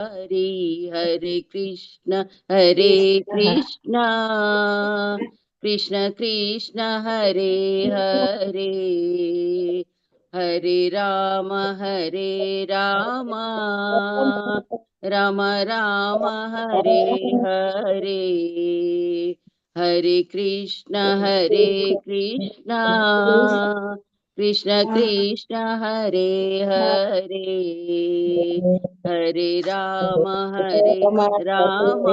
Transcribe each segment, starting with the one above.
हरे हरे कृष्ण कृष्ण कृष्ण हरे हरे हरे राम राम राम हरे हरे हरे कृष्ण कृष्ण कृष्ण हरे हरे हरे राम राम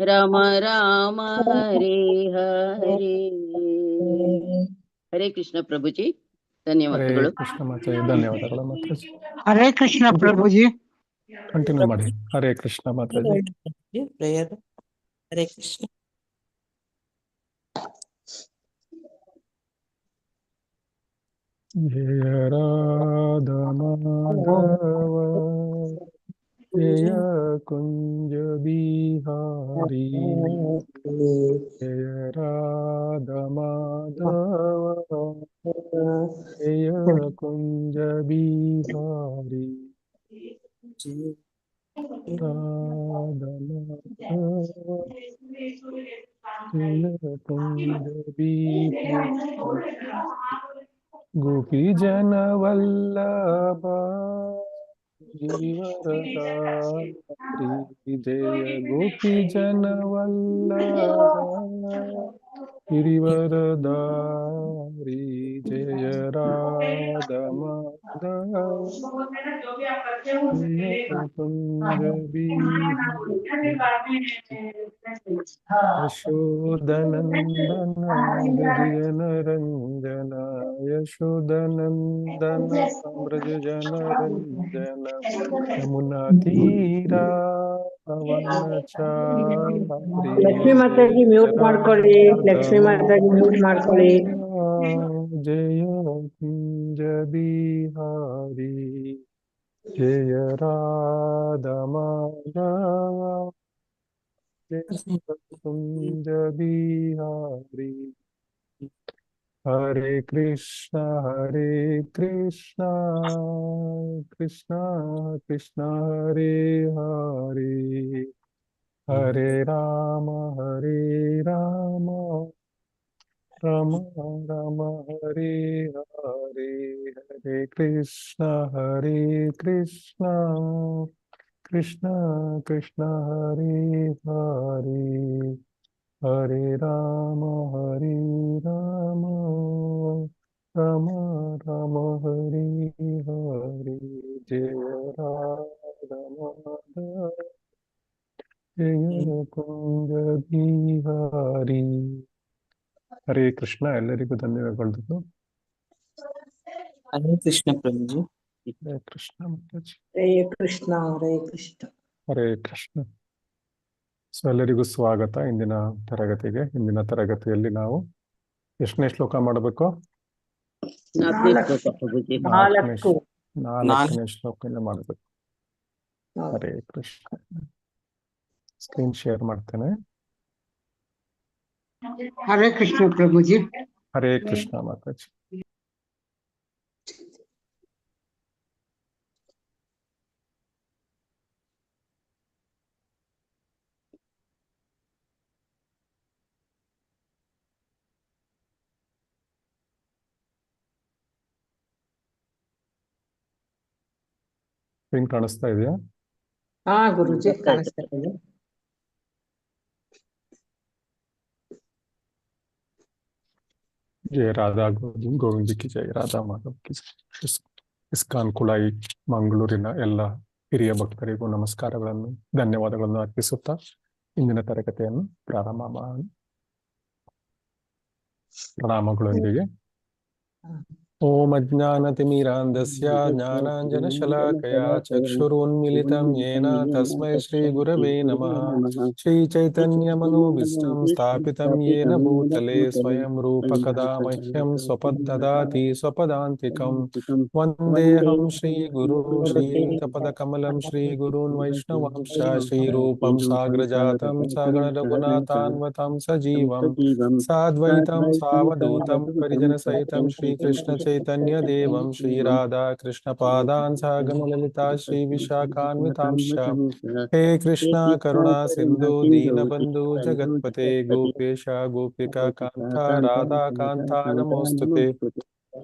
राम राम हरे हरे हरे कृष्ण प्रभु जी हरे ಧನ್ಯವಾದಗಳು कृष्ण माता ಧನ್ಯವಾದಗಳು ಮಾತಾಜಿ हरे कृष्ण प्रभु जी। ಕಂಟಿನ್ಯೂ ಮಾಡಿ हरे कृष्ण माताजी प्रेयर हरे कृष्ण जय राधा माधव जय कुंज बिहारी जय राधा माधव जय कुंज बिहारी राधा माधव जय कुंज बिहारी गोपी जन वल्लभ गिरिवरदारी जय गोपी जन वल्लभ गिरिवरदारी जय राधा माधव जय कुंज बिहारी यशोदनंदन ब्रज जन रंजन यशोदनंदन ब्रज जन रंजन यमुना तीरा पवन चारी लक्ष्मी माता जी जय म्यूट ಮಾಡ್ಕೊಳ್ಳಿ राधा लक्ष्मी माता जी म्यूट ಮಾಡ್ಕೊಳ್ಳಿ माधव जय कुंज बिहारी जय राधा माधव जय कुंज बिहारी हरे कृष्णा कृष्णा कृष्णा हरे हरे हरे राम राम राम हरे हरे हरे कृष्णा कृष्णा कृष्णा हरे हरे हरे राम राम राम राम हरे हरे जय राधा माधव जय कुंज बिहारी हरे कृष्ण ಎಲ್ಲರಿಗೂ ಧನ್ಯವಾದಗಳು हरे कृष्ण प्रभु जी हरे कृष्ण माताಜಿ हरे कृष्ण ಹರೇ ಕೃಷ್ಣ ಸೊ ಎಲ್ಲರಿಗೂ ಸ್ವಾಗತ ಇಂದಿನ ತರಗತಿಗೆ ಇಂದಿನ ತರಗತಿಯಲ್ಲಿ ನಾವು ಎಷ್ಟನೇ ಶ್ಲೋಕ ಮಾಡಬೇಕು ನಾಲ್ಕನೇ ಶ್ಲೋಕ ಪ್ರಭುಜಿ ನಾಲ್ಕನೇ ಶ್ಲೋಕದಿಂದ ಮಾಡಬೇಕು ಹರೇ ಕೃಷ್ಣ ಸ್ಕ್ರೀನ್ ಶೇರ್ ಮಾಡ್ತೇನೆ हरे कृष्ण प्रभु जी। हरे कृष्ण माताजी ಸ್ಕ್ರೀನ್ ಕಾಣಿಸ್ತಾ ಇದೆಯಾ हाँ गुरुजी ಕಾಣಿಸ್ತಾ ಇದೆ। जय राधा ಗೋವಿಂದ ಕಿ ಜಯ ರಾಧಾ ಮಾಧವ್ ಕಿ ಜಯ ಇಸ್ಕಾನ್ ಕುಳಾಯಿ ಮಂಗಳೂರಿನ ಎಲ್ಲ ಹಿರಿಯ ಭಕ್ತರಿಗೂ ನಮಸ್ಕಾರಗಳನ್ನು ಧನ್ಯವಾದಗಳನ್ನು ಅರ್ಪಿಸುತ್ತಾ ಇಂದಿನ ತರಗತಿಯನ್ನು ಪ್ರಾರಂಭ ಮಾಡೋಣ ಪ್ರಣಾಮಗಳೊಂದಿಗೆ ಓಂ ಅಜ್ಞಾನತಿಮಿರಾಂಧಸ್ಯ ಜ್ಞಾನಾಂಜನಶಲಾಕಯಾ ಚಕ್ಷುರುನ್ಮಿಲಿತಂ ಯೇನ ತಸ್ಮೈ ಶ್ರೀ ಗುರವೇ ನಮಃ ಶ್ರೀ ಚೈತನ್ಯಮನೋಭೀಷ್ಟಂ ಸ್ಥಾಪಿತಂ ಯೇನ ಭೂತಲೆ ಸ್ವಯಂ ರೂಪ ಕದಾ ಮಹ್ಯಂ ಸ್ವಪದ್ದದಾತಿ ಸ್ವಪದಾಂತಿಕಂ ವಂದೇಹಂ ಶ್ರೀ ಗುರು ಶ್ರೀಯುತಪದಕಮಲಂ ಶ್ರೀ ಗುರೂನ್ ವೈಷ್ಣವಾಂಶ ಶ್ರೀರೂಪಂ ಸಾಗ್ರಜಾತಂ ಸಗಣ ರಘುನಾಥಾನ್ವತಂ ಸಜೀವಂ ಸಾದ್ವೈತಂ ಸಾವಧೂತಂ ಪರಿಜನ ಸಹಿತಂ ಶ್ರೀಕೃಷ್ಣ चैतन्य देवं श्री राधा कृष्ण पादान् सहगण ललिता श्री विशाखान्वितांश्च हे कृष्णा करुणा सिंधु दीनबंधु जगत्पते गोपेश गोपिका कांता राधा कांता नमोस्तुते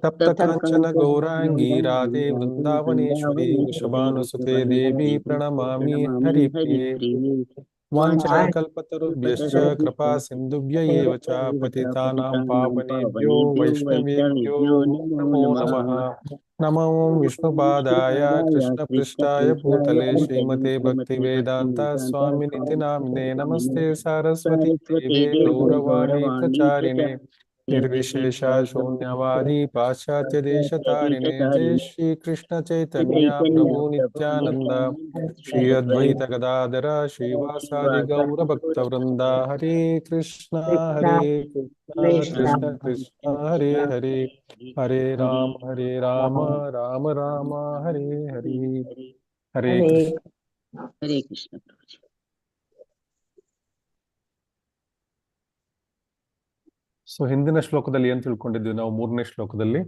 तप्त कांचन गौरांगी राधे वृंदावनेश्वरी वृषभानुसुते देवी प्रणमामि हरिप्रिये वाञ्छाकल्पतरुभ्यश्च कृपा सिन्धुभ्य एव च पतितानां पावनेभ्यो वैष्णवेभ्यो नमो नमः। नमो विष्णुपादाय कृष्णपृष्ठाय भूतले श्रीमते भक्तिवेदान्त स्वामिनिति नामिने नमस्ते सारस्वती देवे गौरवाणी प्रचारिणे निर्विशेष शून्यवादी पाश्चात्य देशतारिणे जय श्री कृष्ण चैतन्य प्रभु नित्यानंद श्री अद्वैत गदाधर श्रीवासादि गौर भक्त वृंदा हरे कृष्ण कृष्ण कृष्ण हरे हरे हरे राम राम राम हरे हरे हरे कृष्ण। हरे कृष्ण प्रभुजी। ಸೊ ಹಿಂದಿನ ಶ್ಲೋಕದಲ್ಲಿ ಏನ್ ತಿಳ್ಕೊಂಡಿದ್ವಿ ನಾವು? ಮೂರನೇ ಶ್ಲೋಕದಲ್ಲಿ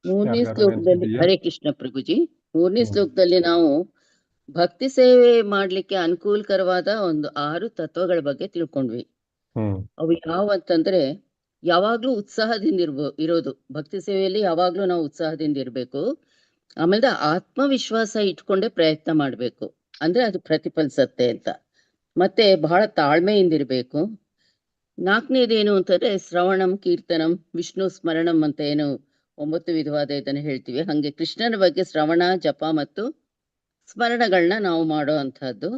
ಮೂರನೇ ಯಾರ್ಯಾರು ಶ್ಲೋಕದಲ್ಲಿ ನೆನ್ಪಿದ್ಯಾ? ಹರೇ ಕೃಷ್ಣ ಪ್ರಭುಜಿ, ಮೂರನೇ ಶ್ಲೋಕದಲ್ಲಿ ನಾವು ಭಕ್ತಿ ಸೇವೆ ಮಾಡ್ಲಿಕ್ಕೆ ಅನುಕೂಲಕರವಾದ ಒಂದು 6 ತತ್ವಗಳ ಬಗ್ಗೆ ತಿಳ್ಕೊಂಡ್ವಿ. ಅವು ಯಾವ ಅಂತಂದ್ರೆ, ಯಾವಾಗ್ಲೂ ಉತ್ಸಾಹದಿಂದ ಇರೋದು, ಭಕ್ತಿ ಸೇವೆಯಲ್ಲಿ ಯಾವಾಗ್ಲೂ ನಾವು ಉತ್ಸಾಹದಿಂದ ಇರ್ಬೇಕು. ಆಮೇಲೆ ಆತ್ಮವಿಶ್ವಾಸ ಇಟ್ಕೊಂಡೆ ಪ್ರಯತ್ನ ಮಾಡ್ಬೇಕು, ಅಂದ್ರೆ ಅದು ಪ್ರತಿಫಲಿಸತ್ತೆ ಅಂತ. ಮತ್ತೆ ಬಹಳ ತಾಳ್ಮೆಯಿಂದಿರ್ಬೇಕು. 4ನೇದೇನು ಅಂತಂದ್ರೆ ಶ್ರವಣಂ ಕೀರ್ತನಂ ವಿಷ್ಣು ಸ್ಮರಣಂ ಅಂತ ಏನು 9 ವಿಧವಾದ ಇದನ್ನ ಹೇಳ್ತೀವಿ, ಹಂಗೆ ಕೃಷ್ಣನ ಬಗ್ಗೆ ಶ್ರವಣ ಜಪ ಮತ್ತು ಸ್ಮರಣಗಳನ್ನ ನಾವು ಮಾಡೋ ಅಂಥದ್ದು.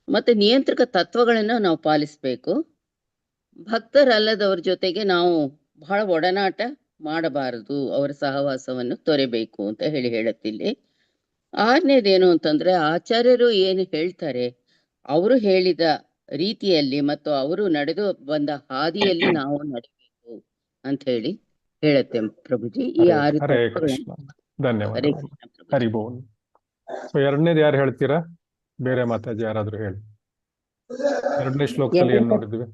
ಮತ್ತೆ ನಿಯಂತ್ರಕ ತತ್ವಗಳನ್ನ ನಾವು ಪಾಲಿಸ್ಬೇಕು. ಭಕ್ತರಲ್ಲದವ್ರ ಜೊತೆಗೆ ನಾವು ಬಹಳ ಒಡನಾಟ ಮಾಡಬಾರದು, ಅವರ ಸಹವಾಸವನ್ನು ತೊರೆಬೇಕು ಅಂತ ಹೇಳುತ್ತಿಲ್ಲಿ. 6ನೇದೇನು ಅಂತಂದ್ರೆ ಆಚಾರ್ಯರು ಏನು ಹೇಳ್ತಾರೆ ಅವರು ಹೇಳಿದ ರೀತಿಯಲ್ಲಿ ಮತ್ತು ಅವರು ನಡೆದು ಬಂದ ಹಾದಿಯಲ್ಲಿ ನಾವು ನಡಿಬೇಕು ಅಂತ ಹೇಳುತ್ತೆ ಪ್ರಭುಜಿ. ಈ 6 ಹರೇ ತತ್ವಗಳನ್ನು. ಕೃಷ್ಣ, ಧನ್ಯವಾದ. ಹರೇ ಕೃಷ್ಣ ಪ್ರಭುಜಿ. ಹರಿ ಬೋಲ್. ಸೊ 2ನೇದು ಯಾರು ಹೇಳ್ತೀರಾ? ಬೇರೆ ಮಾತಾಜಿ ಯಾರಾದ್ರೂ ಹೇಳಿ. 2ನೇ ಶ್ಲೋಕದಲ್ಲಿ ಏನ್ ನೋಡಿದ್ವಿ?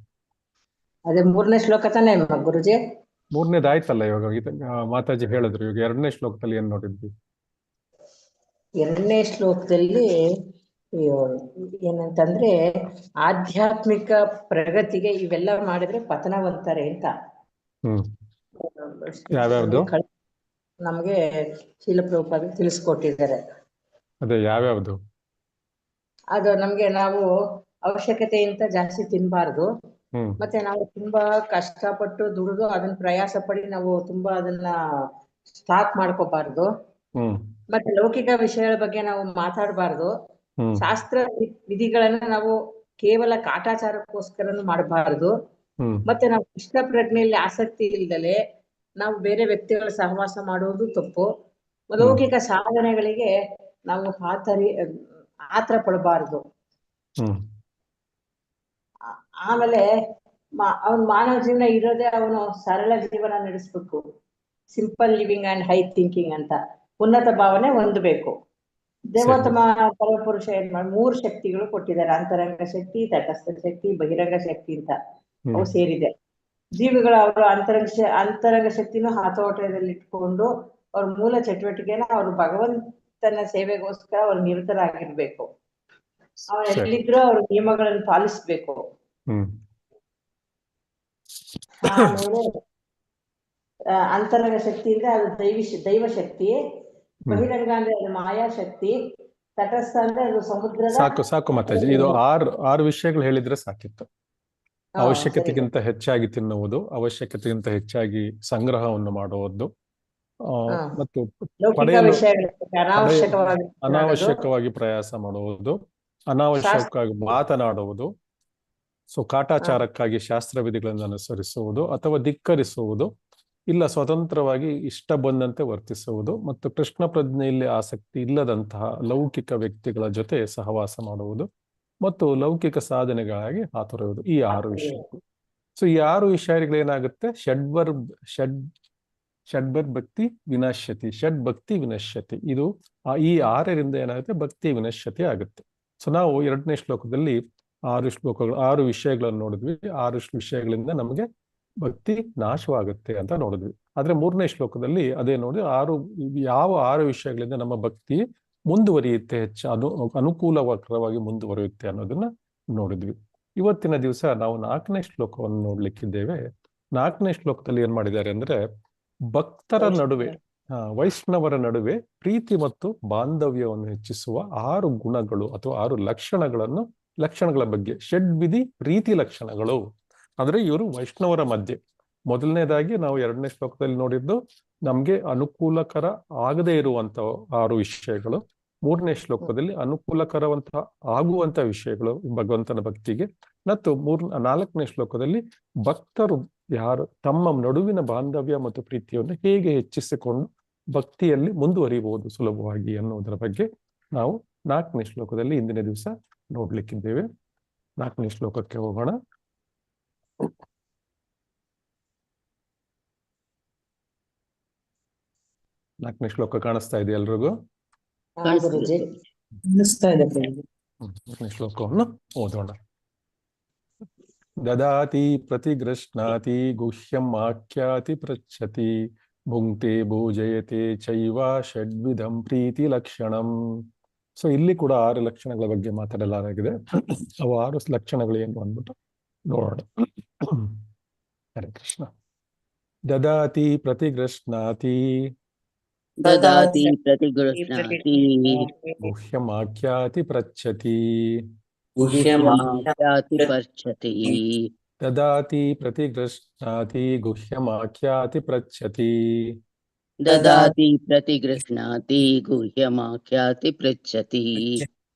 ಅದೇ 3ನೇ ಶ್ಲೋಕ ತಾನೇ ಗುರುಜಿ? 3ನೇದು ಆಯ್ತಲ್ಲ ಇವಾಗ. ಮಾತಾಜಿ ಹೇಳಿದ್ರು. ಇವಾಗ 2ನೇ ಶ್ಲೋಕದಲ್ಲಿ ಏನ್ ನೋಡಿದ್ವಿ? 2ನೇ ಶ್ಲೋಕದಲ್ಲಿ ಏನಂತಂದ್ರೆ ಆಧ್ಯಾತ್ಮಿಕ ಪ್ರಗತಿಗೆ ಇವೆಲ್ಲ ಮಾಡಿದ್ರೆ ಪತನವಂತಾರೆ ಅಂತ ಯಾವ್ಯಾವ್ದು ನಮ್ಗೆ ಶೀಲ ಪ್ರಭುಪಾದ ತಿಳಿಸ್ಕೊಟ್ಟಿದ್ದಾರೆ. ಅದೇ ಯಾವ್ಯಾವ್ದು? ಅದು ನಮ್ಗೆ ನಾವು ಅವಶ್ಯಕತೆಯಿಂದ ಜಾಸ್ತಿ ತಿನ್ಬಾರ್ದು. ಮತ್ತೆ ನಾವು ತುಂಬಾ ಕಷ್ಟಪಟ್ಟು ದುಡಿದು ಅದನ್ನ ಪ್ರಯಾಸ ಪಡಿ ನಾವು ತುಂಬಾ ಅದನ್ನ ಸ್ಟಾಕ್ ಮಾಡ್ಕೋಬಾರ್ದು. ಮತ್ತೆ ಲೌಕಿಕ ವಿಷಯಗಳ ಬಗ್ಗೆ ನಾವು ಮಾತಾಡಬಾರ್ದು. ಶಾಸ್ತ್ರ ವಿಧಿಗಳನ್ನ ನಾವು ಕೇವಲ ಕಾಟಾಚಾರಕ್ಕೋಸ್ಕರನು ಮಾಡಬಾರದು. ಮತ್ತೆ ನಾವು ಕೃಷ್ಣ ಪ್ರಜ್ಞೆಯಲ್ಲಿ ಆಸಕ್ತಿ ಇಲ್ದಲೆ ನಾವು ಬೇರೆ ವ್ಯಕ್ತಿಗಳ ಸಹವಾಸ ಮಾಡುವುದು ತಪ್ಪು. ಲೌಕಿಕ ಸಾಧನೆಗಳಿಗೆ ನಾವು ಆತರ ಪಡಬಾರದು. ಆಮೇಲೆ ಅವನ್ ಮಾನವ ಜೀವನ ಇರೋದೇ ಅವನು ಸರಳ ಜೀವನ ನಡೆಸ್ಬೇಕು. Simple living and high thinking ಅಂತ ಉನ್ನತ ಭಾವನೆ ಹೊಂದಬೇಕು. ದೇವೋತ್ತಮ ಪರಮಪುರುಷ ಏನ್ ಮಾಡಿ 3 ಶಕ್ತಿಗಳು ಕೊಟ್ಟಿದ್ದಾರೆ. ಅಂತರಂಗ ಶಕ್ತಿ, ತಟಸ್ಥ ಶಕ್ತಿ, ಬಹಿರಂಗ ಶಕ್ತಿ ಅಂತ ಅವು ಸೇರಿದೆ. ಜೀವಿಗಳು ಅವರು ಅಂತರಂಗ ಶಕ್ತಿನೂ ಹತೋಟದಲ್ಲಿ ಇಟ್ಕೊಂಡು ಅವ್ರ ಮೂಲ ಚಟುವಟಿಕೆನ ಅವ್ರು ಭಗವಂತನ ಸೇವೆಗೋಸ್ಕರ ಅವ್ರು ನಿರತರಾಗಿರ್ಬೇಕು. ಅವ್ರು ಎಲ್ಲಿದ್ರು ಅವ್ರ ನಿಯಮಗಳನ್ನು ಪಾಲಿಸ್ಬೇಕು. ಆಮೇಲೆ ಅಂತರಂಗ ಶಕ್ತಿಯಿಂದ ಅದು ದೈವ ಶಕ್ತಿ, ಬಹಿರಂಗ ಅಂದ್ರೆ ಅದು ಮಾಯಾ ಶಕ್ತಿ, ತಟಸ್ಥ ಅಂದ್ರೆ ಅದು ಸಮುದ್ರದ. ಸಾಕು ಮಾತಾಜಿ, ಇದು 6 ವಿಷಯಗಳು ಹೇಳಿದ್ರೆ ಸಾಕಿತ್ತು. ಅವಶ್ಯಕತೆಗಿಂತ ಹೆಚ್ಚಾಗಿ ತಿನ್ನುವುದು, ಅವಶ್ಯಕತೆಗಿಂತ ಹೆಚ್ಚಾಗಿ ಸಂಗ್ರಹವನ್ನು ಮಾಡುವುದು, ಮತ್ತು ಅನಾವಶ್ಯಕವಾಗಿ ಪ್ರಯಾಸ ಮಾಡುವುದು, ಅನಾವಶ್ಯಕವಾಗಿ ಮಾತನಾಡುವುದು, ಸೊ ಕಾಟಾಚಾರಕ್ಕಾಗಿ ಶಾಸ್ತ್ರ ವಿಧಿಗಳನ್ನು ಅನುಸರಿಸುವುದು ಅಥವಾ ಧಿಕ್ಕರಿಸುವುದು, ಇಲ್ಲ ಸ್ವತಂತ್ರವಾಗಿ ಇಷ್ಟ ಬಂದಂತೆ ವರ್ತಿಸುವುದು, ಮತ್ತು ಕೃಷ್ಣ ಪ್ರಜ್ಞೆಯಲ್ಲಿ ಆಸಕ್ತಿ ಇಲ್ಲದಂತಹ ಲೌಕಿಕ ವ್ಯಕ್ತಿಗಳ ಜೊತೆ ಸಹವಾಸ ಮಾಡುವುದು, ಮತ್ತು ಲೌಕಿಕ ಸಾಧನೆಗಳಾಗಿ ಹಾತೊರೆಯುವುದು. ಈ 6 ವಿಷಯಗಳು. ಸೊ ಈ 6 ವಿಷಯಗಳೇನಾಗುತ್ತೆ? ಷಡ್ಭರ್ ಭಕ್ತಿ ವಿನಶ್ಯತಿ, ಷಡ್ಭಕ್ತಿ ವಿನಶ್ಯತಿ. ಇದು ಈ 6ರಿಂದ ಏನಾಗುತ್ತೆ? ಭಕ್ತಿ ವಿನಶ್ಯತಿ ಆಗುತ್ತೆ. ಸೊ ನಾವು 2ನೇ ಶ್ಲೋಕದಲ್ಲಿ 6 ವಿಷಯಗಳನ್ನು ನೋಡಿದ್ವಿ. 6 ವಿಷಯಗಳಿಂದ ನಮಗೆ ಭಕ್ತಿ ನಾಶವಾಗುತ್ತೆ ಅಂತ ನೋಡಿದ್ವಿ. ಆದ್ರೆ 3ನೇ ಶ್ಲೋಕದಲ್ಲಿ ಅದೇ ನೋಡಿ ಯಾವ 6 ವಿಷಯಗಳಿಂದ ನಮ್ಮ ಭಕ್ತಿ ಮುಂದುವರಿಯುತ್ತೆ, ಅನುಕೂಲಕರವಾಗಿ ಮುಂದುವರಿಯುತ್ತೆ ಅನ್ನೋದನ್ನ ನೋಡಿದ್ವಿ. ಇವತ್ತಿನ ದಿವಸ ನಾವು 4ನೇ ಶ್ಲೋಕವನ್ನು ನೋಡ್ಲಿಕ್ಕಿದ್ದೇವೆ. 4ನೇ ಶ್ಲೋಕದಲ್ಲಿ ಏನ್ ಮಾಡಿದ್ದಾರೆ ಅಂದ್ರೆ, ಭಕ್ತರ ನಡುವೆ ವೈಷ್ಣವರ ನಡುವೆ ಪ್ರೀತಿ ಮತ್ತು ಬಾಂಧವ್ಯವನ್ನು ಹೆಚ್ಚಿಸುವ 6 ಗುಣಗಳು ಅಥವಾ 6 ಲಕ್ಷಣಗಳ ಬಗ್ಗೆ, ಷಡ್ವಿಧಿ ಪ್ರೀತಿ ಲಕ್ಷಣಗಳು. ಅಂದ್ರೆ ಇವರು ವೈಷ್ಣವರ ಮಧ್ಯೆ ಮೊದಲನೇದಾಗಿ ನಾವು 2ನೇ ಶ್ಲೋಕದಲ್ಲಿ ನೋಡಿದ್ದು ನಮ್ಗೆ ಅನುಕೂಲಕರ ಆಗದೇ ಇರುವಂತ 6 ವಿಷಯಗಳು. 3ನೇ ಶ್ಲೋಕದಲ್ಲಿ ಅನುಕೂಲಕರವಂತಹ ಆಗುವಂತ ವಿಷಯಗಳು ಭಗವಂತನ ಭಕ್ತಿಗೆ. ಮತ್ತು 4ನೇ ಶ್ಲೋಕದಲ್ಲಿ ಭಕ್ತರು ಯಾರು ತಮ್ಮ ನಡುವಿನ ಬಾಂಧವ್ಯ ಮತ್ತು ಪ್ರೀತಿಯನ್ನು ಹೇಗೆ ಹೆಚ್ಚಿಸಿಕೊಂಡು ಭಕ್ತಿಯಲ್ಲಿ ಮುಂದುವರಿಬಹುದು ಸುಲಭವಾಗಿ ಅನ್ನೋದರ ಬಗ್ಗೆ ನಾವು 4ನೇ ಶ್ಲೋಕದಲ್ಲಿ ಇಂದಿನ ದಿವಸ ನೋಡ್ಲಿಕ್ಕಿದ್ದೇವೆ. 4ನೇ ಶ್ಲೋಕಕ್ಕೆ ಹೋಗೋಣ. ನಾಲ್ಕನೇ ಶ್ಲೋಕ ಕಾಣಿಸ್ತಾ ಇದೆ ಎಲ್ರಿಗೂ? ಕಾಣಿಸ್ತಾ ಇದೆ ಪ್ರಭು. 4ನೇ ಶ್ಲೋಕವನ್ನು ಓದೋಣ. ದದಾತಿ ಪ್ರತಿಗೃಹ್ಣಾತಿ ಗುಹ್ಯಂ ಆಖ್ಯಾತಿ ಪೃಚ್ಛತಿ ಭುಂಕ್ತೆ ಭೋಜಯತೆ ಚೈವ ಷಡ್ವಿಧಂ ಪ್ರೀತಿ ಲಕ್ಷಣಂ. ಸೊ ಇಲ್ಲಿ ಕೂಡ 6 ಲಕ್ಷಣಗಳ ಬಗ್ಗೆ ಮಾತಾಡಲಾಗಿದೆ. ಅವು 6 ಲಕ್ಷಣಗಳು ಏನು ಅಂದ್ಬಿಟ್ಟು ನೋಡೋಣ. ಹರೇ ಕೃಷ್ಣ. ದದಾತಿ ಪ್ರತಿಗೃಹ್ಣಾತಿ ದದಾತಿ ಪ್ರತಿಗೃಹ್ಣಾತಿ ಗುಹ್ಯಮಾಖ್ಯಾತಿ ಪೃಚ್ಛತಿ ಗುಹ್ಯಮಾಖ್ಯಾತಿ ಪೃಚ್ಛತಿ ದದಾತಿ ಪ್ರತಿಗೃಹ್ಣಾತಿ ಗುಹ್ಯಮಾಖ್ಯಾತಿ ಪೃಚ್ಛತಿ ದದಾತಿ ಪ್ರತಿಗೃಹ್ಣಾತಿ ಗುಹ್ಯಮಾಖ್ಯಾತಿ ಪೃಚ್ಛತಿ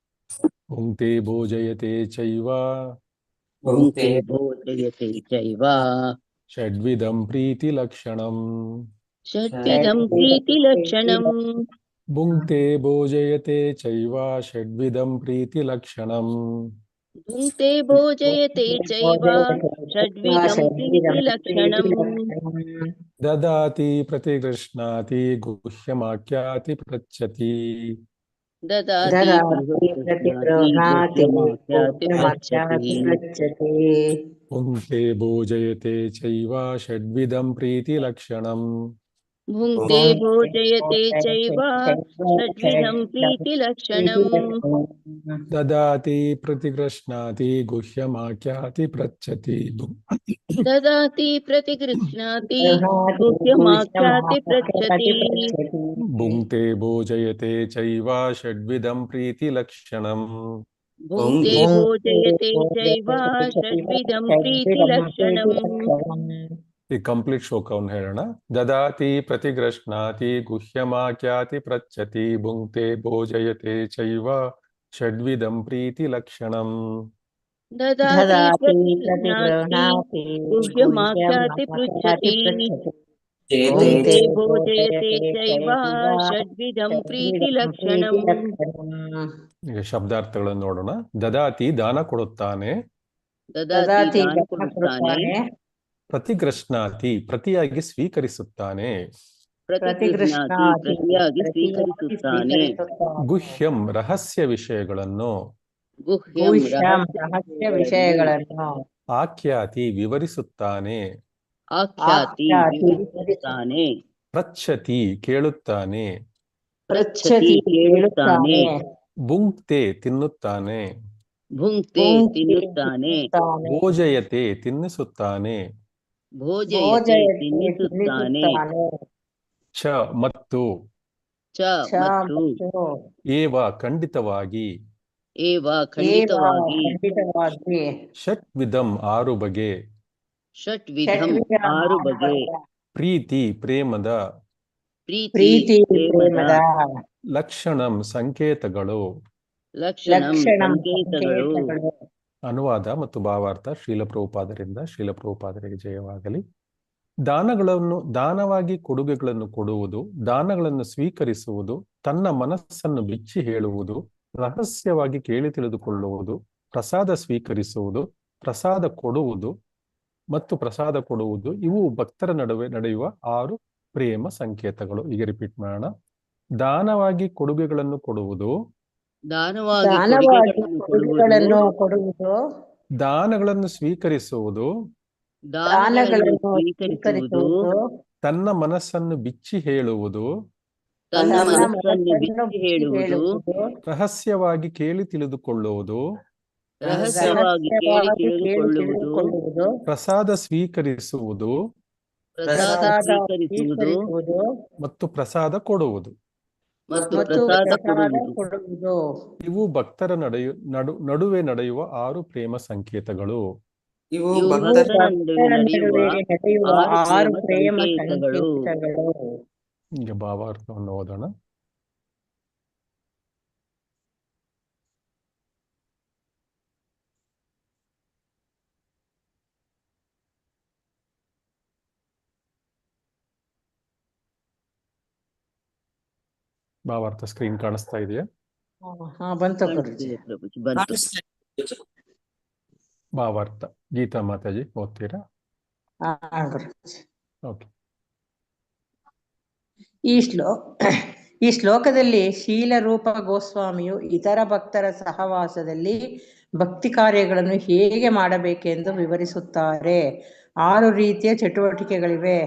ಭುಂಕ್ತೆ ಭೋಜಯತೆ ಚೈವ ಭುಂಕ್ತೆ ಭೋಜಯತೆ ಚೈವ ಷಡ್ವಿಧಂ ಪ್ರೀತಿ ಲಕ್ಷಣಂ. ಷಡ್ವಿಧಂ ಪ್ರೀತಿ ಲಕ್ಷಣಂ. ಭುಂಕ್ತೆ ಭೋಜಯತೆ ಚೈವ ಷಡ್ವಿಧಂ ಪ್ರೀತಿ ಲಕ್ಷಣಂ. ಭುಂಕ್ತೆ ಭೋಜಯತೆ ಚೈವ ಷಡ್ವಿಧಂ ಪ್ರೀತಿ ಲಕ್ಷಣಂ. ದದಾತಿ ಪ್ರತಿಗೃಹ್ಣಾತಿ ಗುಹ್ಯಮಾಖ್ಯಾತಿ ಪೃಚ್ಛತಿ ದದಾತಿ ಪ್ರತಿಗೃಹ್ಣಾತಿ ಗುಹ್ಯಮಾಖ್ಯಾತಿ ಪೃಚ್ಛತಿ ಭುಂಕ್ತೆ ಭೋಜಯತೆ ಚೈವ ಷಡ್ವಿಧಂ ಪ್ರೀತಿ ಲಕ್ಷಣಂ. ಭುಂಕ್ತೆ ಭೋಜಯತೆ ಚೈವ ಷಡ್ವಿಧಂ ಪ್ರೀತಿ ಲಕ್ಷಣಂ. ದದಾತಿ ಪ್ರತಿಗೃಹ್ಣಾತಿ ಗುಹ್ಯಮಾಖ್ಯಾತಿ ಪೃಚ್ಛತಿ ದದಾತಿ ಪ್ರತಿಗೃಹ್ಣಾತಿ ಗುಹ್ಯಮಾಖ್ಯಾತಿ ಪೃಚ್ಛತಿ ಭುಂಕ್ತೆ ಭೋಜಯತೆ ಚೈವ ಷಡ್ವಿಧಂ ಪ್ರೀತಿ ಲಕ್ಷಣಂ. ಭುಂಕ್ತೆ ಭೋಜಯತೆ ಚೈವ ಷಡ್ವಿಧಂ ಪ್ರೀತಿ ಲಕ್ಷಣಂ. ಈ ಕಂಪ್ಲೀಟ್ ಶ್ಲೋಕವನ್ನು ಹೇಳೋಣ. ದದಾತಿ ಪ್ರತಿಗೃಹ್ಣಾತಿ ಗುಹ್ಯಮಾಖ್ಯಾತಿ ಪೃಚ್ಛತಿ ಭುಂಕ್ತೆ ಭೋಜಯತೆ ಚೈವ ಷಡ್ವಿಧಂ ಪ್ರೀತಿ ಲಕ್ಷಣಂ. ದದಾತಿ ಪ್ರತಿಗೃಹ್ಣಾತಿ ಗುಹ್ಯಮಾಖ್ಯಾತಿ ಪೃಚ್ಛತಿ ಭುಂಕ್ತೆ ಭೋಜಯತೆ ಚೈವ ಷಡ್ವಿಧಂ ಪ್ರೀತಿ ಲಕ್ಷಣಂ. ಈಗ ಶಬ್ದಾರ್ಥಗಳನ್ನು ನೋಡೋಣ. ದದಾತಿ ದಾನ ಕೊಡುತ್ತಾನೆ. ದದಾತಿ ದಾನ ಕೊಡುತ್ತಾನೆ. ಪ್ರತಿಗೃಹ್ಣಾತಿ ಪ್ರತಿಯಾಗಿ ಸ್ವೀಕರಿಸುತ್ತಾನೆ. ಪ್ರತಿಗೃಹ್ಣಾತಿ ಪ್ರತಿಯಾಗಿ ಸ್ವೀಕರಿಸುತ್ತಾನೆ. ಗುಹ್ಯಂ ರಹಸ್ಯ ವಿಷಯಗಳನ್ನು. ಗುಹ್ಯಂ ರಹಸ್ಯ ವಿಷಯಗಳನ್ನು. ಆಖ್ಯಾತಿ ವಿವರಿಸುತ್ತಾನೆ. ಆಖ್ಯಾತಿ ವಿವರಿಸುತ್ತಾನೆ. ಪೃಚ್ಛತಿ ಕೇಳುತ್ತಾನೆ. ಪೃಚ್ಛತಿ ಕೇಳುತ್ತಾನೆ. ಭುಂಕ್ತೆ ತಿನ್ನುತ್ತಾನೆ. ಭುಂಕ್ತೆ ತಿನ್ನುತ್ತಾನೆ. ಭೋಜಯತೆ ತಿನ್ನಿಸುತ್ತಾನೆ. ಭೋಜಯತೆ ತಿನ್ನಿಸುತ್ತಾನೆ. ಚ ಮತ್ತು ಚ ಮತ್ತು ಏವ ಖಂಡಿತವಾಗಿ. ಏವ ಖಂಡಿತವಾಗಿ. ಷಟ್ವಿಧಂ 6 ಬಗೆ. ಷಟ್ವಿಧಂ 6 ಬಗೆ. ಪ್ರೀತಿ ಪ್ರೇಮದ. ಪ್ರೀತಿ ಪ್ರೇಮದ. ಲಕ್ಷಣಂ ಸಂಕೇತಗಳು. ಲಕ್ಷಣಂ ಸಂಕೇತಗಳು. ಅನುವಾದ ಮತ್ತು ಭಾವಾರ್ಥ ಶ್ರೀಲ ಪ್ರಭುಪಾದರಿಂದ. ಶ್ರೀಲ ಪ್ರಭುಪಾದರಿಗೆ ಜಯವಾಗಲಿ. ದಾನವಾಗಿ ಕೊಡುಗೆಗಳನ್ನು ಕೊಡುವುದು, ದಾನಗಳನ್ನು ಸ್ವೀಕರಿಸುವುದು, ತನ್ನ ಮನಸ್ಸನ್ನು ಬಿಚ್ಚಿ ಹೇಳುವುದು, ರಹಸ್ಯವಾಗಿ ಕೇಳಿ ತಿಳಿದುಕೊಳ್ಳುವುದು, ಪ್ರಸಾದ ಸ್ವೀಕರಿಸುವುದು, ಪ್ರಸಾದ ಕೊಡುವುದು ಇವು ಭಕ್ತರ ನಡುವೆ ನಡೆಯುವ 6 ಪ್ರೇಮ ಸಂಕೇತಗಳು. ಈಗ ರಿಪೀಟ್ ಮಾಡೋಣ. ದಾನವಾಗಿ ಕೊಡುಗೆಗಳನ್ನು ಕೊಡುವುದು, ಕೊಡುಗೆಗಳನ್ನು ಕೊಡುವುದು, ದಾನಗಳನ್ನು ಸ್ವೀಕರಿಸುವುದು, ತನ್ನ ಮನಸ್ಸನ್ನು ಬಿಚ್ಚಿ ಹೇಳುವುದು, ತನ್ನ ತನ್ನ ಮನಸ್ಸನ್ನು ಮನಸ್ಸನ್ನು ಬಿಚ್ಚಿ ಹೇಳುವುದು, ರಹಸ್ಯವಾಗಿ ಕೇಳಿ ತಿಳಿದುಕೊಳ್ಳುವುದು, ರಹಸ್ಯವಾಗಿ ಕೇಳಿ ತಿಳಿದುಕೊಳ್ಳುವುದು, ಪ್ರಸಾದ ಸ್ವೀಕರಿಸುವುದು ಪ್ರಸಾದ ಸ್ವೀಕರಿಸುವುದು ಮತ್ತು ಪ್ರಸಾದ ಕೊಡುವುದು. ಮತ್ತು ಪ್ರಸಾದ ಕೊಡುವುದು. ಇವು ಭಕ್ತರ ನಡುವೆ ನಡೆಯುವ 6 ಪ್ರೇಮ ಸಂಕೇತಗಳು. ಇವು ಇವು ಭಕ್ತರ ಭಕ್ತರ ನಡುವೆ ನಡೆಯುವ 6 ಪ್ರೇಮ ಪ್ರೇಮ ಸಂಕೇತಗಳು. ಈಗ ಭಾವಾರ್ಥವನ್ನು ಓದೋಣ. ಭಾವಾರ್ಥ ಸ್ಕ್ರೀನ್ ಕಾಣಿಸ್ತಾ ಇದೆಯಾ? ಬಂತು ಕಾಣಿಸ್ತಿದೆ ಪ್ರಭುಜಿ, ಬಂತು. ಭಾವಾರ್ಥ ಗೀತಾ ಮಾತಾಜಿ ಓದ್ತೀರಾ? ಓಕೆ. ಈ ಶ್ಲೋಕದಲ್ಲಿ ಶೀಲರೂಪ ಗೋಸ್ವಾಮಿಯು ಇತರ ಭಕ್ತರ ಸಹವಾಸದಲ್ಲಿ ಭಕ್ತಿ ಕಾರ್ಯಗಳನ್ನು ಹೇಗೆ ಮಾಡಬೇಕೆಂದು ವಿವರಿಸುತ್ತಾರೆ. 6 ರೀತಿಯ ಚಟುವಟಿಕೆಗಳಿವೆ.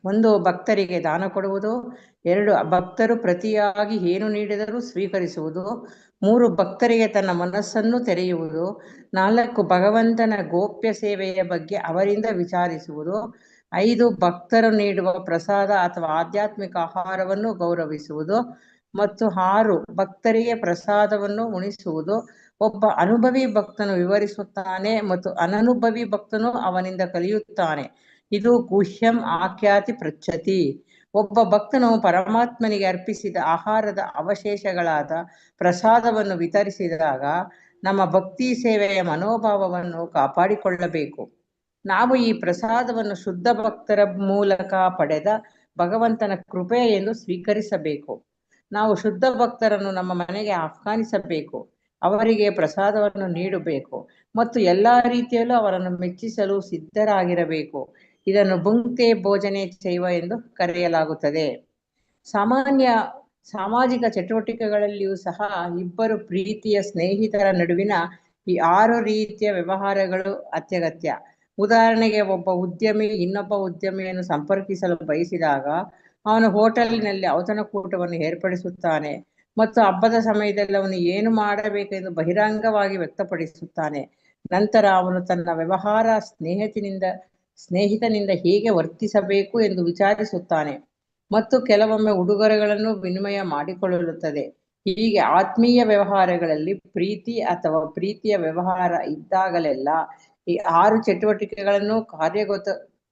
1, ಭಕ್ತರಿಗೆ ದಾನ ಕೊಡುವುದು. 2, ಭಕ್ತರು ಪ್ರತಿಯಾಗಿ ಏನು ನೀಡಿದರೂ ಸ್ವೀಕರಿಸುವುದು. 3, ಭಕ್ತರಿಗೆ ತನ್ನ ಮನಸ್ಸನ್ನು ತೆರೆಯುವುದು. 4, ಭಗವಂತನ ಗೋಪ್ಯ ಸೇವೆಯ ಬಗ್ಗೆ ಅವರಿಂದ ವಿಚಾರಿಸುವುದು. 5, ಭಕ್ತರು ನೀಡುವ ಪ್ರಸಾದ ಅಥವಾ ಆಧ್ಯಾತ್ಮಿಕ ಆಹಾರವನ್ನು ಗೌರವಿಸುವುದು. ಮತ್ತು 6, ಭಕ್ತರಿಗೆ ಪ್ರಸಾದವನ್ನು ಉಣಿಸುವುದು. ಒಬ್ಬ ಅನುಭವಿ ಭಕ್ತನು ವಿವರಿಸುತ್ತಾನೆ ಮತ್ತು ಅನನುಭವಿ ಭಕ್ತನು ಅವನಿಂದ ಕಲಿಯುತ್ತಾನೆ. ಇದು ಗುಹ್ಯಂ ಆಖ್ಯಾತಿ ಪೃಚ್ಛತಿ. ಒಬ್ಬ ಭಕ್ತನು ಪರಮಾತ್ಮನಿಗೆ ಅರ್ಪಿಸಿದ ಆಹಾರದ ಅವಶೇಷಗಳಾದ ಪ್ರಸಾದವನ್ನು ವಿತರಿಸಿದಾಗ ನಮ್ಮ ಭಕ್ತಿ ಸೇವೆಯ ಮನೋಭಾವವನ್ನು ಕಾಪಾಡಿಕೊಳ್ಳಬೇಕು. ನಾವು ಈ ಪ್ರಸಾದವನ್ನು ಶುದ್ಧ ಭಕ್ತರ ಮೂಲಕ ಪಡೆದ ಭಗವಂತನ ಕೃಪೆ ಎಂದು ಸ್ವೀಕರಿಸಬೇಕು. ನಾವು ಶುದ್ಧ ಭಕ್ತರನ್ನು ನಮ್ಮ ಮನೆಗೆ ಆಹ್ವಾನಿಸಬೇಕು, ಅವರಿಗೆ ಪ್ರಸಾದವನ್ನು ನೀಡಬೇಕು ಮತ್ತು ಎಲ್ಲ ರೀತಿಯಲ್ಲೂ ಅವರನ್ನು ಮೆಚ್ಚಿಸಲು ಸಿದ್ಧರಾಗಿರಬೇಕು. ಇದನ್ನು ಭುಂಕ್ತೆ ಭೋಜನೆ ಚೈವ ಎಂದು ಕರೆಯಲಾಗುತ್ತದೆ. ಸಾಮಾಜಿಕ ಚಟುವಟಿಕೆಗಳಲ್ಲಿಯೂ ಸಹ ಇಬ್ಬರು ಪ್ರೀತಿಯ ಸ್ನೇಹಿತರ ನಡುವಿನ ಈ 6 ರೀತಿಯ ವ್ಯವಹಾರಗಳು ಅತ್ಯಗತ್ಯ. ಉದಾಹರಣೆಗೆ, ಒಬ್ಬ ಉದ್ಯಮಿ ಇನ್ನೊಬ್ಬ ಉದ್ಯಮಿಯನ್ನು ಸಂಪರ್ಕಿಸಲು ಬಯಸಿದಾಗ ಅವನು ಹೋಟೆಲ್ನಲ್ಲಿ ಔತಣಕೂಟವನ್ನು ಏರ್ಪಡಿಸುತ್ತಾನೆ ಮತ್ತು ಹಬ್ಬದ ಸಮಯದಲ್ಲಿ ಅವನು ಏನು ಮಾಡಬೇಕೆಂದು ಬಹಿರಂಗವಾಗಿ ವ್ಯಕ್ತಪಡಿಸುತ್ತಾನೆ. ನಂತರ ಅವನು ತನ್ನ ವ್ಯವಹಾರ ಸ್ನೇಹಿತನಿಂದ ಹೇಗೆ ವರ್ತಿಸಬೇಕು ಎಂದು ವಿಚಾರಿಸುತ್ತಾನೆ ಮತ್ತು ಕೆಲವೊಮ್ಮೆ ಉಡುಗೊರೆಗಳನ್ನು ವಿನಿಮಯ ಮಾಡಿಕೊಳ್ಳುತ್ತದೆ. ಹೀಗೆ ಆತ್ಮೀಯ ವ್ಯವಹಾರಗಳಲ್ಲಿ ಪ್ರೀತಿ ಅಥವಾ ಪ್ರೀತಿಯ ವ್ಯವಹಾರ ಇದ್ದಾಗಲೆಲ್ಲ ಈ 6 ಚಟುವಟಿಕೆಗಳನ್ನು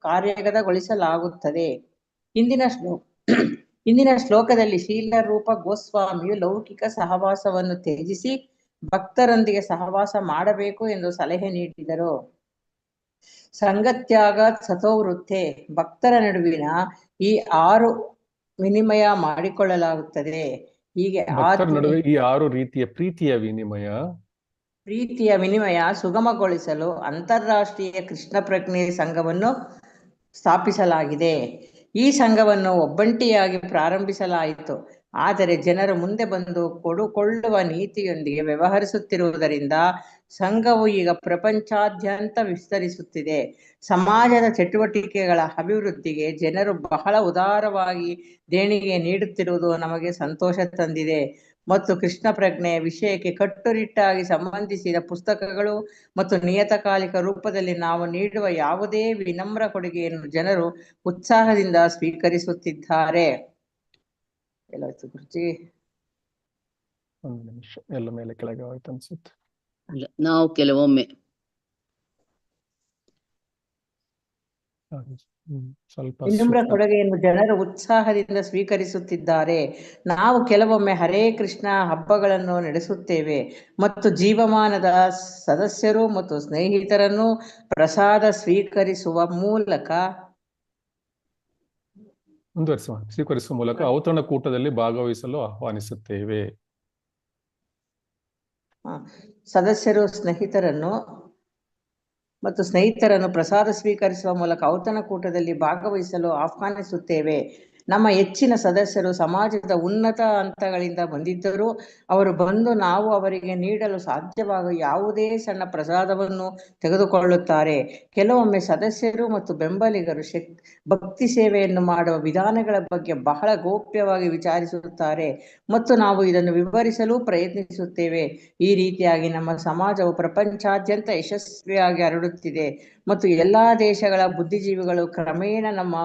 ಕಾರ್ಯಗತಗೊಳಿಸಲಾಗುತ್ತದೆ. ಇಂದಿನ ಶ್ಲೋಕದಲ್ಲಿ ಶೀಲರೂಪ ಗೋಸ್ವಾಮಿಯು ಲೌಕಿಕ ಸಹವಾಸವನ್ನು ತ್ಯಜಿಸಿ ಭಕ್ತರೊಂದಿಗೆ ಸಹವಾಸ ಮಾಡಬೇಕು ಎಂದು ಸಲಹೆ ನೀಡಿದರು. ಸಂಗತ್ಯಾಗ ಸತೋವೃತ್ತೆ. ಭಕ್ತರ ನಡುವಿನ ಈ 6 ವಿನಿಮಯ ಮಾಡಿಕೊಳ್ಳಲಾಗುತ್ತದೆ. ಹೀಗೆ ನಡುವೆ ಈ 6 ರೀತಿಯ ಪ್ರೀತಿಯ ವಿನಿಮಯ ಸುಗಮಗೊಳಿಸಲು ಅಂತಾರಾಷ್ಟ್ರೀಯ ಕೃಷ್ಣ ಪ್ರಜ್ಞೆ ಸಂಘವನ್ನು ಸ್ಥಾಪಿಸಲಾಗಿದೆ. ಈ ಸಂಘವನ್ನು ಒಬ್ಬಂಟಿಯಾಗಿ ಪ್ರಾರಂಭಿಸಲಾಯಿತು, ಆದರೆ ಜನರು ಮುಂದೆ ಬಂದು ಕೊಡುಕೊಳ್ಳುವ ನೀತಿಯೊಂದಿಗೆ ವ್ಯವಹರಿಸುತ್ತಿರುವುದರಿಂದ ಸಂಘವು ಈಗ ಪ್ರಪಂಚಾದ್ಯಂತ ವಿಸ್ತರಿಸುತ್ತಿದೆ. ಸಮಾಜದ ಚಟುವಟಿಕೆಗಳ ಅಭಿವೃದ್ಧಿಗೆ ಜನರು ಬಹಳ ಉದಾರವಾಗಿ ದೇಣಿಗೆ ನೀಡುತ್ತಿರುವುದು ನಮಗೆ ಸಂತೋಷ ತಂದಿದೆ ಮತ್ತು ಕೃಷ್ಣ ಪ್ರಜ್ಞೆಯ ವಿಷಯಕ್ಕೆ ಕಟ್ಟುನಿಟ್ಟಾಗಿ ಸಂಬಂಧಿಸಿದ ಪುಸ್ತಕಗಳು ಮತ್ತು ನಿಯತಕಾಲಿಕ ರೂಪದಲ್ಲಿ ನಾವು ನೀಡುವ ಯಾವುದೇ ವಿನಮ್ರ ಕೊಡುಗೆಯನ್ನು ಜನರು ಉತ್ಸಾಹದಿಂದ ಸ್ವೀಕರಿಸುತ್ತಿದ್ದಾರೆ. ಎಲ್ಲಾಯ್ತು ಗುರುಜಿ? ಒಂದು ನಿಮಿಷ, ಎಲ್ಲ ಮೇಲೆ ಕೆಳಗೆ ಹೋಯ್ತು ಅನ್ಸುತ್ತೆ. ನಾವು ಕೆಲವೊಮ್ಮೆ ಸ್ವಲ್ಪ ವಿನಮ್ರ ಕೊಡುಗೆಯನ್ನು ಜನರು ಉತ್ಸಾಹದಿಂದ ಸ್ವೀಕರಿಸುತ್ತಿದ್ದಾರೆ. ನಾವು ಕೆಲವೊಮ್ಮೆ ಹರೇ ಕೃಷ್ಣ ಹಬ್ಬಗಳನ್ನು ನಡೆಸುತ್ತೇವೆ ಮತ್ತು ಜೀವಮಾನದ ಸದಸ್ಯರು ಮತ್ತು ಸ್ನೇಹಿತರನ್ನು ಪ್ರಸಾದ ಸ್ವೀಕರಿಸುವ ಮೂಲಕ ಔತಣಕೂಟದಲ್ಲಿ ಭಾಗವಹಿಸಲು ಆಹ್ವಾನಿಸುತ್ತೇವೆ. ಸದಸ್ಯರು ಸ್ನೇಹಿತರನ್ನು ಪ್ರಸಾದ ಸ್ವೀಕರಿಸುವ ಮೂಲಕ ಔತಣಕೂಟದಲ್ಲಿ ಭಾಗವಹಿಸಲು ಆಹ್ವಾನಿಸುತ್ತೇವೆ. ನಮ್ಮ ಹೆಚ್ಚಿನ ಸದಸ್ಯರು ಸಮಾಜದ ಉನ್ನತ ಹಂತಗಳಿಂದ ಬಂದಿದ್ದರೂ ಅವರು ಬಂದು ನಾವು ಅವರಿಗೆ ನೀಡಲು ಸಾಧ್ಯವಾಗುವ ಯಾವುದೇ ಸಣ್ಣ ಪ್ರಸಾದವನ್ನು ತೆಗೆದುಕೊಳ್ಳುತ್ತಾರೆ. ಕೆಲವೊಮ್ಮೆ ಸದಸ್ಯರು ಮತ್ತು ಬೆಂಬಲಿಗರು ಭಕ್ತಿ ಸೇವೆಯನ್ನು ಮಾಡುವ ವಿಧಾನಗಳ ಬಗ್ಗೆ ಬಹಳ ಗೌಪ್ಯವಾಗಿ ವಿಚಾರಿಸುತ್ತಾರೆ ಮತ್ತು ನಾವು ಇದನ್ನು ವಿವರಿಸಲು ಪ್ರಯತ್ನಿಸುತ್ತೇವೆ. ಈ ರೀತಿಯಾಗಿ ನಮ್ಮ ಸಮಾಜವು ಪ್ರಪಂಚಾದ್ಯಂತ ಯಶಸ್ವಿಯಾಗಿ ಹರಡುತ್ತಿದೆ ಮತ್ತು ಎಲ್ಲಾ ದೇಶಗಳ ಬುದ್ಧಿಜೀವಿಗಳು ಕ್ರಮೇಣ ನಮ್ಮ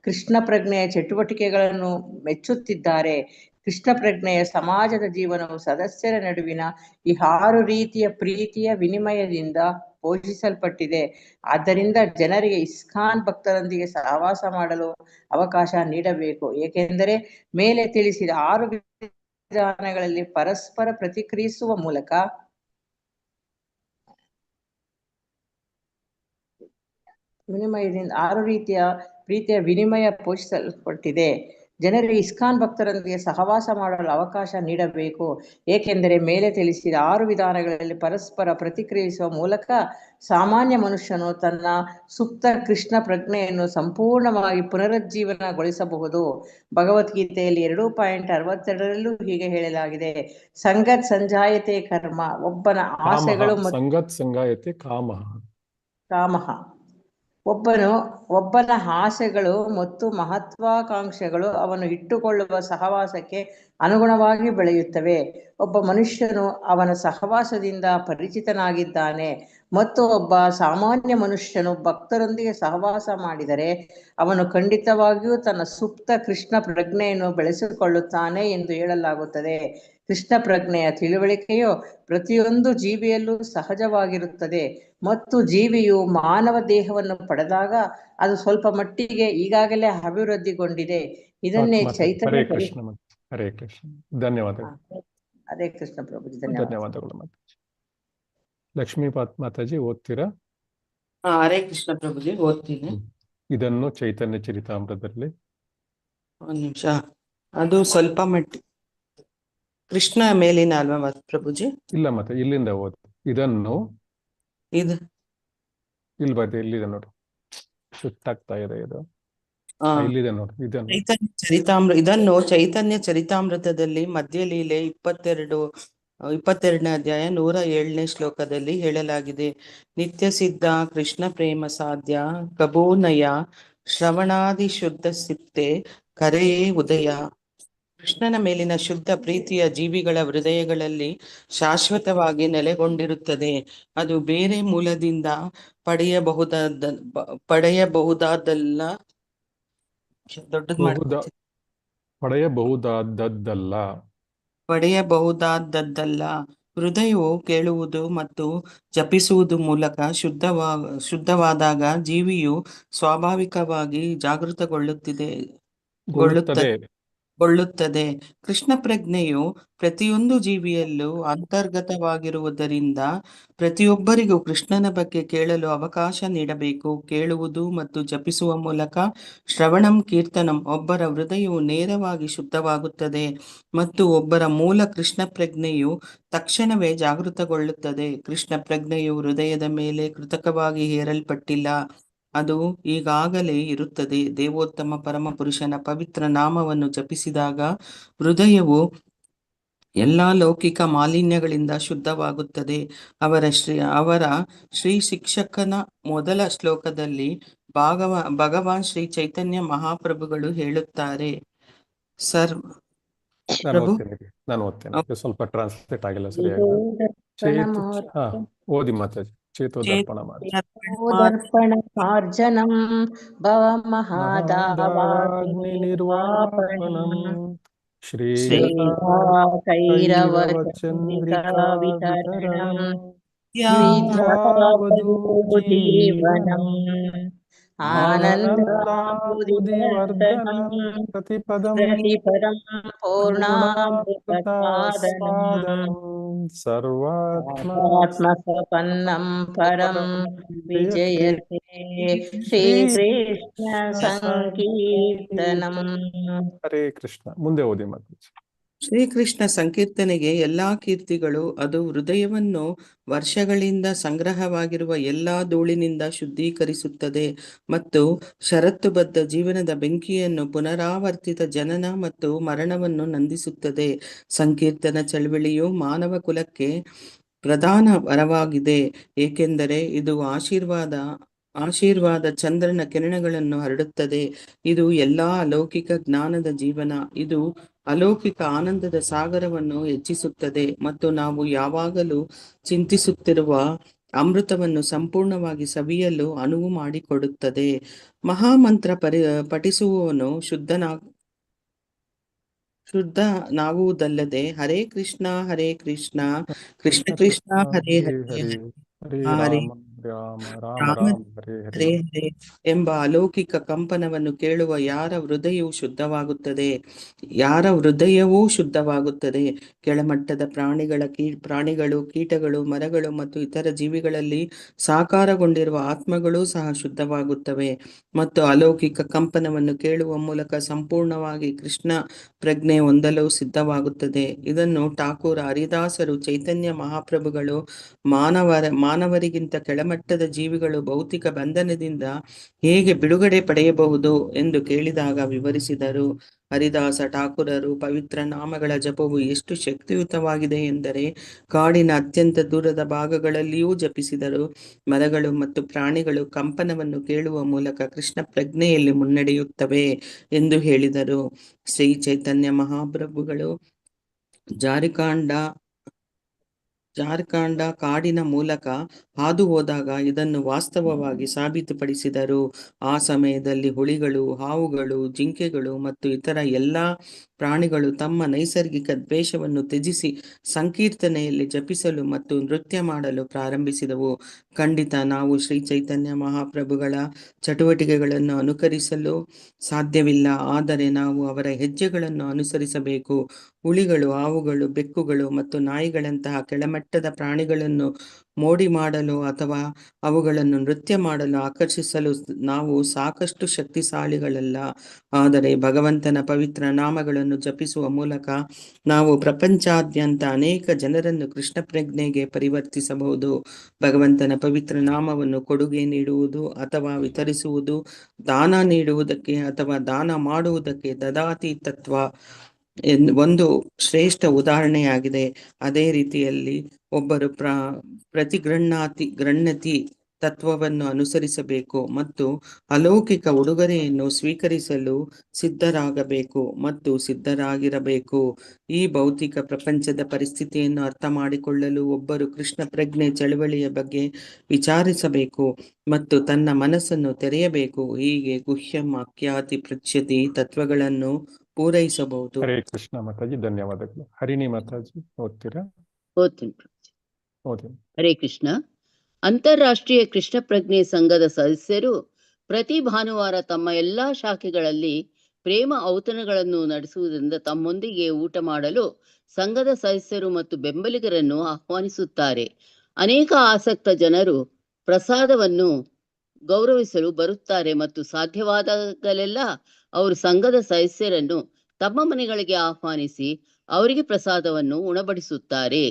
ಕೃಷ್ಣ ಪ್ರಜ್ಞೆಯ ಚಟುವಟಿಕೆಗಳನ್ನು ಮೆಚ್ಚುತ್ತಿದ್ದಾರೆ. ಕೃಷ್ಣ ಪ್ರಜ್ಞೆಯ ಸಮಾಜದ ಜೀವನವು ಸದಸ್ಯರ ನಡುವಿನ ಈ 6 ರೀತಿಯ ಪ್ರೀತಿಯ ವಿನಿಮಯದಿಂದ ಪೋಷಿಸಲ್ಪಟ್ಟಿದೆ. ಆದ್ದರಿಂದ ಜನರಿಗೆ ಇಸ್ಕಾನ್ ಭಕ್ತರೊಂದಿಗೆ ಸಹವಾಸ ಮಾಡಲು ಅವಕಾಶ ನೀಡಬೇಕು, ಏಕೆಂದರೆ ಮೇಲೆ ತಿಳಿಸಿದ 6 ವಿಧಾನಗಳಲ್ಲಿ ಪರಸ್ಪರ ಪ್ರತಿಕ್ರಿಯಿಸುವ ಮೂಲಕ ವಿನಿಮಯದಿಂದ 6 ರೀತಿಯ ಪ್ರೀತಿಯ ವಿನಿಮಯ ಪೋಷಿಸಲ್ಪಟ್ಟಿದೆ. ಜನರಿಗೆ ಇಸ್ಕಾನ್ ಭಕ್ತರೊಂದಿಗೆ ಸಹವಾಸ ಮಾಡಲು ಅವಕಾಶ ನೀಡಬೇಕು, ಏಕೆಂದರೆ ಮೇಲೆ ತಿಳಿಸಿದ 6 ವಿಧಾನಗಳಲ್ಲಿ ಪರಸ್ಪರ ಪ್ರತಿಕ್ರಿಯಿಸುವ ಮೂಲಕ ಸಾಮಾನ್ಯ ಮನುಷ್ಯನು ತನ್ನ ಸುಪ್ತ ಕೃಷ್ಣ ಪ್ರಜ್ಞೆಯನ್ನು ಸಂಪೂರ್ಣವಾಗಿ ಪುನರುಜ್ಜೀವನಗೊಳಿಸಬಹುದು. ಭಗವದ್ಗೀತೆಯಲ್ಲಿ 2.62ರಲ್ಲೂ ಹೀಗೆ ಹೇಳಲಾಗಿದೆ, ಸಂಗತ್ ಸಂಜಾಯತೆ ಕರ್ಮ, ಒಬ್ಬನ ಆಸೆಗಳು ಸಂಗತ್ ಸಂಗಾಯತೆ ಕಾಮಃ, ಒಬ್ಬನ ಆಸೆಗಳು ಮತ್ತು ಮಹತ್ವಾಕಾಂಕ್ಷೆಗಳು ಅವನು ಇಟ್ಟುಕೊಳ್ಳುವ ಸಹವಾಸಕ್ಕೆ ಅನುಗುಣವಾಗಿ ಬೆಳೆಯುತ್ತವೆ. ಒಬ್ಬ ಮನುಷ್ಯನು ಅವನ ಸಹವಾಸದಿಂದ ಪರಿಚಿತನಾಗಿದ್ದಾನೆ ಮತ್ತು ಒಬ್ಬ ಸಾಮಾನ್ಯ ಮನುಷ್ಯನು ಭಕ್ತರೊಂದಿಗೆ ಸಹವಾಸ ಮಾಡಿದರೆ ಅವನು ಖಂಡಿತವಾಗಿಯೂ ತನ್ನ ಸುಪ್ತ ಕೃಷ್ಣ ಪ್ರಜ್ಞೆಯನ್ನು ಬೆಳೆಸಿಕೊಳ್ಳುತ್ತಾನೆ ಎಂದು ಹೇಳಲಾಗುತ್ತದೆ. ಕೃಷ್ಣ ಪ್ರಜ್ಞೆಯ ತಿಳುವಳಿಕೆಯು ಪ್ರತಿಯೊಂದು ಜೀವಿಯಲ್ಲೂ ಸಹಜವಾಗಿರುತ್ತದೆ ಮತ್ತು ಜೀವಿಯು ಮಾನವ ದೇಹವನ್ನು ಪಡೆದಾಗ ಅದು ಸ್ವಲ್ಪ ಮಟ್ಟಿಗೆ ಈಗಾಗಲೇ ಅಭಿವೃದ್ಧಿಗೊಂಡಿದೆ. ಇದನ್ನೇ ಚೈತನ್ಯ. ಹರೇ ಕೃಷ್ಣ. ಧನ್ಯವಾದಗಳು. ಹರೇ ಕೃಷ್ಣ ಪ್ರಭುಜಿ, ಧನ್ಯವಾದಗಳು. ಲಕ್ಷ್ಮೀ ಮಾತಾಜಿ ಓದ್ತೀರಾ? ಹರೇ ಕೃಷ್ಣ ಪ್ರಭುಜಿ, ಓದ್ತೀನಿ. ಇದನ್ನು ಚೈತನ್ಯ ಚರಿತಾಮೃತದಲ್ಲಿ ಒಂದು ನಿಮಿಷ, ಅದು ಸ್ವಲ್ಪ ಮಟ್ಟಿಗೆ ಕೃಷ್ಣ ಮೇಲಿನ ಅಲ್ವಾ ಪ್ರಭುಜಿ? ಇಲ್ಲ, ಮತ್ತೆ ಇಲ್ಲಿಂದ ಓದಿ. ಇದನ್ನು ಇಲ್ಲಿ ಬರ್ದೆ, ಇಲ್ಲಿದೆ ನೋಡಿ, ಸುತ್ತಾಗ್ತಾ ಇದೆ ಇದು. ಇಲ್ಲಿದೆ ನೋಡಿ, ಇದನ್ನು ಚೈತನ್ಯ ಚರಿತಾಮೃತದಲ್ಲಿ ಮಧ್ಯಲೀಲೆ 22ನೇ ಅಧ್ಯಾಯ 107ನೇ ಶ್ಲೋಕದಲ್ಲಿ ಹೇಳಲಾಗಿದೆ. ನಿತ್ಯ ಸಿದ್ಧ ಕೃಷ್ಣ ಪ್ರೇಮ ಸಾಧ್ಯ ಕಬೋನಯ ಶ್ರವಣಾದಿ ಶುದ್ಧ ಸಿಪ್ತೆ ಕರೆಯೇ ಉದಯ. ಕೃಷ್ಣನ ಮೇಲಿನ ಶುದ್ಧ ಪ್ರೀತಿಯ ಜೀವಿಗಳ ಹೃದಯಗಳಲ್ಲಿ ಶಾಶ್ವತವಾಗಿ ನೆಲೆಗೊಂಡಿರುತ್ತದೆ. ಅದು ಬೇರೆ ಮೂಲದಿಂದ ಪಡೆಯಬಹುದಾದಲ್ಲ. ಹೃದಯವು ಕೇಳುವುದು ಮತ್ತು ಜಪಿಸುವುದು ಮೂಲಕ ಶುದ್ಧವಾದಾಗ ಜೀವಿಯು ಸ್ವಾಭಾವಿಕವಾಗಿ ಜಾಗೃತಗೊಳ್ಳುತ್ತದೆ. ಕೃಷ್ಣ ಪ್ರಜ್ಞೆಯು ಪ್ರತಿಯೊಂದು ಜೀವಿಯಲ್ಲೂ ಅಂತರ್ಗತವಾಗಿರುವುದರಿಂದ ಪ್ರತಿಯೊಬ್ಬರಿಗೂ ಕೃಷ್ಣನ ಬಗ್ಗೆ ಕೇಳಲು ಅವಕಾಶ ನೀಡಬೇಕು. ಕೇಳುವುದು ಮತ್ತು ಜಪಿಸುವ ಮೂಲಕ ಶ್ರವಣಂ ಕೀರ್ತನಂ ಒಬ್ಬರ ಹೃದಯವು ನೇರವಾಗಿ ಶುದ್ಧವಾಗುತ್ತದೆ ಮತ್ತು ಒಬ್ಬರ ಮೂಲ ಕೃಷ್ಣ ಪ್ರಜ್ಞೆಯು ತಕ್ಷಣವೇ ಜಾಗೃತಗೊಳ್ಳುತ್ತದೆ. ಕೃಷ್ಣ ಪ್ರಜ್ಞೆಯು ಹೃದಯದ ಮೇಲೆ ಕೃತಕವಾಗಿ ಹೇರಲ್ಪಟ್ಟಿಲ್ಲ, ಅದು ಈಗಾಗಲೇ ಇರುತ್ತದೆ. ದೇವೋತ್ತಮ ಪರಮಪುರುಷನ ಪವಿತ್ರ ನಾಮವನ್ನು ಜಪಿಸಿದಾಗ ಹೃದಯವು ಎಲ್ಲಾ ಲೌಕಿಕ ಮಾಲಿನ್ಯಗಳಿಂದ ಶುದ್ಧವಾಗುತ್ತದೆ. ಅವರ ಶ್ರೀ ಶಿಕ್ಷಕನ ಮೊದಲ ಶ್ಲೋಕದಲ್ಲಿ ಭಗವಾನ್ ಶ್ರೀ ಚೈತನ್ಯ ಮಹಾಪ್ರಭುಗಳು ಹೇಳುತ್ತಾರೆ, ನಾನು ಓದ್ತೇನೆ, ಸ್ವಲ್ಪ ಟ್ರಾನ್ಸ್ಲೇಟ್ ಆಗಿಲ್ಲ ಸರಿಯಾಗಿ. ಓದಿ ಮಾತಾಜಿ. ಚೇತೋದರ್ಪಣಮಾರ್ಜನಂ ಭವಮಹಾದಾವಾಗ್ನಿ ನಿರ್ವಾಪಣಂ ಶ್ರೀಕೈರವಚಂದ್ರಿಕಾ ವಿತರಣಂ ಜೀವನಂ ಆನಂದಾಬುಧಿವರ್ಧನಂ ಪ್ರತಿಪದಂ ಪೂರ್ಣಾಮೃತಸ್ವಾದನಂ ಸರ್ವಾತ್ಮಸಂಪನ್ನಂ ಪರಂ ವಿಜಯತೆ ಶ್ರೀಕೃಷ್ಣ ಸಂಕೀರ್ತನಂ. ಹರೇ ಕೃಷ್ಣ. ಮುಂದೆ ಓದಿ ಮಾತಾಜಿ. ಶ್ರೀಕೃಷ್ಣ ಸಂಕೀರ್ತನೆಗೆ ಎಲ್ಲಾ ಕೀರ್ತಿಗಳು. ಅದು ಹೃದಯವನ್ನು ವರ್ಷಗಳಿಂದ ಸಂಗ್ರಹವಾಗಿರುವ ಎಲ್ಲಾ ಧೂಳಿನಿಂದ ಶುದ್ಧೀಕರಿಸುತ್ತದೆ ಮತ್ತು ಷರತ್ತುಬದ್ಧ ಜೀವನದ ಬೆಂಕಿಯನ್ನು ಪುನರಾವರ್ತಿತ ಜನನ ಮತ್ತು ಮರಣವನ್ನು ನಂದಿಸುತ್ತದೆ. ಸಂಕೀರ್ತನ ಚಳವಳಿಯು ಮಾನವ ಕುಲಕ್ಕೆ ಪ್ರಧಾನ ವರವಾಗಿದೆ, ಏಕೆಂದರೆ ಇದು ಆಶೀರ್ವಾದ ಚಂದ್ರನ ಕಿರಣಗಳನ್ನು ಹರಡುತ್ತದೆ. ಇದು ಎಲ್ಲಾ ಅಲೌಕಿಕ ಜ್ಞಾನದ ಜೀವನ. ಇದು ಅಲೌಕಿಕ ಆನಂದದ ಸಾಗರವನ್ನು ಹೆಚ್ಚಿಸುತ್ತದೆ ಮತ್ತು ನಾವು ಯಾವಾಗಲೂ ಚಿಂತಿಸುತ್ತಿರುವ ಅಮೃತವನ್ನು ಸಂಪೂರ್ಣವಾಗಿ ಸವಿಯಲು ಅನುವು ಮಾಡಿಕೊಡುತ್ತದೆ. ಮಹಾಮಂತ್ರ ಪಠಿಸುವವನು ಶುದ್ಧನಾಗುವುದಲ್ಲದೆ ಹರೇ ಕೃಷ್ಣ ಕೃಷ್ಣ ಕೃಷ್ಣ ಕೃಷ್ಣ ಹರೇ ಹರೇ ಹರೇ ಹರೇ ಹರೇ ಹರೇ ರಾಮ ರಾಮ ರಾಮ ರಾಮ ರಾಮ ಹರೇ ಹರೇ ಹರೇ ಹರೇ ಎಂಬ ಅಲೌಕಿಕ ಕಂಪನವನ್ನು ಕೇಳುವ ಯಾರ ಹೃದಯವೂ ಶುದ್ಧವಾಗುತ್ತದೆ. ಕೆಳಮಟ್ಟದ ಪ್ರಾಣಿಗಳು, ಕೀಟಗಳು, ಮರಗಳು ಮತ್ತು ಇತರ ಜೀವಿಗಳಲ್ಲಿ ಸಾಕಾರಗೊಂಡಿರುವ ಆತ್ಮಗಳೂ ಸಹ ಶುದ್ಧವಾಗುತ್ತವೆ ಮತ್ತು ಅಲೌಕಿಕ ಕಂಪನವನ್ನು ಕೇಳುವ ಮೂಲಕ ಸಂಪೂರ್ಣವಾಗಿ ಕೃಷ್ಣ ಪ್ರಜ್ಞೆ ಹೊಂದಲು ಸಿದ್ಧವಾಗುತ್ತದೆ. ಇದನ್ನು ಠಾಕೂರ ಹರಿದಾಸರು ಚೈತನ್ಯ ಮಹಾಪ್ರಭುಗಳು ಮಾನವರಿಗಿಂತ ಕೆಳಮಟ್ಟದ ಜೀವಿಗಳು ಭೌತಿಕ ಬಂಧನದಿಂದ ಹೇಗೆ ಬಿಡುಗಡೆ ಪಡೆಯಬಹುದು ಎಂದು ಕೇಳಿದಾಗ ವಿವರಿಸಿದರು. ಹರಿದಾಸ ಠಾಕೂರರು ಪವಿತ್ರ ನಾಮಗಳ ಜಪವು ಎಷ್ಟು ಶಕ್ತಿಯುತವಾಗಿದೆ ಎಂದರೆ ಕಾಡಿನ ಅತ್ಯಂತ ದೂರದ ಭಾಗಗಳಲ್ಲಿಯೂ ಜಪಿಸಿದರು. ಮರಗಳು ಮತ್ತು ಪ್ರಾಣಿಗಳು ಕಂಪನವನ್ನು ಕೇಳುವ ಮೂಲಕ ಕೃಷ್ಣ ಪ್ರಜ್ಞೆಯಲ್ಲಿ ಮುನ್ನಡೆಯುತ್ತವೆ ಎಂದು ಹೇಳಿದರು. ಶ್ರೀ ಚೈತನ್ಯ ಮಹಾಪ್ರಭುಗಳು ಜಾರ್ಖಂಡ ಕಾಡಿನ ಮೂಲಕ ಹಾದು ಹೋದಾಗ ಇದನ್ನು ವಾಸ್ತವವಾಗಿ ಸಾಬೀತುಪಡಿಸಿದರು. ಆ ಸಮಯದಲ್ಲಿ ಹುಲಿಗಳು, ಹಾವುಗಳು, ಜಿಂಕೆಗಳು ಮತ್ತು ಇತರ ಎಲ್ಲಾ ಪ್ರಾಣಿಗಳು ತಮ್ಮ ನೈಸರ್ಗಿಕ ದ್ವೇಷವನ್ನು ತ್ಯಜಿಸಿ ಸಂಕೀರ್ತನೆಯಲ್ಲಿ ಜಪಿಸಲು ಮತ್ತು ನೃತ್ಯ ಮಾಡಲು ಪ್ರಾರಂಭಿಸಿದವು. ಖಂಡಿತ ನಾವು ಶ್ರೀ ಚೈತನ್ಯ ಮಹಾಪ್ರಭುಗಳ ಚಟುವಟಿಕೆಗಳನ್ನು ಅನುಕರಿಸಲು ಸಾಧ್ಯವಿಲ್ಲ, ಆದರೆ ನಾವು ಅವರ ಹೆಜ್ಜೆಗಳನ್ನು ಅನುಸರಿಸಬೇಕು. ಹುಲಿಗಳು, ಹಾವುಗಳು, ಬೆಕ್ಕುಗಳು ಮತ್ತು ನಾಯಿಗಳಂತಹ ಕೆಳಮಟ್ಟದ ಪ್ರಾಣಿಗಳನ್ನು ಮೋಡಿ ಮಾಡಲು ಅಥವಾ ಅವುಗಳನ್ನು ನೃತ್ಯ ಮಾಡಲು ಆಕರ್ಷಿಸಲು ನಾವು ಸಾಕಷ್ಟು ಶಕ್ತಿಶಾಲಿಗಳಲ್ಲ. ಆದರೆ ಭಗವಂತನ ಪವಿತ್ರ ನಾಮಗಳನ್ನು ಜಪಿಸುವ ಮೂಲಕ ನಾವು ಪ್ರಪಂಚಾದ್ಯಂತ ಅನೇಕ ಜನರನ್ನು ಕೃಷ್ಣ ಪ್ರಜ್ಞೆಗೆ ಪರಿವರ್ತಿಸಬಹುದು. ಭಗವಂತನ ಪವಿತ್ರ ನಾಮವನ್ನು ಕೊಡುಗೆ ನೀಡುವುದು ಅಥವಾ ವಿತರಿಸುವುದು ದಾನ ನೀಡುವುದಕ್ಕೆ ಅಥವಾ ದಾನ ಮಾಡುವುದಕ್ಕೆ ದದಾತಿ ತತ್ವ ಒಂದು ಶ್ರೇಷ್ಠ ಉದಾಹರಣೆಯಾಗಿದೆ. ಅದೇ ರೀತಿಯಲ್ಲಿ ಒಬ್ಬರು ಗಣ್ಯತಿ ತತ್ವವನ್ನು ಅನುಸರಿಸಬೇಕು ಮತ್ತು ಅಲೌಕಿಕ ಉಡುಗೊರೆಯನ್ನು ಸ್ವೀಕರಿಸಲು ಸಿದ್ಧರಾಗಬೇಕು ಮತ್ತು ಸಿದ್ಧರಾಗಿರಬೇಕು. ಈ ಭೌತಿಕ ಪ್ರಪಂಚದ ಪರಿಸ್ಥಿತಿಯನ್ನು ಅರ್ಥ ಮಾಡಿಕೊಳ್ಳಲು ಒಬ್ಬರು ಕೃಷ್ಣ ಪ್ರಜ್ಞೆ ಚಳವಳಿಯ ಬಗ್ಗೆ ವಿಚಾರಿಸಬೇಕು ಮತ್ತು ತನ್ನ ಮನಸ್ಸನ್ನು ತೆರೆಯಬೇಕು. ಹೀಗೆ ಗುಹ್ಯಂ ಅಖ್ಯಾತಿ ಪೃಚ್ಯತಿ ತತ್ವಗಳನ್ನು ಪೂರೈಸಬಹುದು. ಹರೇ ಕೃಷ್ಣ ಮಾತಾಜಿ, ಧನ್ಯವಾದಗಳು. ಹರಿಣಿ ಮಾತಾಜಿ ಓದ್ತೀರಾ? ಓದ್ತೀನಿ. ಓದಿ. ಹರೇ ಕೃಷ್ಣ. ಅಂತಾರಾಷ್ಟ್ರೀಯ ಕೃಷ್ಣ ಪ್ರಜ್ಞೆ ಸಂಘದ ಸದಸ್ಯರು ಪ್ರತಿ ಭಾನುವಾರ ತಮ್ಮ ಎಲ್ಲಾ ಶಾಖೆಗಳಲ್ಲಿ ಪ್ರೇಮ ಔತಣಗಳನ್ನು ನಡೆಸುವುದರಿಂದ ತಮ್ಮೊಂದಿಗೆ ಊಟ ಮಾಡಲು ಸಂಘದ ಸದಸ್ಯರು ಮತ್ತು ಬೆಂಬಲಿಗರನ್ನು ಆಹ್ವಾನಿಸುತ್ತಾರೆ. ಅನೇಕ ಆಸಕ್ತ ಜನರು ಪ್ರಸಾದವನ್ನು ಗೌರವಿಸಲು ಬರುತ್ತಾರೆ ಮತ್ತು ಸಾಧ್ಯವಾದಾಗಲೆಲ್ಲ ಅವರು ಸಂಘದ ಸದಸ್ಯರನ್ನು ತಮ್ಮ ಮನೆಗಳಿಗೆ ಆಹ್ವಾನಿಸಿ ಅವರಿಗೆ ಪ್ರಸಾದವನ್ನು ಉಣಬಡಿಸುತ್ತಾರೆ.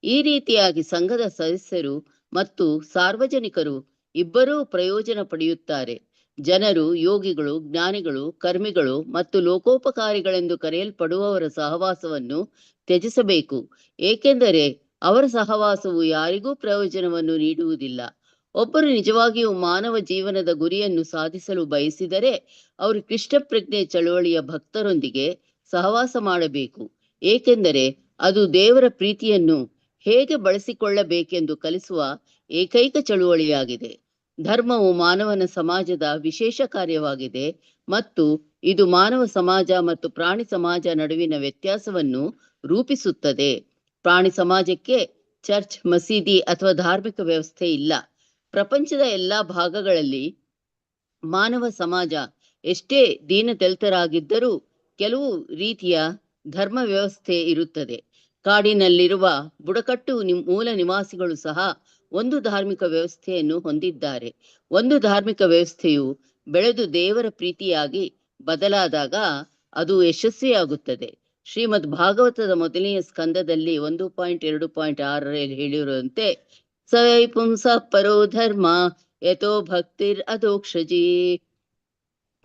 ಈ ರೀತಿಯಾಗಿ ಸಂಘದ ಸದಸ್ಯರು ಮತ್ತು ಸಾರ್ವಜನಿಕರು ಇಬ್ಬರೂ ಪ್ರಯೋಜನ ಪಡೆಯುತ್ತಾರೆ. ಜನರು ಯೋಗಿಗಳು, ಜ್ಞಾನಿಗಳು, ಕರ್ಮಿಗಳು ಮತ್ತು ಲೋಕೋಪಕಾರಿಗಳೆಂದು ಕರೆಯಲ್ಪಡುವವರ ಸಹವಾಸವನ್ನು ತ್ಯಜಿಸಬೇಕು, ಏಕೆಂದರೆ ಅವರ ಸಹವಾಸವು ಯಾರಿಗೂ ಪ್ರಯೋಜನವನ್ನು ನೀಡುವುದಿಲ್ಲ. ಒಬ್ಬರು ನಿಜವಾಗಿಯೂ ಮಾನವ ಜೀವನದ ಗುರಿಯನ್ನು ಸಾಧಿಸಲು ಬಯಸಿದರೆ ಅವರು ಕೃಷ್ಣ ಪ್ರಜ್ಞೆ ಚಳವಳಿಯ ಭಕ್ತರೊಂದಿಗೆ ಸಹವಾಸ ಮಾಡಬೇಕು, ಏಕೆಂದರೆ ಅದು ದೇವರ ಪ್ರೀತಿಯನ್ನು ಹೇಗೆ ಬಳಸಿಕೊಳ್ಳಬೇಕೆಂದು ಕಲಿಸುವ ಏಕೈಕ ಚಳುವಳಿಯಾಗಿದೆ. ಧರ್ಮವು ಮಾನವನ ಸಮಾಜದ ವಿಶೇಷ ಕಾರ್ಯವಾಗಿದೆ ಮತ್ತು ಇದು ಮಾನವ ಸಮಾಜ ಮತ್ತು ಪ್ರಾಣಿ ಸಮಾಜ ನಡುವಿನ ವ್ಯತ್ಯಾಸವನ್ನು ರೂಪಿಸುತ್ತದೆ. ಪ್ರಾಣಿ ಸಮಾಜಕ್ಕೆ ಚರ್ಚ್, ಮಸೀದಿ ಅಥವಾ ಧಾರ್ಮಿಕ ವ್ಯವಸ್ಥೆ ಇಲ್ಲ. ಪ್ರಪಂಚದ ಎಲ್ಲಾ ಭಾಗಗಳಲ್ಲಿ ಮಾನವ ಸಮಾಜ ಎಷ್ಟೇ ದೀನದಲಿತರಾಗಿದ್ದರೂ ಕೆಲವು ರೀತಿಯ ಧರ್ಮ ವ್ಯವಸ್ಥೆ ಇರುತ್ತದೆ. ಕಾಡಿನಲ್ಲಿರುವ ಬುಡಕಟ್ಟು ಮೂಲ ನಿವಾಸಿಗಳು ಸಹ ಒಂದು ಧಾರ್ಮಿಕ ವ್ಯವಸ್ಥೆಯನ್ನು ಹೊಂದಿದ್ದಾರೆ. ಒಂದು ಧಾರ್ಮಿಕ ವ್ಯವಸ್ಥೆಯು ಬೆಳೆದು ದೇವರ ಪ್ರೀತಿಯಾಗಿ ಬದಲಾದಾಗ ಅದು ಯಶಸ್ವಿಯಾಗುತ್ತದೆ. ಶ್ರೀಮದ್ ಭಾಗವತದ ಮೊದಲನೆಯ ಸ್ಕಂದದಲ್ಲಿ 1.2.6 ಹೇಳಿರುವಂತೆ ಸವೈ ಪುಂಸ ಪರೋ ಧರ್ಮ ಯಥೋ ಭಕ್ತಿರ್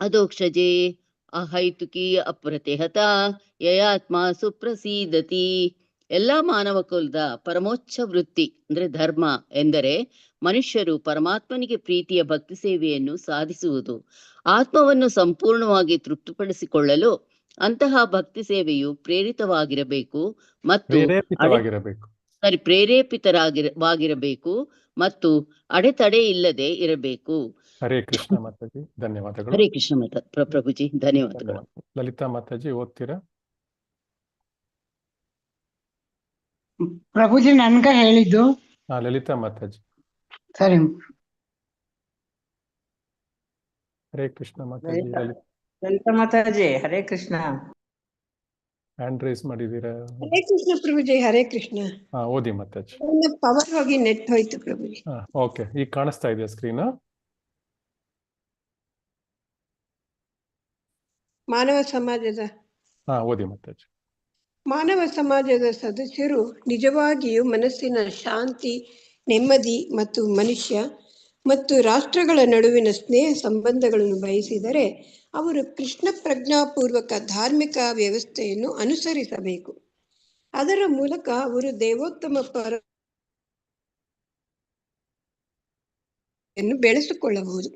ಅಧೋಕ್ಷಜೇ ಅಹೈತುಕಿ ಅಪ್ರತಿಹತ ಯಯಾತ್ಮ ಸುಪ್ರಸೀದತಿ. ಎಲ್ಲಾ ಮಾನವ ಕುಲದ ಪರಮೋಚ್ಚ ವೃತ್ತಿ ಅಂದ್ರೆ ಧರ್ಮ ಎಂದರೆ ಮನುಷ್ಯರು ಪರಮಾತ್ಮನಿಗೆ ಪ್ರೀತಿಯ ಭಕ್ತಿ ಸೇವೆಯನ್ನು ಸಾಧಿಸುವುದು. ಆತ್ಮವನ್ನು ಸಂಪೂರ್ಣವಾಗಿ ತೃಪ್ತಿಪಡಿಸಿಕೊಳ್ಳಲು ಅಂತಹ ಭಕ್ತಿ ಸೇವೆಯು ಪ್ರೇರಿತವಾಗಿರಬೇಕು ಮತ್ತು ಪ್ರೇರೇಪಿತವಾಗಿರಬೇಕು ಮತ್ತು ಅಡೆತಡೆ ಇಲ್ಲದೆ ಇರಬೇಕು. ಹರೇ ಕೃಷ್ಣ ಮಾತಾಜಿ, ಧನ್ಯವಾದಗಳು. ಹರೇ ಕೃಷ್ಣ ಪ್ರಭುಜಿ, ಧನ್ಯವಾದಗಳು. ಲಲಿತಾ ಮಾತಾಜಿ ಓದ್ತೀರಾ? ಪ್ರಭುಜಿ ನನ್ಗ ಹೇಳಿದ್ದು. ಲಲಿತಾ ಮಾತಾಜಿ. ಸರಿ. ಹರೇ ಕೃಷ್ಣ ಮಾತಾಜಿ. ಲಲಿತಾ ಮಾತಾಜಿ, ಹರೇ ಕೃಷ್ಣ. ಹ್ಯಾಂಡ್ ರೈಸ್ ಮಾಡಿದೀರಾ? ಹರೇ ಕೃಷ್ಣ ಪ್ರಭುಜಿ, ಹರೇ ಕೃಷ್ಣ. ಓದಿ ಮಾತಾಜಿ. ಪವರ್ ಹೋಗಿ ನೆಟ್ ಹೋಯ್ತು ಪ್ರಭುಜಿ. ಓಕೆ, ಈಗ ಕಾಣಿಸ್ತಾ ಇದೆಯಾ ಸ್ಕ್ರೀನ್? ಮಾನವ ಸಮಾಜದ ಓದಿ ಮಾತಾಜಿ. ಮಾನವ ಸಮಾಜದ ಸದಸ್ಯರು ನಿಜವಾಗಿಯೂ ಮನಸ್ಸಿನ ಶಾಂತಿ, ನೆಮ್ಮದಿ ಮತ್ತು ಮನುಷ್ಯ ಮತ್ತು ರಾಷ್ಟ್ರಗಳ ನಡುವಿನ ಸ್ನೇಹ ಸಂಬಂಧಗಳನ್ನು ಬಯಸಿದರೆ ಅವರು ಕೃಷ್ಣ ಪ್ರಜ್ಞಾಪೂರ್ವಕ ಧಾರ್ಮಿಕ ವ್ಯವಸ್ಥೆಯನ್ನು ಅನುಸರಿಸಬೇಕು. ಅದರ ಮೂಲಕ ಅವರು ದೇವೋತ್ತಮ ಪರವನ್ನು ಬೆಳೆಸಿಕೊಳ್ಳಬಹುದು.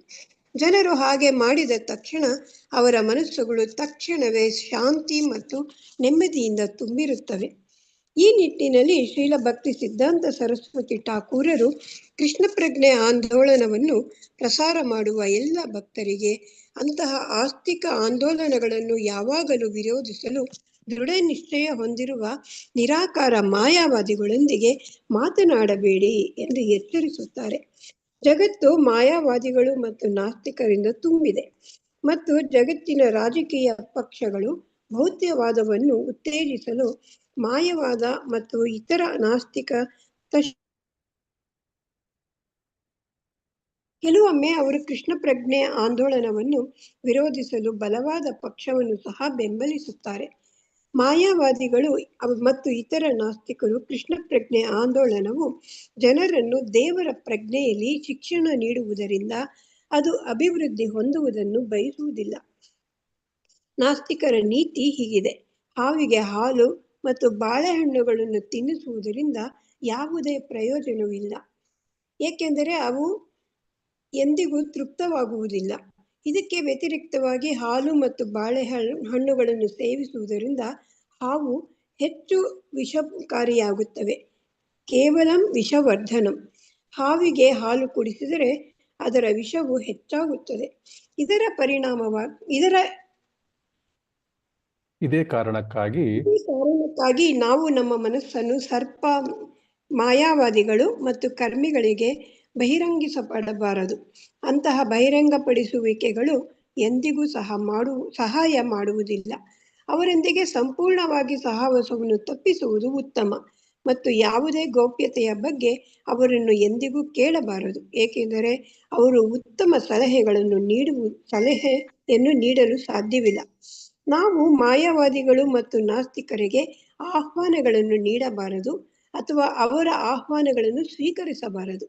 ಜನರು ಹಾಗೆ ಮಾಡಿದ ತಕ್ಷಣ ಅವರ ಮನಸ್ಸುಗಳು ತಕ್ಷಣವೇ ಶಾಂತಿ ಮತ್ತು ನೆಮ್ಮದಿಯಿಂದ ತುಂಬಿರುತ್ತವೆ. ಈ ನಿಟ್ಟಿನಲ್ಲಿ ಶ್ರೀಲ ಭಕ್ತಿ ಸಿದ್ಧಾಂತ ಸರಸ್ವತಿ ಠಾಕೂರರು ಕೃಷ್ಣ ಪ್ರಜ್ಞೆ ಆಂದೋಲನವನ್ನು ಪ್ರಸಾರ ಮಾಡುವ ಎಲ್ಲ ಭಕ್ತರಿಗೆ ಅಂತಹ ಆಸ್ತಿಕ ಆಂದೋಲನಗಳನ್ನು ಯಾವಾಗಲೂ ವಿರೋಧಿಸಲು ದೃಢ ನಿಶ್ಚಯ ಹೊಂದಿರುವ ನಿರಾಕಾರ ಮಾಯಾವಾದಿಗಳೊಂದಿಗೆ ಮಾತನಾಡಬೇಡಿ ಎಂದು ಎಚ್ಚರಿಸುತ್ತಾರೆ. ಜಗತ್ತು ಮಾಯಾವಾದಿಗಳು ಮತ್ತು ನಾಸ್ತಿಕರಿಂದ ತುಂಬಿದೆ ಮತ್ತು ಜಗತ್ತಿನ ರಾಜಕೀಯ ಪಕ್ಷಗಳು ಭೌತ್ಯವಾದವನ್ನು ಉತ್ತೇಜಿಸಲು ಮಾಯವಾದ ಮತ್ತು ಇತರ ನಾಸ್ತಿಕ ಕೆಲವೊಮ್ಮೆ ಅವರು ಕೃಷ್ಣ ಪ್ರಜ್ಞೆ ಆಂದೋಲನವನ್ನು ವಿರೋಧಿಸಲು ಬಲವಾದ ಪಕ್ಷವನ್ನು ಸಹ ಬೆಂಬಲಿಸುತ್ತಾರೆ. ಮಾಯಾವಾದಿಗಳು ಮತ್ತು ಇತರ ನಾಸ್ತಿಕರು ಕೃಷ್ಣ ಪ್ರಜ್ಞೆ ಆಂದೋಲನವು ಜನರನ್ನು ದೇವರ ಪ್ರಜ್ಞೆಯಲ್ಲಿ ಶಿಕ್ಷಣ ನೀಡುವುದರಿಂದ ಅದು ಅಭಿವೃದ್ಧಿ ಹೊಂದುವುದನ್ನು ಬಯಸುವುದಿಲ್ಲ. ನಾಸ್ತಿಕರ ನೀತಿ ಹೀಗಿದೆ: ಹಾವಿಗೆ ಹಾಲು ಮತ್ತು ಬಾಳೆಹಣ್ಣುಗಳನ್ನು ತಿನ್ನಿಸುವುದರಿಂದ ಯಾವುದೇ ಪ್ರಯೋಜನವಿಲ್ಲ, ಏಕೆಂದರೆ ಅವು ಎಂದಿಗೂ ತೃಪ್ತವಾಗುವುದಿಲ್ಲ. ಇದಕ್ಕೆ ವ್ಯತಿರಿಕ್ತವಾಗಿ ಹಾಲು ಮತ್ತು ಬಾಳೆಹಣ್ಣುಗಳನ್ನು ಸೇವಿಸುವುದರಿಂದ ಹಾವು ಹೆಚ್ಚು ವಿಷಕಾರಿಯಾಗುತ್ತವೆ. ಕೇವಲ ವಿಷವರ್ಧನಂ. ಹಾವಿಗೆ ಹಾಲು ಕುಡಿಸಿದರೆ ಅದರ ವಿಷವು ಹೆಚ್ಚಾಗುತ್ತದೆ. ಇದೇ ಕಾರಣಕ್ಕಾಗಿ ನಾವು ನಮ್ಮ ಮನಸ್ಸನ್ನು ಸರ್ಪ ಮಾಯಾವಾದಿಗಳು ಮತ್ತು ಕರ್ಮಿಗಳಿಗೆ ಬಹಿರಂಗಿಸಪಡಬಾರದು. ಅಂತಹ ಬಹಿರಂಗಪಡಿಸುವಿಕೆಗಳು ಎಂದಿಗೂ ಸಹಾಯ ಮಾಡುವುದಿಲ್ಲ. ಅವರೊಂದಿಗೆ ಸಂಪೂರ್ಣವಾಗಿ ಸಹವಾಸವನ್ನು ತಪ್ಪಿಸುವುದು ಉತ್ತಮ ಮತ್ತು ಯಾವುದೇ ಗೌಪ್ಯತೆಯ ಬಗ್ಗೆ ಅವರನ್ನು ಎಂದಿಗೂ ಕೇಳಬಾರದು, ಏಕೆಂದರೆ ಅವರು ಉತ್ತಮ ಸಲಹೆಯನ್ನು ನೀಡಲು ಸಾಧ್ಯವಿಲ್ಲ. ನಾವು ಮಾಯಾವಾದಿಗಳು ಮತ್ತು ನಾಸ್ತಿಕರಿಗೆ ಆಹ್ವಾನಗಳನ್ನು ನೀಡಬಾರದು ಅಥವಾ ಅವರ ಆಹ್ವಾನಗಳನ್ನು ಸ್ವೀಕರಿಸಬಾರದು,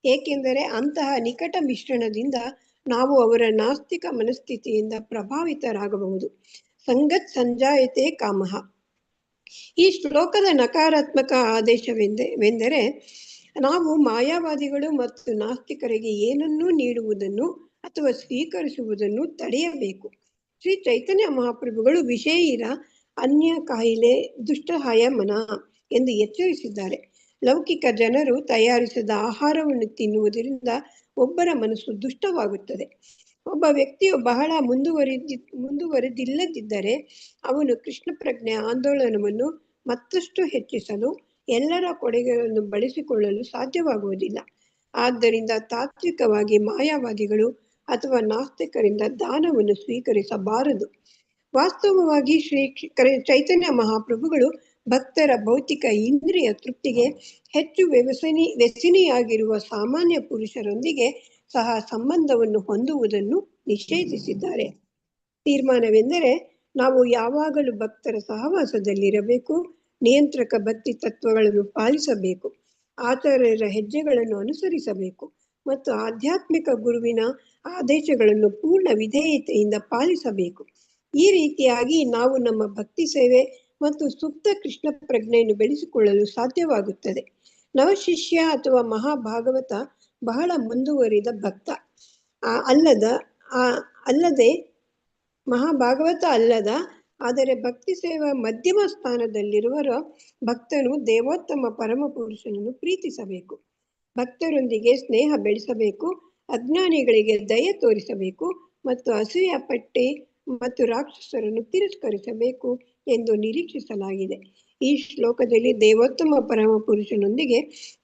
ಏಕೆಂದರೆ ಅಂತಹ ನಿಕಟ ಮಿಶ್ರಣದಿಂದ ನಾವು ಅವರ ನಾಸ್ತಿಕ ಮನಸ್ಥಿತಿಯಿಂದ ಪ್ರಭಾವಿತರಾಗಬಹುದು. ಸಂಗತ್ ಸಂಜಾಯತೆ ಕಾಮಃ. ಈ ಶ್ಲೋಕದ ನಕಾರಾತ್ಮಕ ಆದೇಶವೆಂದರೆ ನಾವು ಮಾಯಾವಾದಿಗಳು ಮತ್ತು ನಾಸ್ತಿಕರಿಗೆ ಏನನ್ನೂ ನೀಡುವುದನ್ನು ಅಥವಾ ಸ್ವೀಕರಿಸುವುದನ್ನು ತಡೆಯಬೇಕು. ಶ್ರೀ ಚೈತನ್ಯ ಮಹಾಪ್ರಭುಗಳು ವಿಷಯಿರ ಅನ್ಯ ಕಾಯಿಲೆ ದುಷ್ಟಹಾಯ ಮನ ಎಂದು ಎಚ್ಚರಿಸಿದ್ದಾರೆ. ಲೌಕಿಕ ಜನರು ತಯಾರಿಸಿದ ಆಹಾರವನ್ನು ತಿನ್ನುವುದರಿಂದ ಒಬ್ಬರ ಮನಸ್ಸು ದುಷ್ಟವಾಗುತ್ತದೆ. ಒಬ್ಬ ವ್ಯಕ್ತಿಯು ಬಹಳ ಮುಂದುವರೆದಿಲ್ಲದಿದ್ದರೆ ಅವನು ಕೃಷ್ಣ ಪ್ರಜ್ಞೆ ಆಂದೋಲನವನ್ನು ಮತ್ತಷ್ಟು ಹೆಚ್ಚಿಸಲು ಎಲ್ಲರ ಕೊಡುಗೆಗಳನ್ನು ಬಳಸಿಕೊಳ್ಳಲು ಸಾಧ್ಯವಾಗುವುದಿಲ್ಲ. ಆದ್ದರಿಂದ ತಾತ್ವಿಕವಾಗಿ ಮಾಯಾವಾದಿಗಳು ಅಥವಾ ನಾಸ್ತಿಕರಿಂದ ದಾನವನ್ನು ಸ್ವೀಕರಿಸಬಾರದು. ವಾಸ್ತವವಾಗಿ ಶ್ರೀ ಚೈತನ್ಯ ಮಹಾಪ್ರಭುಗಳು ಭಕ್ತರ ಭೌತಿಕ ಇಂದ್ರಿಯ ತೃಪ್ತಿಗೆ ಹೆಚ್ಚು ವ್ಯಸನಿಯಾಗಿರುವ ಸಾಮಾನ್ಯ ಪುರುಷರೊಂದಿಗೆ ಸಹ ಸಂಬಂಧವನ್ನು ಹೊಂದುವುದನ್ನು ನಿಷೇಧಿಸಿದ್ದಾರೆ. ತೀರ್ಮಾನವೆಂದರೆ ನಾವು ಯಾವಾಗಲೂ ಭಕ್ತರ ಸಹವಾಸದಲ್ಲಿರಬೇಕು, ನಿಯಂತ್ರಕ ಭಕ್ತಿ ತತ್ವಗಳನ್ನು ಪಾಲಿಸಬೇಕು, ಆಚಾರ್ಯರ ಹೆಜ್ಜೆಗಳನ್ನು ಅನುಸರಿಸಬೇಕು ಮತ್ತು ಆಧ್ಯಾತ್ಮಿಕ ಗುರುವಿನ ಆದೇಶಗಳನ್ನು ಪೂರ್ಣ ವಿಧೇಯತೆಯಿಂದ ಪಾಲಿಸಬೇಕು. ಈ ರೀತಿಯಾಗಿ ನಾವು ನಮ್ಮ ಭಕ್ತಿ ಸೇವೆ ಮತ್ತು ಸೂಕ್ತ ಕೃಷ್ಣ ಪ್ರಜ್ಞೆಯನ್ನು ಬೆಳೆಸಿಕೊಳ್ಳಲು ಸಾಧ್ಯವಾಗುತ್ತದೆ. ನವಶಿಷ್ಯ ಅಥವಾ ಮಹಾಭಾಗವತ ಬಹಳ ಮುಂದುವರಿದ ಭಕ್ತ ಅಲ್ಲದೆ ಮಹಾಭಾಗವತ ಅಲ್ಲದ ಆದರೆ ಭಕ್ತಿ ಸೇವಾ ಮಧ್ಯಮ ಸ್ಥಾನದಲ್ಲಿರುವರ ಭಕ್ತನು ದೇವೋತ್ತಮ ಪರಮ ಪುರುಷನನ್ನು ಪ್ರೀತಿಸಬೇಕು, ಭಕ್ತರೊಂದಿಗೆ ಸ್ನೇಹ ಬೆಳೆಸಬೇಕು, ಅಜ್ಞಾನಿಗಳಿಗೆ ದಯೆ ತೋರಿಸಬೇಕು ಮತ್ತು ಅಸೂಯ ಪಟ್ಟಿ ಮತ್ತು ರಾಕ್ಷಸರನ್ನು ತಿರಸ್ಕರಿಸಬೇಕು ಎಂದು ನಿರೀಕ್ಷಿಸಲಾಗಿದೆ. ಈ ಶ್ಲೋಕದಲ್ಲಿ ದೇವೋತ್ತಮ ಪರಮ ಪುರುಷನೊಂದಿಗೆ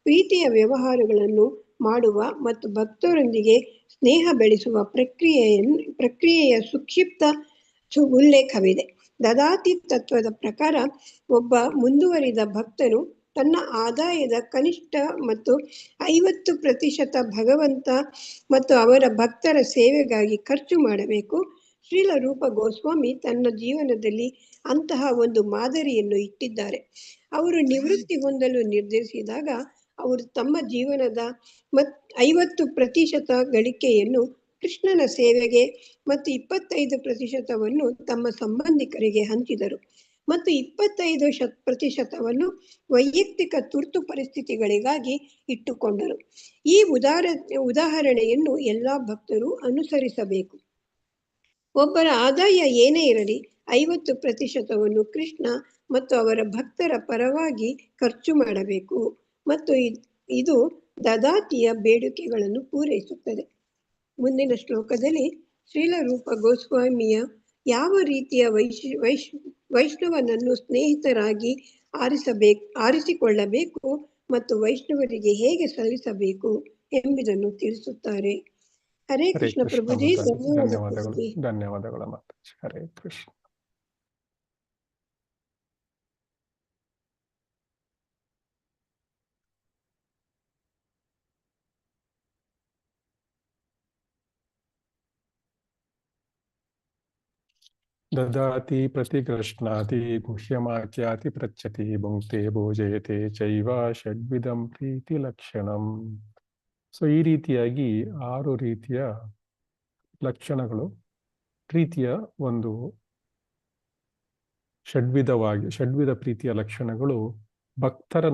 ಪ್ರೀತಿಯ ವ್ಯವಹಾರಗಳನ್ನು ಮಾಡುವ ಮತ್ತು ಭಕ್ತರೊಂದಿಗೆ ಸ್ನೇಹ ಬೆಳೆಸುವ ಪ್ರಕ್ರಿಯೆಯ ಸುಕ್ಷಿಪ್ತ ಉಲ್ಲೇಖವಿದೆ. ದದಾತಿ ತತ್ವದ ಪ್ರಕಾರ ಒಬ್ಬ ಮುಂದುವರಿದ ಭಕ್ತನು ತನ್ನ ಆದಾಯದ ಕನಿಷ್ಠ ಮತ್ತು 50% ಭಗವಂತ ಮತ್ತು ಅವರ ಭಕ್ತರ ಸೇವೆಗಾಗಿ ಖರ್ಚು ಮಾಡಬೇಕು. ಶ್ರೀಲ ರೂಪ ಗೋಸ್ವಾಮಿ ತನ್ನ ಜೀವನದಲ್ಲಿ ಅಂತಹ ಒಂದು ಮಾದರಿಯನ್ನು ಇಟ್ಟಿದ್ದಾರೆ. ಅವರು ನಿವೃತ್ತಿ ಹೊಂದಲು ನಿರ್ಧರಿಸಿದಾಗ ಅವರು ತಮ್ಮ ಜೀವನದ 50% ಗಳಿಕೆಯನ್ನು ಕೃಷ್ಣನ ಸೇವೆಗೆ ಮತ್ತು 25% ತಮ್ಮ ಸಂಬಂಧಿಕರಿಗೆ ಹಂಚಿದರು ಮತ್ತು 25% ವೈಯಕ್ತಿಕ ತುರ್ತು ಪರಿಸ್ಥಿತಿಗಳಿಗಾಗಿ ಇಟ್ಟುಕೊಂಡರು. ಈ ಉದಾಹರಣೆಯನ್ನು ಎಲ್ಲಾ ಭಕ್ತರು ಅನುಸರಿಸಬೇಕು. ಒಬ್ಬರ ಆದಾಯ ಏನೇ ಇರಲಿ 50% ಕೃಷ್ಣ ಮತ್ತು ಅವರ ಭಕ್ತರ ಪರವಾಗಿ ಖರ್ಚು ಮಾಡಬೇಕು ಮತ್ತು ಇದು ದದಾತಿಯ ಬೇಡಿಕೆಗಳನ್ನು ಪೂರೈಸುತ್ತದೆ. ಮುಂದಿನ ಶ್ಲೋಕದಲ್ಲಿ ಶ್ರೀಲ ರೂಪ ಗೋಸ್ವಾಮಿಯ ಯಾವ ರೀತಿಯ ವೈಷ್ಣವನನ್ನು ಸ್ನೇಹಿತರಾಗಿ ಆರಿಸಿಕೊಳ್ಳಬೇಕು ಮತ್ತು ವೈಷ್ಣವರಿಗೆ ಹೇಗೆ ಸಲ್ಲಿಸಬೇಕು ಎಂಬುದನ್ನು ತಿಳಿಸುತ್ತಾರೆ. ಹರೇ ಕೃಷ್ಣ ಪ್ರಭುಜಿ. ಧನ್ಯವಾದಗಳು. ಧನ್ಯವಾದಗಳು ಮಾತಾಜಿ. ಹರೇ ಕೃಷ್ಣ. ದದಾತಿ ಪ್ರತಿಗೃಹ್ಣಾತಿ ಗುಹ್ಯಮಾಖ್ಯಾತಿ ಪೃಚ್ಛತಿ ಭುಂಕ್ತೆ ಭೋಜಯತೆ ಚೈವ ಷಡ್ವಿಧಂ ಪ್ರೀತಿ ಲಕ್ಷಣಂ. ಸೊ ಈ ರೀತಿಯಾಗಿ 6 ರೀತಿಯ ಲಕ್ಷಣಗಳು ಪ್ರೀತಿಯ ಒಂದು ಷಡ್ವಿಧ ಪ್ರೀತಿಯ ಲಕ್ಷಣಗಳು ಭಕ್ತರ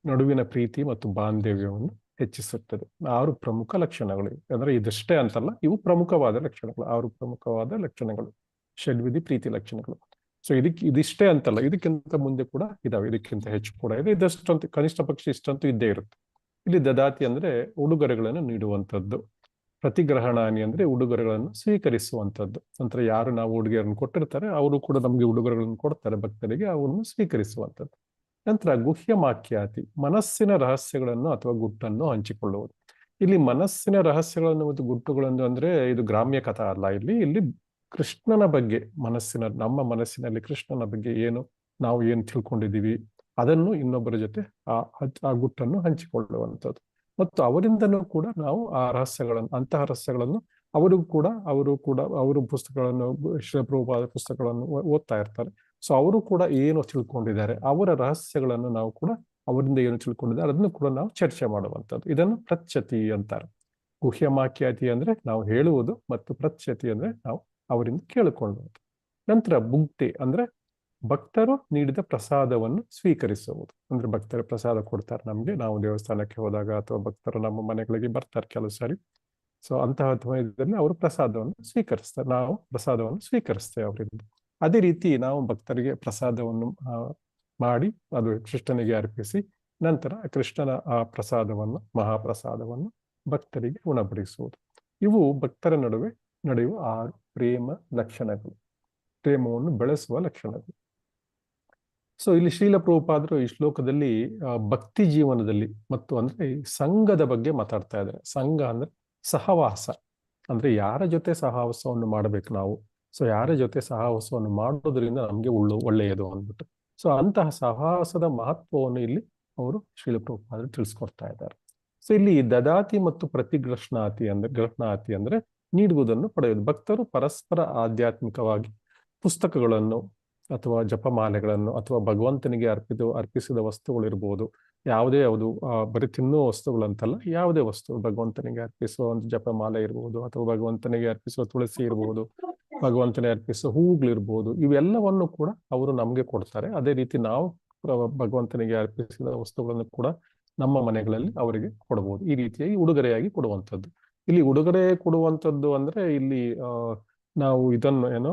ನಡುವಿನ ಪ್ರೀತಿ ಮತ್ತು ಬಾಂಧವ್ಯವನ್ನು ಹೆಚ್ಚಿಸುತ್ತದೆ. 6 ಪ್ರಮುಖ ಲಕ್ಷಣಗಳು. ಅಂದ್ರೆ ಇದಷ್ಟೇ ಅಂತಲ್ಲ, ಇವು ಪ್ರಮುಖವಾದ ಲಕ್ಷಣಗಳು. 6 ಪ್ರಮುಖವಾದ ಲಕ್ಷಣಗಳು ಷಡ್ವಿಧಿ ಪ್ರೀತಿ ಲಕ್ಷಣಗಳು. ಸೊ ಇದಿಷ್ಟೇ ಅಂತಲ್ಲ, ಇದಕ್ಕಿಂತ ಮುಂದೆ ಕೂಡ ಇದಾವೆ, ಇದಕ್ಕಿಂತ ಹೆಚ್ಚು ಕೂಡ ಇದೆ. ಇದಷ್ಟಂತೂ ಕನಿಷ್ಠ ಪಕ್ಷ ಇಷ್ಟಂತೂ ಇದ್ದೇ ಇರುತ್ತೆ. ಇಲ್ಲಿ ದದಾತಿ ಅಂದ್ರೆ ಉಡುಗೊರೆಗಳನ್ನು ನೀಡುವಂಥದ್ದು, ಪ್ರತಿಗ್ರಹಣಾನಿ ಅಂದ್ರೆ ಉಡುಗೊರೆಗಳನ್ನು ಸ್ವೀಕರಿಸುವಂಥದ್ದು. ನಂತರ ಯಾರು ನಾವು ಉಡುಗೊರೆಯನ್ನು ಕೊಟ್ಟಿರ್ತಾರೆ ಅವರು ಕೂಡ ನಮಗೆ ಉಡುಗೊರೆಗಳನ್ನು ಕೊಡ್ತಾರೆ ಭಕ್ತರಿಗೆ, ಅವನ್ನು ಸ್ವೀಕರಿಸುವಂಥದ್ದು. ನಂತರ ಗುಹ್ಯಮಾಖ್ಯಾತಿ, ಮನಸ್ಸಿನ ರಹಸ್ಯಗಳನ್ನು ಅಥವಾ ಗುಟ್ಟನ್ನು ಹಂಚಿಕೊಳ್ಳುವುದು. ಇಲ್ಲಿ ಮನಸ್ಸಿನ ರಹಸ್ಯಗಳನ್ನು ಮತ್ತು ಗುಟ್ಟುಗಳನ್ನು ಅಂದ್ರೆ ಇದು ಗ್ರಾಮ್ಯ ಕಥಾ ಅಲ್ಲ. ಇಲ್ಲಿ ಕೃಷ್ಣನ ಬಗ್ಗೆ ನಮ್ಮ ಮನಸ್ಸಿನಲ್ಲಿ ಕೃಷ್ಣನ ಬಗ್ಗೆ ನಾವು ಏನು ತಿಳ್ಕೊಂಡಿದ್ದೀವಿ ಅದನ್ನು ಇನ್ನೊಬ್ಬರ ಜೊತೆ ಆ ಗುಟ್ಟನ್ನು ಹಂಚಿಕೊಳ್ಳುವಂಥದ್ದು. ಮತ್ತು ಅವರಿಂದನೂ ಕೂಡ ನಾವು ಅಂತಹ ರಹಸ್ಯಗಳನ್ನು ಅವರು ಪುಸ್ತಕಗಳನ್ನು, ಶ್ರೀಲ ಪ್ರಭುಪಾದ ಪುಸ್ತಕಗಳನ್ನು ಓದ್ತಾ ಇರ್ತಾರೆ. ಸೊ ಅವರು ಕೂಡ ಏನು ತಿಳ್ಕೊಂಡಿದ್ದಾರೆ, ಅವರ ರಹಸ್ಯಗಳನ್ನು ನಾವು ಕೂಡ ಅವರಿಂದ ಏನು ತಿಳ್ಕೊಂಡಿದ್ದಾರೆ ಅದನ್ನು ಕೂಡ ನಾವು ಚರ್ಚೆ ಮಾಡುವಂಥದ್ದು. ಇದನ್ನು ಪ್ರಚ್ಛತಿ ಅಂತಾರೆ. ಗುಹ್ಯಮಾಖ್ಯಾತಿ ಅಂದ್ರೆ ನಾವು ಹೇಳುವುದು ಮತ್ತು ಪ್ರಚ್ಛತಿ ಅಂದ್ರೆ ನಾವು ಅವರಿಂದ ಕೇಳಿಕೊಳ್ಳುವುದು. ನಂತರ ಭುಕ್ತಿ ಅಂದ್ರೆ ಭಕ್ತರು ನೀಡಿದ ಪ್ರಸಾದವನ್ನು ಸ್ವೀಕರಿಸುವುದು. ಅಂದ್ರೆ ಭಕ್ತರು ಪ್ರಸಾದ ಕೊಡ್ತಾರೆ ನಮ್ಗೆ, ನಾವು ದೇವಸ್ಥಾನಕ್ಕೆ ಹೋದಾಗ ಅಥವಾ ಭಕ್ತರು ನಮ್ಮ ಮನೆಗಳಿಗೆ ಬರ್ತಾರೆ ಕೆಲವು ಸಾರಿ. ಸೊ ಅಂತಹ ಸಮಯದಲ್ಲಿ ಅವರು ಪ್ರಸಾದವನ್ನು ಸ್ವೀಕರಿಸ್ತಾರೆ, ನಾವು ಪ್ರಸಾದವನ್ನು ಸ್ವೀಕರಿಸ್ತೇವೆ ಅವರಿಂದ. ಅದೇ ರೀತಿ ನಾವು ಭಕ್ತರಿಗೆ ಪ್ರಸಾದವನ್ನು ಮಾಡಿ ಅದು ಕೃಷ್ಣನಿಗೆ ಅರ್ಪಿಸಿ ನಂತರ ಕೃಷ್ಣನ ಆ ಪ್ರಸಾದವನ್ನು, ಮಹಾಪ್ರಸಾದವನ್ನು ಭಕ್ತರಿಗೆ ಉಣಬಡಿಸುವುದು. ಇವು ಭಕ್ತರ ನಡುವೆ ನಡೆಯುವ 6 ಪ್ರೇಮ ಲಕ್ಷಣಗಳು, ಪ್ರೇಮವನ್ನು ಬೆಳೆಸುವ ಲಕ್ಷಣಗಳು. ಸೊ ಇಲ್ಲಿ ಶ್ರೀಲ ಪ್ರಭುಪಾದರು ಈ ಶ್ಲೋಕದಲ್ಲಿ ಭಕ್ತಿ ಜೀವನದಲ್ಲಿ ಮತ್ತು ಅಂದ್ರೆ ಸಂಘದ ಬಗ್ಗೆ ಮಾತಾಡ್ತಾ ಇದ್ದಾರೆ. ಸಂಘ ಅಂದ್ರೆ ಸಹವಾಸ, ಅಂದ್ರೆ ಯಾರ ಜೊತೆ ಸಹವಾಸವನ್ನು ಮಾಡಬೇಕು ನಾವು. ಸೊ ಯಾರ ಜೊತೆ ಸಹವಾಸವನ್ನು ಮಾಡೋದ್ರಿಂದ ನಮ್ಗೆ ಒಳ್ಳೆಯದು ಅಂದ್ಬಿಟ್ಟು. ಸೊ ಅಂತಹ ಸಹವಾಸದ ಮಹತ್ವವನ್ನು ಇಲ್ಲಿ ಅವರು ಶ್ರೀಲ ಪ್ರಭುಪಾದರು ತಿಳಿಸ್ಕೊಡ್ತಾ ಇದ್ದಾರೆ. ಸೊ ಇಲ್ಲಿ ದದಾತಿ ಮತ್ತು ಪ್ರತಿಗ್ರಹ್ಣಾತಿ ಅಂದ್ರೆ ನೀಡುವುದನ್ನು ಪಡೆಯುವುದು. ಭಕ್ತರು ಪರಸ್ಪರ ಆಧ್ಯಾತ್ಮಿಕವಾಗಿ ಪುಸ್ತಕಗಳನ್ನು ಅಥವಾ ಜಪಮಾಲೆಗಳನ್ನು ಅಥವಾ ಭಗವಂತನಿಗೆ ಅರ್ಪಿಸಿದ ವಸ್ತುಗಳಿರ್ಬೋದು, ಯಾವುದೇ ಯಾವುದು ಬರೀ ತಿನ್ನುವ ವಸ್ತುಗಳಂತಲ್ಲ, ಯಾವುದೇ ವಸ್ತು ಭಗವಂತನಿಗೆ ಅರ್ಪಿಸುವ ಒಂದು ಜಪಮಾಲೆ ಇರ್ಬೋದು, ಅಥವಾ ಭಗವಂತನಿಗೆ ಅರ್ಪಿಸುವ ತುಳಸಿ ಇರ್ಬೋದು, ಭಗವಂತನಿಗೆ ಅರ್ಪಿಸುವ ಹೂವುಗಳಿರ್ಬೋದು, ಇವೆಲ್ಲವನ್ನು ಕೂಡ ಅವರು ನಮಗೆ ಕೊಡ್ತಾರೆ. ಅದೇ ರೀತಿ ನಾವು ಭಗವಂತನಿಗೆ ಅರ್ಪಿಸಿದ ವಸ್ತುಗಳನ್ನು ಕೂಡ ನಮ್ಮ ಮನೆಗಳಲ್ಲಿ ಅವರಿಗೆ ಕೊಡಬಹುದು. ಈ ರೀತಿಯಾಗಿ ಉಡುಗೊರೆಯಾಗಿ ಕೊಡುವಂಥದ್ದು. ಇಲ್ಲಿ ಉಡುಗೊರೆ ಕೊಡುವಂಥದ್ದು ಅಂದ್ರೆ ಇಲ್ಲಿ ನಾವು ಇದನ್ನು ಏನೋ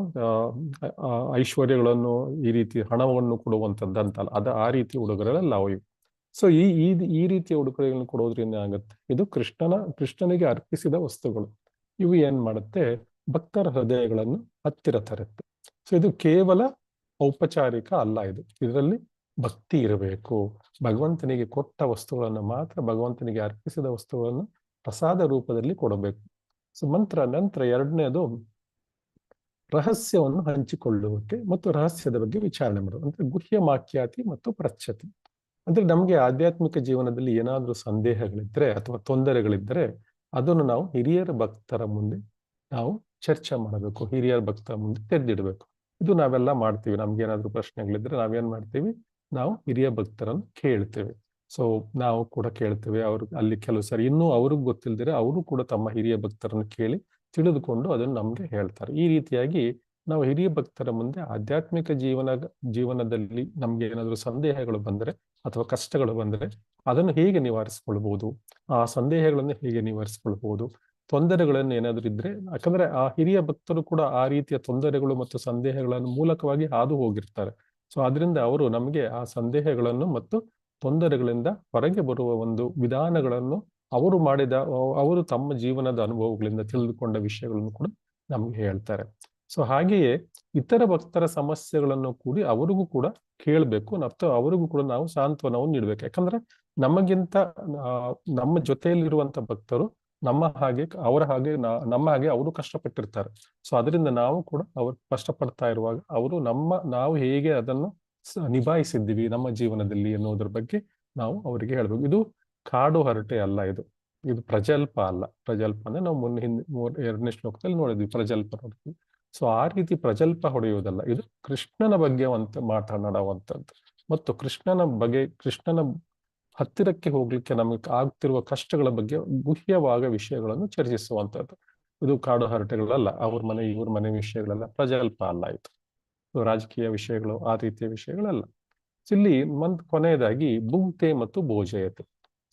ಐಶ್ವರ್ಯಗಳನ್ನು, ಈ ರೀತಿ ಹಣವನ್ನು ಕೊಡುವಂಥದ್ದು ಅಂತಲ್ಲ, ಆ ರೀತಿ ಉಡುಗೊರೆಗಳಲ್ಲ ಅವು. ಸೊ ಈ ರೀತಿಯ ಉಡುಗೊರೆಗಳನ್ನು ಕೊಡೋದ್ರಿಂದ ಆಗುತ್ತೆ, ಇದು ಕೃಷ್ಣನಿಗೆ ಅರ್ಪಿಸಿದ ವಸ್ತುಗಳು. ಇವು ಏನ್ ಮಾಡುತ್ತೆ, ಭಕ್ತರ ಹೃದಯಗಳನ್ನು ಹತ್ತಿರ ತರುತ್ತೆ. ಸೊ ಇದು ಕೇವಲ ಔಪಚಾರಿಕ ಅಲ್ಲ, ಇದರಲ್ಲಿ ಭಕ್ತಿ ಇರಬೇಕು. ಭಗವಂತನಿಗೆ ಕೊಟ್ಟ ವಸ್ತುಗಳನ್ನು ಮಾತ್ರ, ಭಗವಂತನಿಗೆ ಅರ್ಪಿಸಿದ ವಸ್ತುಗಳನ್ನು ಪ್ರಸಾದ ರೂಪದಲ್ಲಿ ಕೊಡಬೇಕು. ಸೊ ನಂತರ ಎರಡನೇದು ರಹಸ್ಯವನ್ನು ಹಂಚಿಕೊಳ್ಳುವಿಕೆ ಮತ್ತು ರಹಸ್ಯದ ಬಗ್ಗೆ ವಿಚಾರಣೆ ಮಾಡೋದು. ಅಂದ್ರೆ ಗುಹ್ಯ ಮಾಖ್ಯಾತಿ ಮತ್ತು ಪ್ರಚ್ಛತಿ. ಅಂದ್ರೆ ನಮ್ಗೆ ಆಧ್ಯಾತ್ಮಿಕ ಜೀವನದಲ್ಲಿ ಏನಾದ್ರೂ ಸಂದೇಹಗಳಿದ್ರೆ ಅಥವಾ ತೊಂದರೆಗಳಿದ್ರೆ ಅದನ್ನು ನಾವು ಹಿರಿಯರ ಭಕ್ತರ ಮುಂದೆ ನಾವು ಚರ್ಚೆ ಮಾಡಬೇಕು, ಹಿರಿಯರ ಭಕ್ತರ ಮುಂದೆ ತೆರೆದಿಡಬೇಕು. ಇದು ನಾವೆಲ್ಲ ಮಾಡ್ತೀವಿ. ನಮ್ಗೆ ಏನಾದ್ರೂ ಪ್ರಶ್ನೆಗಳಿದ್ರೆ ನಾವೇನ್ ಮಾಡ್ತೀವಿ, ನಾವು ಹಿರಿಯ ಭಕ್ತರನ್ನು ಕೇಳ್ತೇವೆ. ಸೊ ನಾವು ಕೂಡ ಕೇಳ್ತೇವೆ. ಅಲ್ಲಿ ಕೆಲವು ಸರಿ ಇನ್ನೂ ಅವ್ರಿಗೆ ಗೊತ್ತಿಲ್ದಿರೆ ಅವರು ಕೂಡ ತಮ್ಮ ಹಿರಿಯ ಭಕ್ತರನ್ನು ಕೇಳಿ ತಿಳಿದುಕೊಂಡು ಅದನ್ನು ನಮ್ಗೆ ಹೇಳ್ತಾರೆ. ಈ ರೀತಿಯಾಗಿ ನಾವು ಹಿರಿಯ ಭಕ್ತರ ಮುಂದೆ ಆಧ್ಯಾತ್ಮಿಕ ಜೀವನದಲ್ಲಿ ನಮ್ಗೆ ಏನಾದರೂ ಸಂದೇಹಗಳು ಬಂದರೆ ಅಥವಾ ಕಷ್ಟಗಳು ಬಂದರೆ ಅದನ್ನು ಹೇಗೆ ನಿವಾರಿಸ್ಕೊಳ್ಬಹುದು, ಆ ಸಂದೇಹಗಳನ್ನು ಹೇಗೆ ನಿವಾರಿಸ್ಕೊಳ್ಬಹುದು, ತೊಂದರೆಗಳನ್ನು ಏನಾದರೂ ಇದ್ರೆ, ಯಾಕಂದ್ರೆ ಆ ಹಿರಿಯ ಭಕ್ತರು ಕೂಡ ಆ ರೀತಿಯ ತೊಂದರೆಗಳು ಮತ್ತು ಸಂದೇಹಗಳನ್ನು ಮೂಲಕವಾಗಿ ಹಾದು ಹೋಗಿರ್ತಾರೆ. ಸೊ ಅದರಿಂದ ಅವರು ನಮಗೆ ಆ ಸಂದೇಹಗಳನ್ನು ಮತ್ತು ತೊಂದರೆಗಳಿಂದ ಹೊರಗೆ ಬರುವ ಒಂದು ವಿಧಾನಗಳನ್ನು ಅವರು ತಮ್ಮ ಜೀವನದ ಅನುಭವಗಳಿಂದ ತಿಳಿದುಕೊಂಡ ವಿಷಯಗಳನ್ನು ಕೂಡ ನಮ್ಗೆ ಹೇಳ್ತಾರೆ. ಸೊ ಹಾಗೆಯೇ ಇತರ ಭಕ್ತರ ಸಮಸ್ಯೆಗಳನ್ನು ಕೂಡಿ ಅವರಿಗೂ ಕೂಡ ಕೇಳಬೇಕು ಮತ್ತು ಅವರಿಗೂ ಕೂಡ ನಾವು ಸಾಂತ್ವನವನ್ನು ನೀಡಬೇಕು. ಯಾಕಂದ್ರೆ ನಮಗಿಂತ ನಮ್ಮ ಜೊತೆಯಲ್ಲಿರುವಂತ ಭಕ್ತರು ನಮ್ಮ ಹಾಗೆ ಅವರು ಕಷ್ಟಪಟ್ಟಿರ್ತಾರೆ. ಸೊ ಅದರಿಂದ ನಾವು ಕೂಡ ಅವರು ಕಷ್ಟಪಡ್ತಾ ಇರುವಾಗ ನಾವು ಹೇಗೆ ಅದನ್ನು ನಿಭಾಯಿಸಿದ್ದೀವಿ ನಮ್ಮ ಜೀವನದಲ್ಲಿ ಅನ್ನೋದ್ರ ಬಗ್ಗೆ ನಾವು ಅವರಿಗೆ ಹೇಳ್ಬೇಕು. ಇದು ಕಾಡು ಹರಟೆ ಅಲ್ಲ, ಇದು ಪ್ರಜಲ್ಪ ಅಲ್ಲ. ಪ್ರಜಲ್ಪ ಅಂದ್ರೆ ನಾವು ಎರಡನೇ ಶ್ಲೋಕದಲ್ಲಿ ನೋಡಿದ್ವಿ ಪ್ರಜಲ್ಪ ನೋಡಿದ್ವಿ. ಸೊ ಆ ರೀತಿ ಪ್ರಜಲ್ಪ ಹೊಡೆಯುವುದಲ್ಲ, ಇದು ಕೃಷ್ಣನ ಬಗ್ಗೆ ಮಾತನಾಡುವಂಥದ್ದು ಮತ್ತು ಕೃಷ್ಣನ ಹತ್ತಿರಕ್ಕೆ ಹೋಗ್ಲಿಕ್ಕೆ ನಮಗೆ ಆಗ್ತಿರುವ ಕಷ್ಟಗಳ ಬಗ್ಗೆ ಗುಹ್ಯವಾದ ವಿಷಯಗಳನ್ನು ಚರ್ಚಿಸುವಂಥದ್ದು. ಇದು ಕಾಡು ಹರಟೆಗಳಲ್ಲ, ಅವ್ರ ಮನೆ ಇವ್ರ ಮನೆ ವಿಷಯಗಳೆಲ್ಲ ಪ್ರಜಲ್ಪ ಅಲ್ಲ. ಇದು ರಾಜಕೀಯ ವಿಷಯಗಳು, ಆ ರೀತಿಯ ವಿಷಯಗಳಲ್ಲ. ಇಲ್ಲಿ ಕೊನೆಯದಾಗಿ ಭುಂಕ್ತೆ ಮತ್ತು ಭೋಜಯತೆ.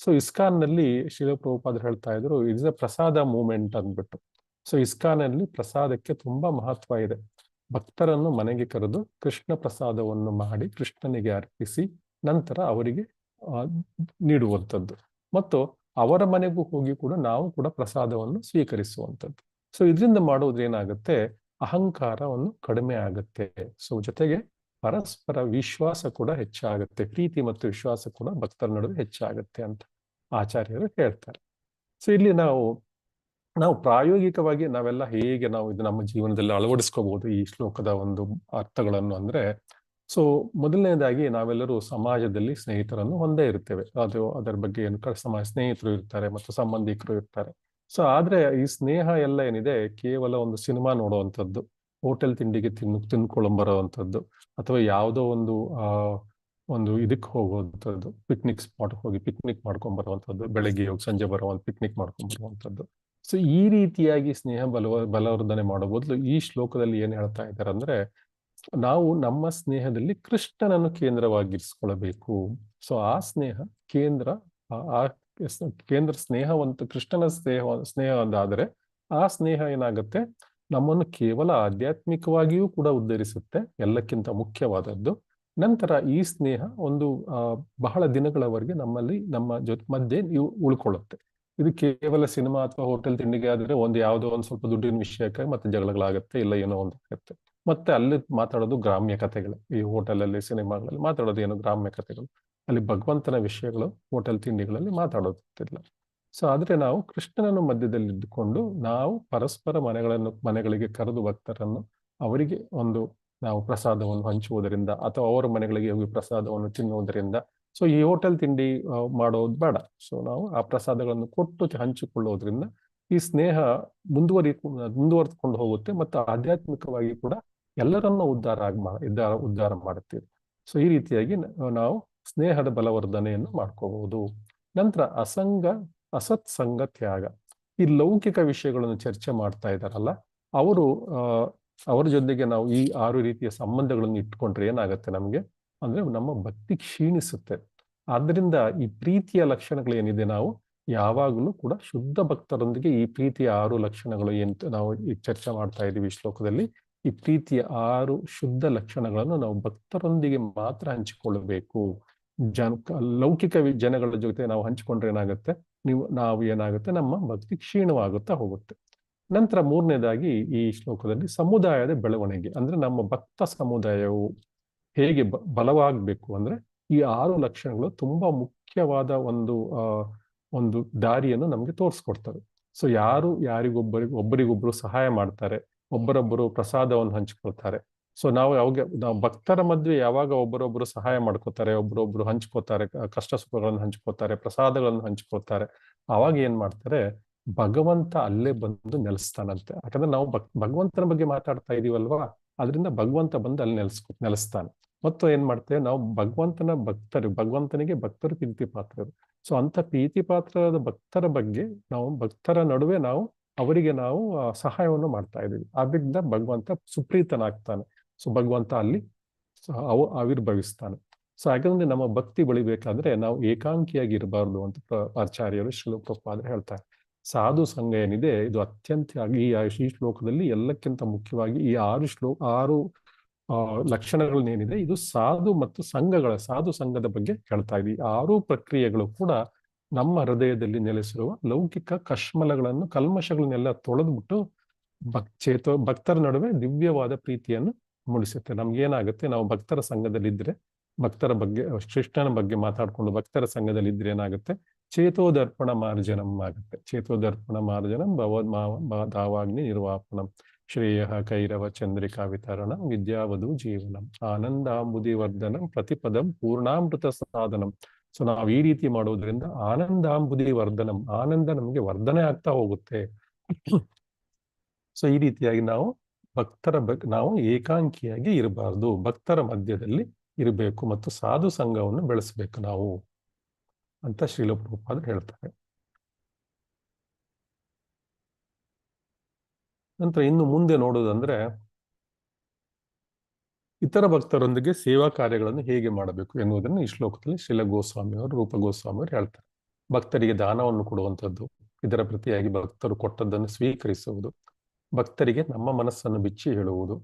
ಸೊ ಇಸ್ಕಾನ್ ನಲ್ಲಿ ಶ್ರೀಲ ಪ್ರಭುಪಾದರು ಹೇಳ್ತಾ ಇದ್ರು, ಇಟ್ಸ್ ಅ ಪ್ರಸಾದ ಮೂವ್ಮೆಂಟ್ ಅಂದ್ಬಿಟ್ಟು. ಸೊ ಇಸ್ಕಾನ್ ಅಲ್ಲಿ ಪ್ರಸಾದಕ್ಕೆ ತುಂಬಾ ಮಹತ್ವ ಇದೆ. ಭಕ್ತರನ್ನು ಮನೆಗೆ ಕರೆದು ಕೃಷ್ಣ ಪ್ರಸಾದವನ್ನು ಮಾಡಿ ಕೃಷ್ಣನಿಗೆ ಅರ್ಪಿಸಿ ನಂತರ ಅವರಿಗೆ ನೀಡುವಂಥದ್ದು ಮತ್ತು ಅವರ ಮನೆಗೂ ಹೋಗಿ ಕೂಡ ನಾವು ಕೂಡ ಪ್ರಸಾದವನ್ನು ಸ್ವೀಕರಿಸುವಂಥದ್ದು. ಸೊ ಇದರಿಂದ ಮಾಡೋದು ಏನಾಗುತ್ತೆ, ಅಹಂಕಾರವನ್ನು ಕಡಿಮೆ ಆಗುತ್ತೆ. ಸೊ ಜೊತೆಗೆ ಪರಸ್ಪರ ವಿಶ್ವಾಸ ಕೂಡ ಹೆಚ್ಚಾಗುತ್ತೆ, ಪ್ರೀತಿ ಮತ್ತು ವಿಶ್ವಾಸ ಕೂಡ ಭಕ್ತರ ನಡುವೆ ಹೆಚ್ಚಾಗುತ್ತೆ ಅಂತ ಆಚಾರ್ಯರು ಹೇಳ್ತಾರೆ. ಸೊ ಇಲ್ಲಿ ನಾವು ಪ್ರಾಯೋಗಿಕವಾಗಿ ನಾವೆಲ್ಲ ಹೇಗೆ ನಾವು ಇದು ನಮ್ಮ ಜೀವನದಲ್ಲಿ ಅಳವಡಿಸ್ಕೋಬಹುದು ಈ ಶ್ಲೋಕದ ಒಂದು ಅರ್ಥಗಳನ್ನು ಅಂದ್ರೆ, ಸೊ ಮೊದಲನೇದಾಗಿ ನಾವೆಲ್ಲರೂ ಸಮಾಜದಲ್ಲಿ ಸ್ನೇಹಿತರನ್ನು ಹೊಂದೇ ಇರ್ತೇವೆ. ಅದರ ಬಗ್ಗೆ ಸ್ನೇಹಿತರು ಇರ್ತಾರೆ ಮತ್ತು ಸಂಬಂಧಿಕರು ಇರ್ತಾರೆ. ಸೊ ಆದ್ರೆ ಈ ಸ್ನೇಹ ಎಲ್ಲ ಏನಿದೆ ಕೇವಲ ಒಂದು ಸಿನಿಮಾ ನೋಡುವಂಥದ್ದು, ಹೋಟೆಲ್ ತಿಂಡಿಗೆ ತಿನ್ಕೊಂಬರುವಂಥದ್ದು ಅಥವಾ ಯಾವುದೋ ಒಂದು ಇದಕ್ಕೆ ಹೋಗುವಂಥದ್ದು, ಪಿಕ್ನಿಕ್ ಸ್ಪಾಟ್ ಹೋಗಿ ಪಿಕ್ನಿಕ್ ಮಾಡ್ಕೊಂಡ್ ಬರುವಂಥದ್ದು, ಬೆಳಗ್ಗೆ ಹೋಗಿ ಸಂಜೆ ಬರುವಂತ ಪಿಕ್ನಿಕ್ ಮಾಡ್ಕೊಂಡ್ ಬರುವಂಥದ್ದು. ಸೊ ಈ ರೀತಿಯಾಗಿ ಸ್ನೇಹ ಬಲವರ್ಧನೆ ಮಾಡೋ ಬದಲು ಈ ಶ್ಲೋಕದಲ್ಲಿ ಏನ್ ಹೇಳ್ತಾ ಇದ್ದಾರೆ ಅಂದ್ರೆ, ನಾವು ನಮ್ಮ ಸ್ನೇಹದಲ್ಲಿ ಕೃಷ್ಣನನ್ನು ಕೇಂದ್ರವಾಗಿರಿಸ್ಕೊಳ್ಬೇಕು. ಸೊ ಆ ಸ್ನೇಹ ಕೇಂದ್ರ ಸ್ನೇಹವಂತ ಕೃಷ್ಣನ ಸ್ನೇಹ ಒಂದಾದರೆ ಆ ಸ್ನೇಹ ಏನಾಗುತ್ತೆ, ನಮ್ಮನ್ನು ಕೇವಲ ಆಧ್ಯಾತ್ಮಿಕವಾಗಿಯೂ ಕೂಡ ಉದ್ಧರಿಸುತ್ತೆ, ಎಲ್ಲಕ್ಕಿಂತ ಮುಖ್ಯವಾದದ್ದು. ನಂತರ ಈ ಸ್ನೇಹ ಒಂದು ಬಹಳ ದಿನಗಳವರೆಗೆ ನಮ್ಮ ಮಧ್ಯೆ ಉಳ್ಕೊಳ್ಳುತ್ತೆ. ಇದು ಕೇವಲ ಸಿನಿಮಾ ಅಥವಾ ಹೋಟೆಲ್ ತಿಂಡಿಗೆ ಆದ್ರೆ ಯಾವುದೋ ಒಂದು ಸ್ವಲ್ಪ ದುಡ್ಡಿನ ವಿಷಯಕ್ಕೆ ಮತ್ತೆ ಜಗಳಗಳಾಗತ್ತೆ, ಇಲ್ಲ ಏನೋ ಒಂದು ಆಗುತ್ತೆ. ಮತ್ತೆ ಅಲ್ಲಿ ಮಾತಾಡೋದು ಗ್ರಾಮ್ಯ ಕಥೆಗಳು, ಈ ಹೋಟೆಲ್ ಅಲ್ಲಿ ಸಿನಿಮಾಗಳಲ್ಲಿ ಮಾತಾಡೋದು ಏನು ಗ್ರಾಮ್ಯ ಕಥೆಗಳು, ಅಲ್ಲಿ ಭಗವಂತನ ವಿಷಯಗಳು ಹೋಟೆಲ್ ತಿಂಡಿಗಳಲ್ಲಿ ಮಾತಾಡೋದಿಲ್ಲ. ಸೊ ಆದ್ರೆ ನಾವು ಕೃಷ್ಣನನ್ನು ಮಧ್ಯದಲ್ಲಿ ಇದ್ದುಕೊಂಡು ನಾವು ಪರಸ್ಪರ ಮನೆಗಳಿಗೆ ಕರೆದು ಭಕ್ತರನ್ನು ಅವರಿಗೆ ನಾವು ಪ್ರಸಾದವನ್ನು ಹಂಚುವುದರಿಂದ ಅಥವಾ ಅವರ ಮನೆಗಳಿಗೆ ಹೋಗಿ ಪ್ರಸಾದವನ್ನು ತಿನ್ನುವುದರಿಂದ, ಸೊ ಈ ಹೋಟೆಲ್ ತಿಂಡಿ ಮಾಡೋದು ಬೇಡ. ಸೊ ನಾವು ಆ ಪ್ರಸಾದಗಳನ್ನು ಕೊಟ್ಟು ಹಂಚಿಕೊಳ್ಳೋದ್ರಿಂದ ಈ ಸ್ನೇಹ ಮುಂದುವರ್ಕೊಂಡು ಹೋಗುತ್ತೆ ಮತ್ತು ಆಧ್ಯಾತ್ಮಿಕವಾಗಿ ಕೂಡ ಎಲ್ಲರನ್ನ ಉದ್ಧಾರ ಮಾಡುತ್ತೀರಿ. ಸೊ ಈ ರೀತಿಯಾಗಿ ನಾವು ಸ್ನೇಹದ ಬಲವರ್ಧನೆಯನ್ನು ಮಾಡ್ಕೋಬಹುದು. ನಂತರ ಅಸತ್ಸಂಗ ತ್ಯಾಗ. ಈ ಲೌಕಿಕ ವಿಷಯಗಳನ್ನು ಚರ್ಚೆ ಮಾಡ್ತಾ ಇದ್ದಾರಲ್ಲ, ಅವರ ಜೊತೆಗೆ ನಾವು ಈ 6 ರೀತಿಯ ಸಂಬಂಧಗಳನ್ನು ಇಟ್ಕೊಂಡ್ರೆ ಏನಾಗುತ್ತೆ ನಮ್ಗೆ ಅಂದ್ರೆ ನಮ್ಮ ಭಕ್ತಿ ಕ್ಷೀಣಿಸುತ್ತೆ. ಆದ್ರಿಂದ ಈ ಪ್ರೀತಿಯ ಲಕ್ಷಣಗಳೇನಿದೆ, ನಾವು ಯಾವಾಗಲೂ ಕೂಡ ಶುದ್ಧ ಭಕ್ತರೊಂದಿಗೆ ಈ ಪ್ರೀತಿಯ 6 ಲಕ್ಷಣಗಳು ನಾವು ಈಗ ಚರ್ಚೆ ಮಾಡ್ತಾ ಇದ್ದೀವಿ ಈ ಶ್ಲೋಕದಲ್ಲಿ, ಈ ಪ್ರೀತಿಯ 6 ಶುದ್ಧ ಲಕ್ಷಣಗಳನ್ನು ನಾವು ಭಕ್ತರೊಂದಿಗೆ ಮಾತ್ರ ಹಂಚಿಕೊಳ್ಳಬೇಕು. ಲೌಕಿಕ ಜನಗಳ ಜೊತೆ ನಾವು ಹಂಚಿಕೊಂಡ್ರೆ ಏನಾಗುತ್ತೆ, ನಾವು ಏನಾಗುತ್ತೆ, ನಮ್ಮ ಭಕ್ತಿ ಕ್ಷೀಣವಾಗುತ್ತಾ ಹೋಗುತ್ತೆ. ನಂತರ 3ನೇದಾಗಿ ಈ ಶ್ಲೋಕದಲ್ಲಿ ಸಮುದಾಯದ ಬೆಳವಣಿಗೆ, ಅಂದ್ರೆ ನಮ್ಮ ಭಕ್ತ ಸಮುದಾಯವು ಹೇಗೆ ಬಲವಾಗಬೇಕು ಅಂದ್ರೆ ಈ 6 ಲಕ್ಷಣಗಳು ತುಂಬಾ ಮುಖ್ಯವಾದ ಒಂದು ದಾರಿಯನ್ನು ನಮ್ಗೆ ತೋರಿಸ್ಕೊಡ್ತವೆ. ಸೊ ಒಬ್ಬರಿಗೊಬ್ಬರು ಸಹಾಯ ಮಾಡ್ತಾರೆ, ಒಬ್ಬರೊಬ್ಬರು ಪ್ರಸಾದವನ್ನು ಹಂಚ್ಕೊಳ್ತಾರೆ. ಸೊ ನಾವು ಭಕ್ತರ ಮಧ್ಯೆ ಯಾವಾಗ ಒಬ್ಬರೊಬ್ಬರು ಸಹಾಯ ಮಾಡ್ಕೋತಾರೆ, ಒಬ್ಬರೊಬ್ರು ಹಂಚ್ಕೋತಾರೆ, ಕಷ್ಟ ಸುಖಗಳನ್ನು ಹಂಚ್ಕೋತಾರೆ, ಪ್ರಸಾದಗಳನ್ನು ಹಂಚ್ಕೋತಾರೆ, ಆವಾಗ ಏನ್ ಮಾಡ್ತಾರೆ, ಭಗವಂತ ಅಲ್ಲೇ ಬಂದು ನೆಲೆಸ್ತಾನಂತೆ. ಯಾಕಂದ್ರೆ ನಾವು ಭಗವಂತನ ಬಗ್ಗೆ ಮಾತಾಡ್ತಾ ಇದೀವಲ್ವಾ, ಅದರಿಂದ ಭಗವಂತ ಬಂದು ಅಲ್ಲಿ ನೆಲೆಸ್ತಾನೆ. ಮತ್ತು ಏನ್ ಮಾಡ್ತೇವೆ ನಾವು, ಭಗವಂತನಿಗೆ ಭಕ್ತರು ಪ್ರೀತಿ ಪಾತ್ರರು. ಸೊ ಅಂತ ಪ್ರೀತಿ ಪಾತ್ರರಾದ ಭಕ್ತರ ಬಗ್ಗೆ ಭಕ್ತರ ನಡುವೆ ಅವರಿಗೆ ನಾವು ಸಹಾಯವನ್ನು ಮಾಡ್ತಾ ಇದ್ದೀವಿ. ಆದ್ರಿಂದ ಭಗವಂತ ಸುಪ್ರೀತನಾಗ್ತಾನೆ. ಸೊ ಭಗವಂತ ಅಲ್ಲಿ ಆವಿರ್ಭವಿಸ್ತಾನೆ. ಸೊ ಹಾಗಾದ್ರೆ ನಮ್ಮ ಭಕ್ತಿ ಬೆಳಿಬೇಕಾದ್ರೆ ನಾವು ಏಕಾಂಕಿಯಾಗಿ ಇರಬಾರ್ದು ಅಂತ ಆಚಾರ್ಯರು ಶ್ರೀಲ ಪ್ರಭುಪಾದರು ಹೇಳ್ತಾರೆ. ಸಾಧು ಸಂಘ ಏನಿದೆ, ಇದು ಅತ್ಯಂತ ಈ ಶ್ಲೋಕದಲ್ಲಿ ಎಲ್ಲಕ್ಕಿಂತ ಮುಖ್ಯವಾಗಿ ಈ 6 ಲಕ್ಷಣಗಳನ್ನೇನಿದೆ, ಇದು ಸಾಧು ಸಂಘದ ಬಗ್ಗೆ ಹೇಳ್ತಾ ಇದೆ. 6 ಪ್ರಕ್ರಿಯೆಗಳು ಕೂಡ ನಮ್ಮ ಹೃದಯದಲ್ಲಿ ನೆಲೆಸಿರುವ ಲೌಕಿಕ ಕಲ್ಮಶಗಳನ್ನೆಲ್ಲ ತೊಳೆದ್ಬಿಟ್ಟು ಭಕ್ತರ ನಡುವೆ ದಿವ್ಯವಾದ ಪ್ರೀತಿಯನ್ನು ಮೂಡಿಸುತ್ತೆ. ನಮ್ಗೇನಾಗುತ್ತೆ, ನಾವು ಭಕ್ತರ ಸಂಘದಲ್ಲಿದ್ರೆ, ಭಕ್ತರ ಬಗ್ಗೆ ಕೃಷ್ಣನ ಬಗ್ಗೆ ಮಾತಾಡ್ಕೊಂಡು ಭಕ್ತರ ಸಂಘದಲ್ಲಿದ್ರೆ ಏನಾಗುತ್ತೆ, ಚೇತೋದರ್ಪಣ ಮಾರ್ಜನಂ ಆಗುತ್ತೆ. ಚೇತೋದರ್ಪಣ ಮಾರ್ಜನಂ ದಾವಾಗ್ನಿ ನಿರ್ವಾಪನಂ ಶ್ರೇಯ ಕೈರವ ಚಂದ್ರಿಕಾ ವಿತರಣ ವಿದ್ಯಾವಧು ಜೀವನಂ ಆನಂದಾಂಬುದಿ ವರ್ಧನಂ ಪ್ರತಿಪದಂ ಪೂರ್ಣಾಮೃತ ಸಾಧನಂ. ಸೊ ನಾವು ಈ ರೀತಿ ಮಾಡೋದ್ರಿಂದ ಆನಂದಾಂಬುದಿ ವರ್ಧನಂ, ಆನಂದ ನಮಗೆ ವರ್ಧನೆ ಆಗ್ತಾ ಹೋಗುತ್ತೆ. ಸೊ ಈ ರೀತಿಯಾಗಿ ನಾವು ನಾವು ಏಕಾಂಕಿಯಾಗಿ ಇರಬಾರ್ದು, ಭಕ್ತರ ಮಧ್ಯದಲ್ಲಿ ಇರಬೇಕು ಮತ್ತು ಸಾಧು ಸಂಘವನ್ನು ಬೆಳೆಸಬೇಕು ನಾವು ಅಂತ ಶ್ರೀಲ ಪ್ರಭುಪಾದರು ಹೇಳ್ತಾರೆ. ನಂತರ ಇನ್ನು ಮುಂದೆ ನೋಡೋದಂದ್ರೆ ಇತರ ಭಕ್ತರೊಂದಿಗೆ ಸೇವಾ ಕಾರ್ಯಗಳನ್ನು ಹೇಗೆ ಮಾಡಬೇಕು ಎನ್ನುವುದನ್ನು ಈ ಶ್ಲೋಕದಲ್ಲಿ ಶ್ರೀಲ ಗೋಸ್ವಾಮಿಯವರು, ರೂಪ ಗೋಸ್ವಾಮಿಯವರು ಹೇಳ್ತಾರೆ. ಭಕ್ತರಿಗೆ ದಾನವನ್ನು ಕೊಡುವಂಥದ್ದು, ಇದರ ಪ್ರತಿಯಾಗಿ ಭಕ್ತರು ಕೊಟ್ಟದ್ದನ್ನು ಸ್ವೀಕರಿಸುವುದು, ಭಕ್ತರಿಗೆ ನಮ್ಮ ಮನಸ್ಸನ್ನು ಬಿಚ್ಚಿ ಹೇಳುವುದು,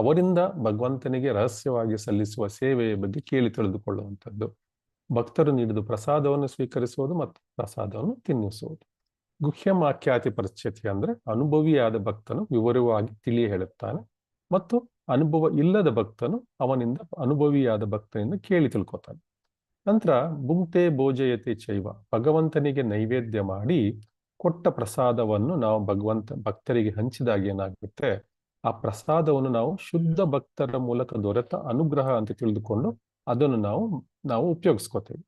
ಅವರಿಂದ ಭಗವಂತನಿಗೆ ರಹಸ್ಯವಾಗಿ ಸಲ್ಲಿಸುವ ಸೇವೆಯ ಬಗ್ಗೆ ಕೇಳಿ ತಿಳಿದುಕೊಳ್ಳುವಂಥದ್ದು, ಭಕ್ತರು ನೀಡಿದ ಪ್ರಸಾದವನ್ನು ಸ್ವೀಕರಿಸುವುದು ಮತ್ತು ಪ್ರಸಾದವನ್ನು ತಿನ್ನಿಸುವುದು. ಗುಹ್ಯಮಾಖ್ಯಾತಿ ಪರಿಚ್ಛತಿ ಅಂದ್ರೆ ಅನುಭವಿಯಾದ ಭಕ್ತನು ವಿವರವಾಗಿ ತಿಳಿ ಹೇಳುತ್ತಾನೆ ಮತ್ತು ಅನುಭವ ಇಲ್ಲದ ಭಕ್ತನು ಅವನಿಂದ ಅನುಭವಿಯಾದ ಭಕ್ತನಿಂದ ಕೇಳಿ ತಿಳ್ಕೊತಾನೆ. ನಂತರ ಭುಂಕ್ತೆ ಭೋಜಯತೆ ಚೈವ, ಭಗವಂತನಿಗೆ ನೈವೇದ್ಯ ಮಾಡಿ ಕೊಟ್ಟ ಪ್ರಸಾದವನ್ನು ನಾವು ಭಕ್ತರಿಗೆ ಹಂಚಿದಾಗ ಏನಾಗುತ್ತೆ, ಆ ಪ್ರಸಾದವನ್ನು ನಾವು ಶುದ್ಧ ಭಕ್ತರ ಮೂಲಕ ದೊರೆತ ಅನುಗ್ರಹ ಅಂತ ತಿಳಿದುಕೊಂಡು ಅದನ್ನು ನಾವು ಉಪಯೋಗಿಸ್ಕೋತೇವೆ.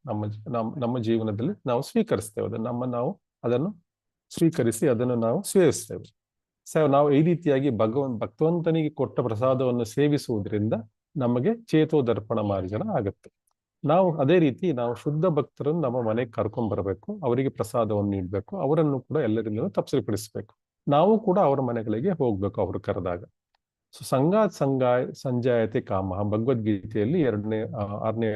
ನಮ್ಮ ಜೀವನದಲ್ಲಿ ನಾವು ಸ್ವೀಕರಿಸ್ತೇವೆ ನಾವು ಅದನ್ನು ಸ್ವೀಕರಿಸಿ ಅದನ್ನು ನಾವು ಸೇವಿಸ್ತೇವೆ. ನಾವು ಈ ರೀತಿಯಾಗಿ ಭಗವಂತನಿಗೆ ಕೊಟ್ಟ ಪ್ರಸಾದವನ್ನು ಸೇವಿಸುವುದರಿಂದ ನಮಗೆ ಚೇತೋದರ್ಪಣ ಮಾರ್ಜನ ಆಗುತ್ತೆ. ಅದೇ ರೀತಿ ನಾವು ಶುದ್ಧ ಭಕ್ತರನ್ನು ನಮ್ಮ ಮನೆಗೆ ಕರ್ಕೊಂಡ್ ಬರಬೇಕು, ಅವರಿಗೆ ಪ್ರಸಾದವನ್ನು ನೀಡಬೇಕು, ಅವರನ್ನು ಕೂಡ ಎಲ್ಲರಿಂದಲೂ ತಪ್ಪಿಸಪಡಿಸ್ಬೇಕು. ನಾವು ಕೂಡ ಅವರ ಮನೆಗಳಿಗೆ ಹೋಗ್ಬೇಕು ಅವರು ಕರೆದಾಗ. ಸೊ ಸಂಜಾಯತೆ ಕಾಮ, ಭಗವದ್ಗೀತೆಯಲ್ಲಿ 2ನೇ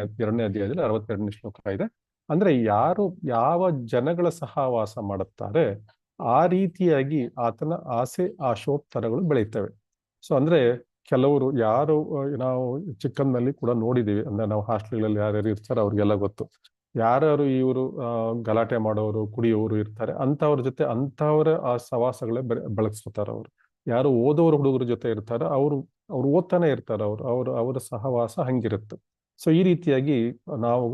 ಅಧ್ಯಾಯದಲ್ಲಿ 62ನೇ ಶ್ಲೋಕ ಇದೆ. ಅಂದ್ರೆ ಯಾವ ಜನಗಳ ಸಹವಾಸ ಮಾಡುತ್ತಾರೆ ಆ ರೀತಿಯಾಗಿ ಆತನ ಆಸೆ ಆಶೋತ್ತರಗಳು ಬೆಳೀತವೆ. ಸೊ ಅಂದ್ರೆ ಕೆಲವರು ನಾವು ಚಿಕ್ಕಂದಲ್ಲಿ ಕೂಡ ನೋಡಿದೀವಿ, ಅಂದ್ರೆ ನಾವು ಹಾಸ್ಟೆಲ್ಗಳಲ್ಲಿ ಯಾರ್ಯಾರು ಇರ್ತಾರೆ ಅವ್ರಿಗೆಲ್ಲ ಗೊತ್ತು, ಯಾರ್ಯಾರು ಇವರು ಗಲಾಟೆ ಮಾಡೋರು, ಕುಡಿಯೋರು ಇರ್ತಾರೆ, ಅಂತವರ ಆ ಸಹವಾಸಗಳೇ ಬೆಳಗಿಸ್ಕೊತಾರ. ಅವರು ಯಾರು ಓದೋರು ಹುಡುಗರ ಜೊತೆ ಇರ್ತಾರೆ, ಅವ್ರು ಓದ್ತಾನೆ ಇರ್ತಾರೆ, ಅವರ ಸಹವಾಸ ಹಂಗಿರುತ್ತೆ. ಸೊ ಈ ರೀತಿಯಾಗಿ ನಾವು